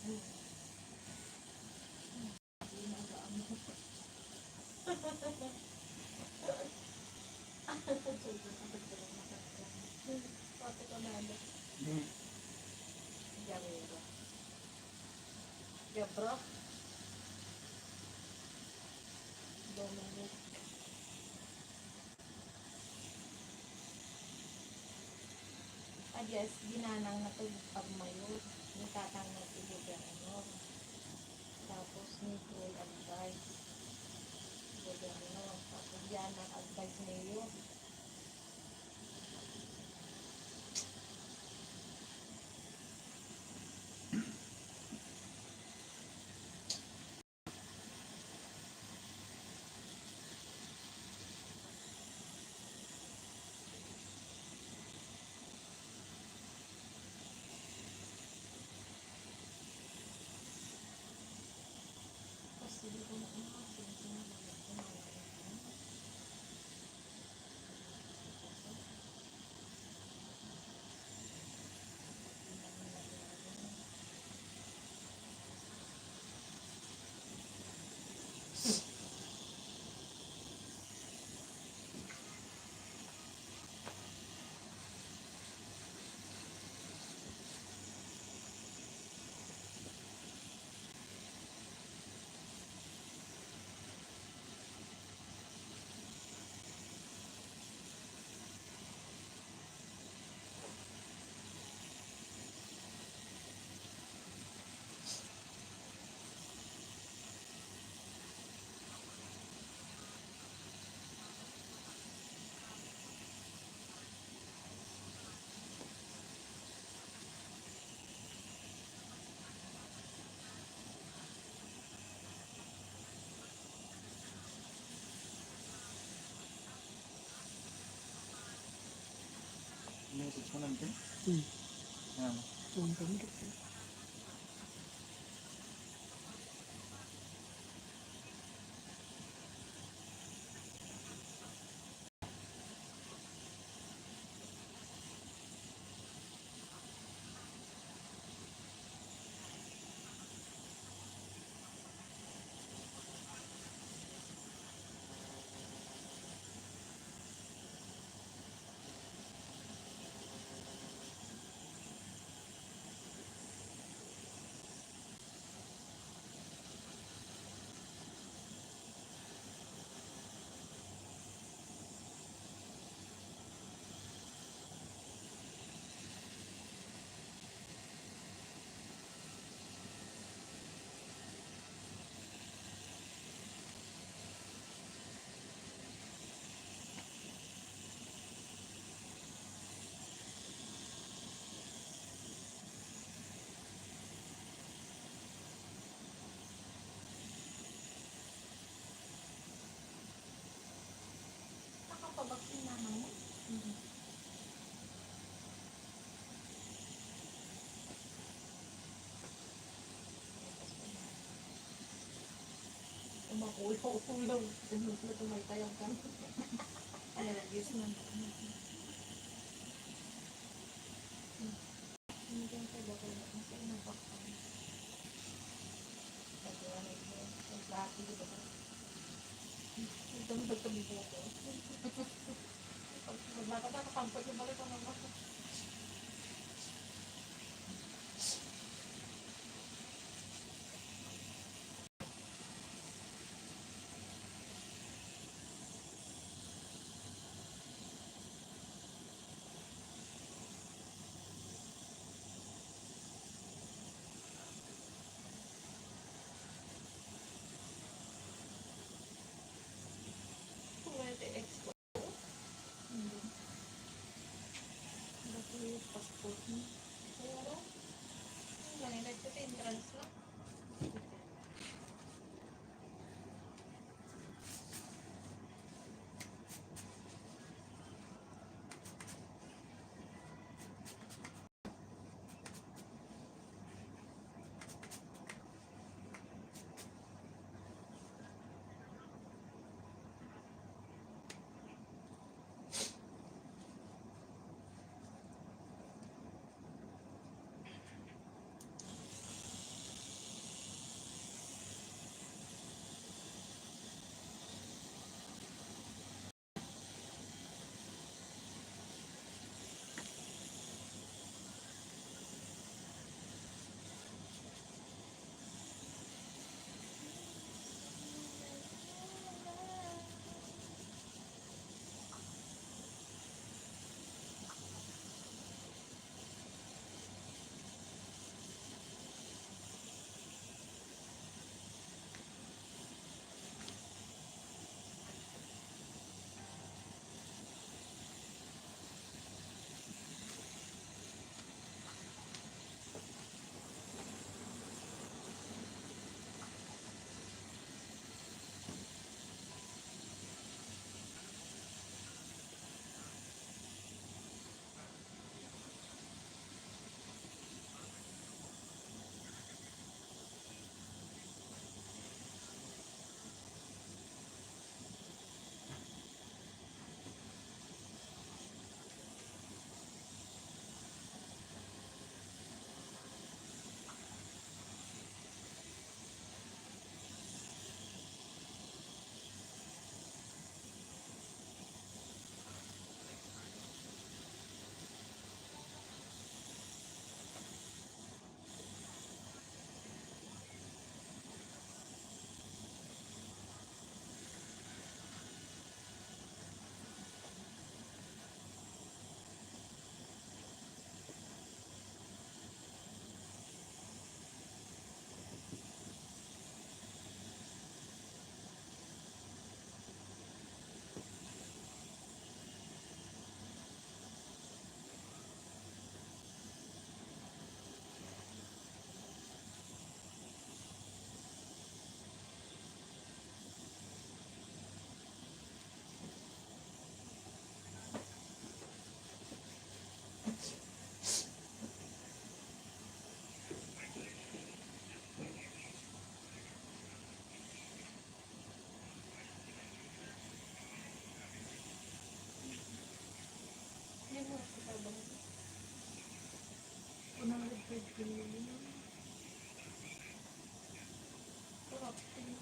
Pati ka na ano. Gabra. Gabra. Dominic. Yes, ginanang na ito pagmayod. Natatang na ito gobernador. Tapos ni Joel advice. Gobernador. Tapos yan ang advice niyo. Kasi di ko na Message mo natin? Hmm. Yan. Ang ganda. nakapabaksin naman mo. Umakulo-ulo. Ganun na tumaytayang ka. Allergies na. Hindi ka bakal na. Kasi nabakal. Kaya na ito. Naglaki di ba? Ito na tumibo ko. Naglakad ako. Comfort yung balik ko naman. Pwede expo. Hindi. Bakit yung passport mo? Oo. Ganito ito entrance lang.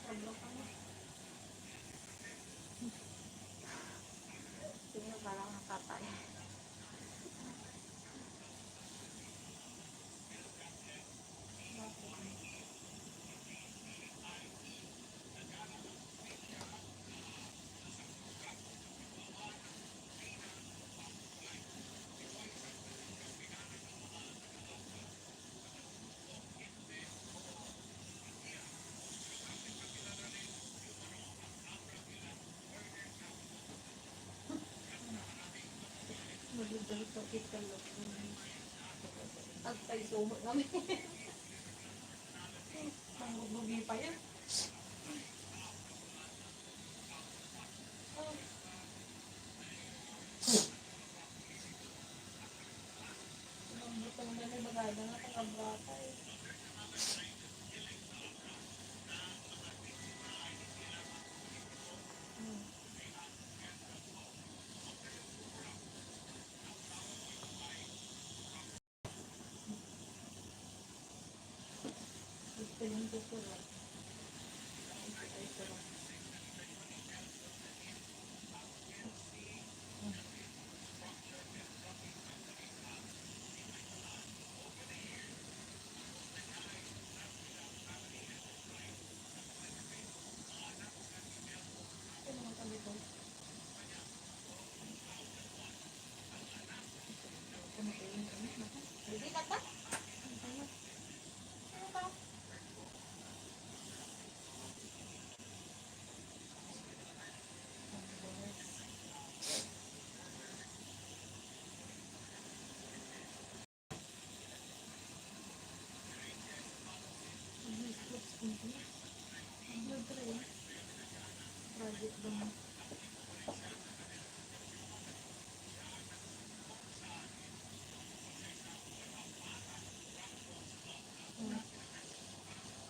Sobrang ano. Tingnan parang nakatay. Magiging sakit ka lang. At tayo sumot namin. Panggugugi pa yan. Ang butang na may maganda na pang-abrata eh. Gusto yung tutulog. Ito lang. Ano naman kami to? Hindi ka ba? Ano ba? Project ba?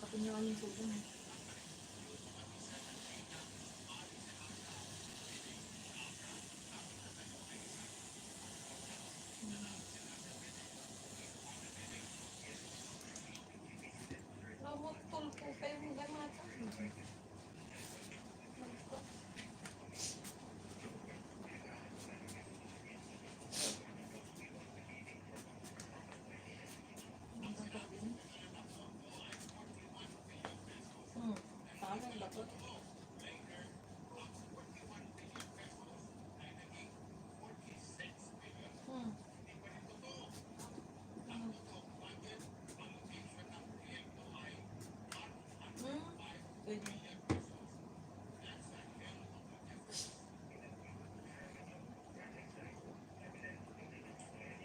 Kapag niyo kami sudan. Namutol po kayo mga mata. Tama ba to? Pwede.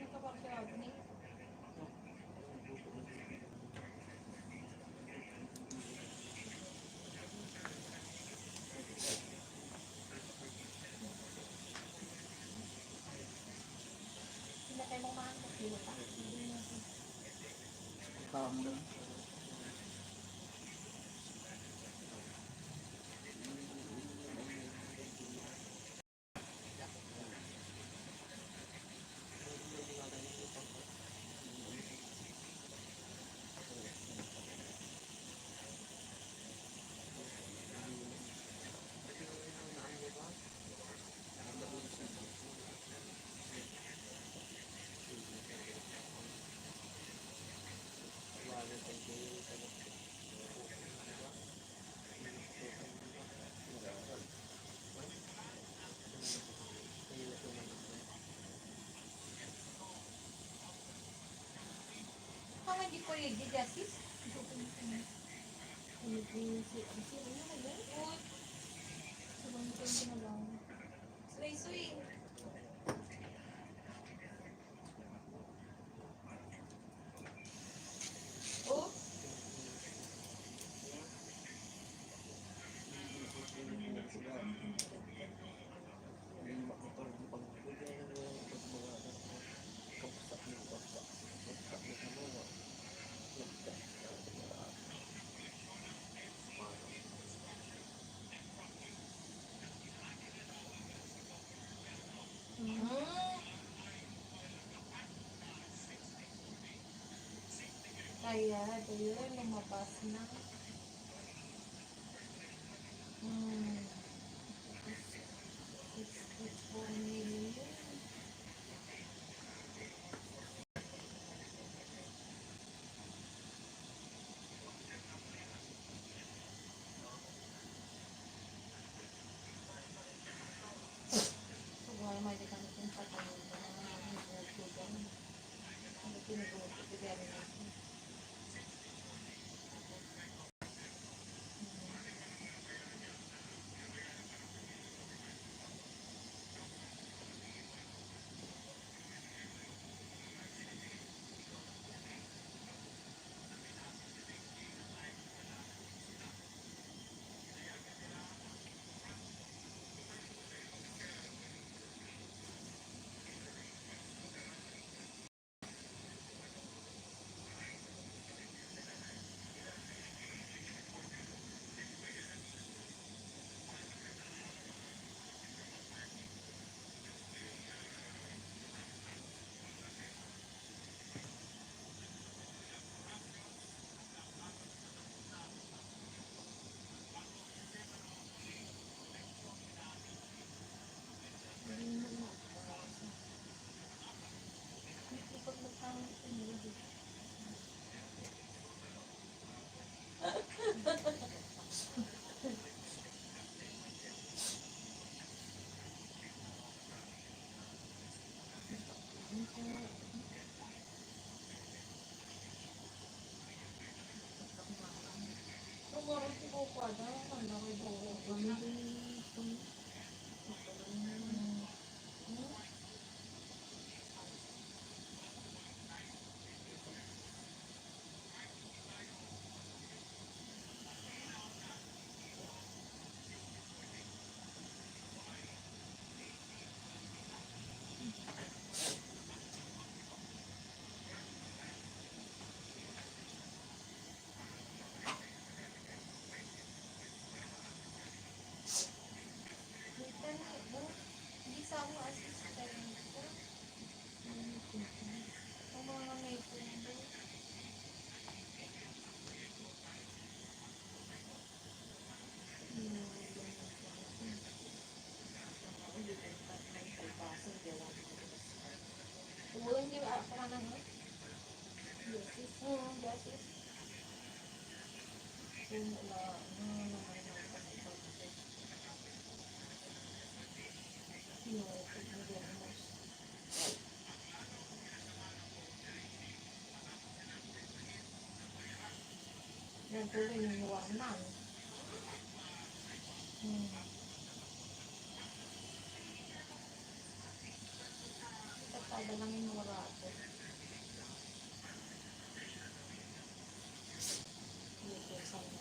Nakapagsabi niya. Sila kayo mga mahal. Tama. Kung hindi ko yung justice, Suy-suy. Oh, kaya, ayun, lumabas na. Hmm. 64 million. So, may di kami kung patayin na nagsugan. Ano pinagawa ko, bigyan na. Tumaroon si Bukwada, ang laki buo. Hindi sa ako assistant. Ang mga may pundo. Hindi ba ako ka na, no? Yes, yes. Kung wala, naman ang pasipag. Pinupit mo din mo. Yan tuloy yung warnang. Tatada lang yung warato. Dito sa mga.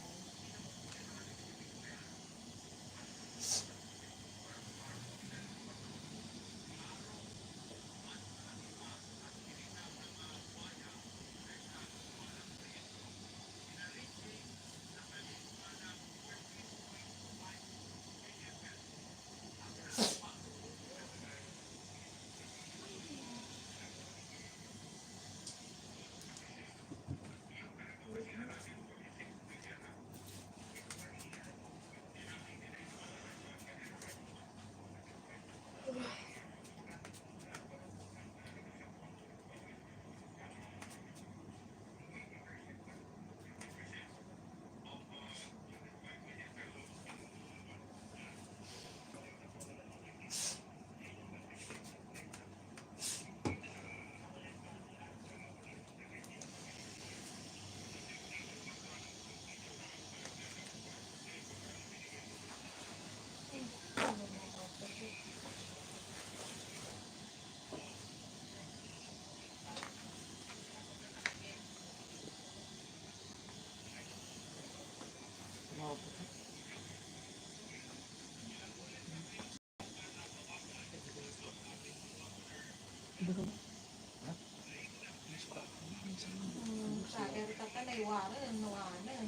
Sa erta ka na iwaran, nawanan.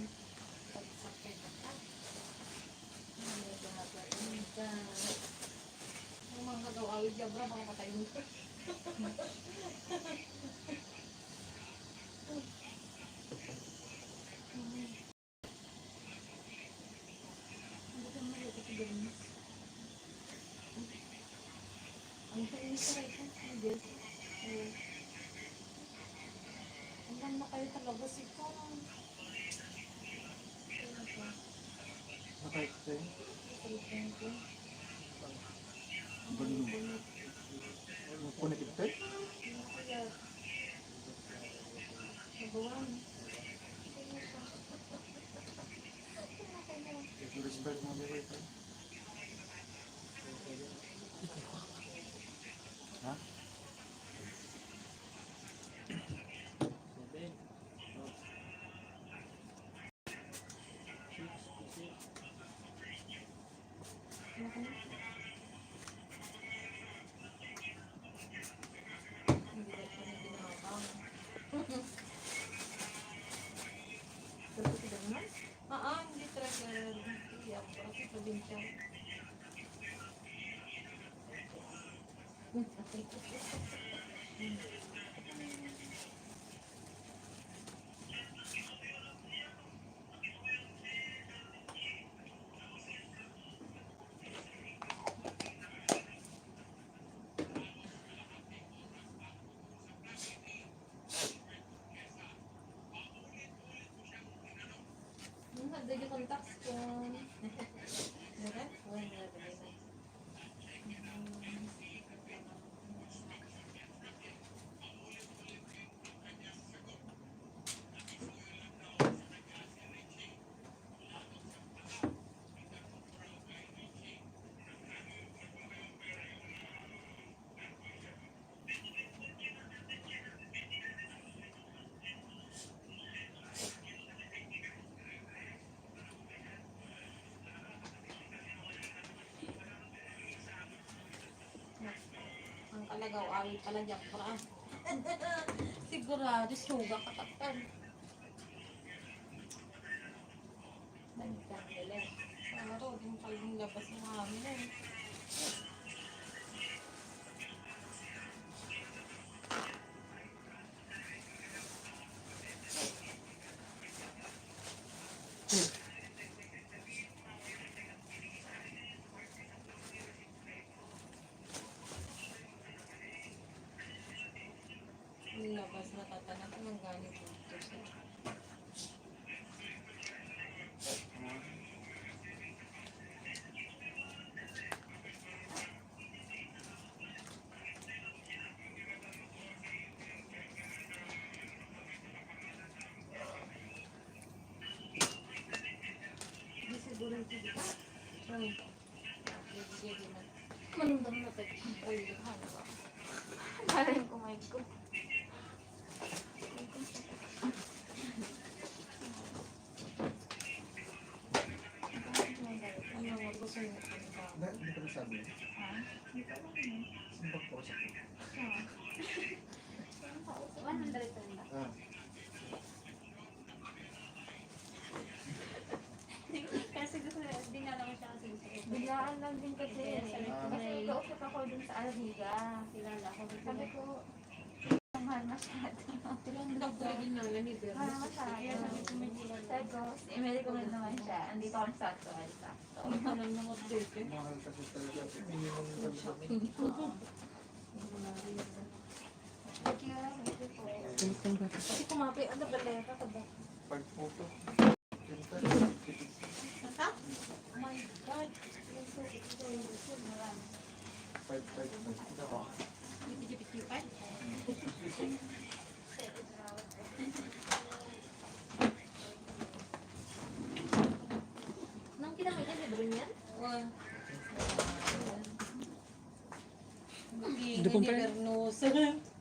Pagsakit ka. Yung mga daw awid jabra, baka patayin mo. try ko. Hindi. Ayun. Ang ganda kayo talaga si Kong. Ano ba? Nakait sa'yo. Cellphone ko. Balloon. Connected? Ano kaya? Nagawan. Restart mo ba ito? Ha? 7. Hindi ba ito na ginabang? Pero si Dagmas, Hindi talaga. Hindi ako. Kasi probinsya. Ada yung contacts ko. Meron? Wala na nalagay na. Ang kalagaw-awit pala dyan para. Sigurado, suga katakpan. Balikan nila. Ano, din pala yung labas ng amin eh. Yung labas na tatanak ng galing dito sa di siguro yung TV. manundang na tayo. Ay, ano ba? Parang kumain ko. Ano nga gusto niyo kanta? Hindi ko nasabi. Hindi ko alam yun. Simbak ko sa Ah. 100 lang. Ah. Kasi gusto dinala ko siya kasi gusto ko. Biglaan lang din kasi. Sabi ko, Kasi may- kausap ako dun sa Alhiga. Kilala ko. Sabi ko, mahal masyado. Ilang vlog lagi na yan ni Mahal Berna. masyado. Kaya sabi ko may kilala. Sabi ko, may recommend naman siya. Andito kami sa actual. Sakto. Ang kanal ng update eh. Mahal kasi talaga. Minimum lang kami. Thank you. Thank you po. Kasi kumapi, ano ba leka ka ba? Pag photo. Pinta. Nata? Oh my God. Yung so, ito yung gusto. Marami. 5. Ako. Piti-piti-piti. Nang kinamit niya, libre niyan? Hindi ko pa.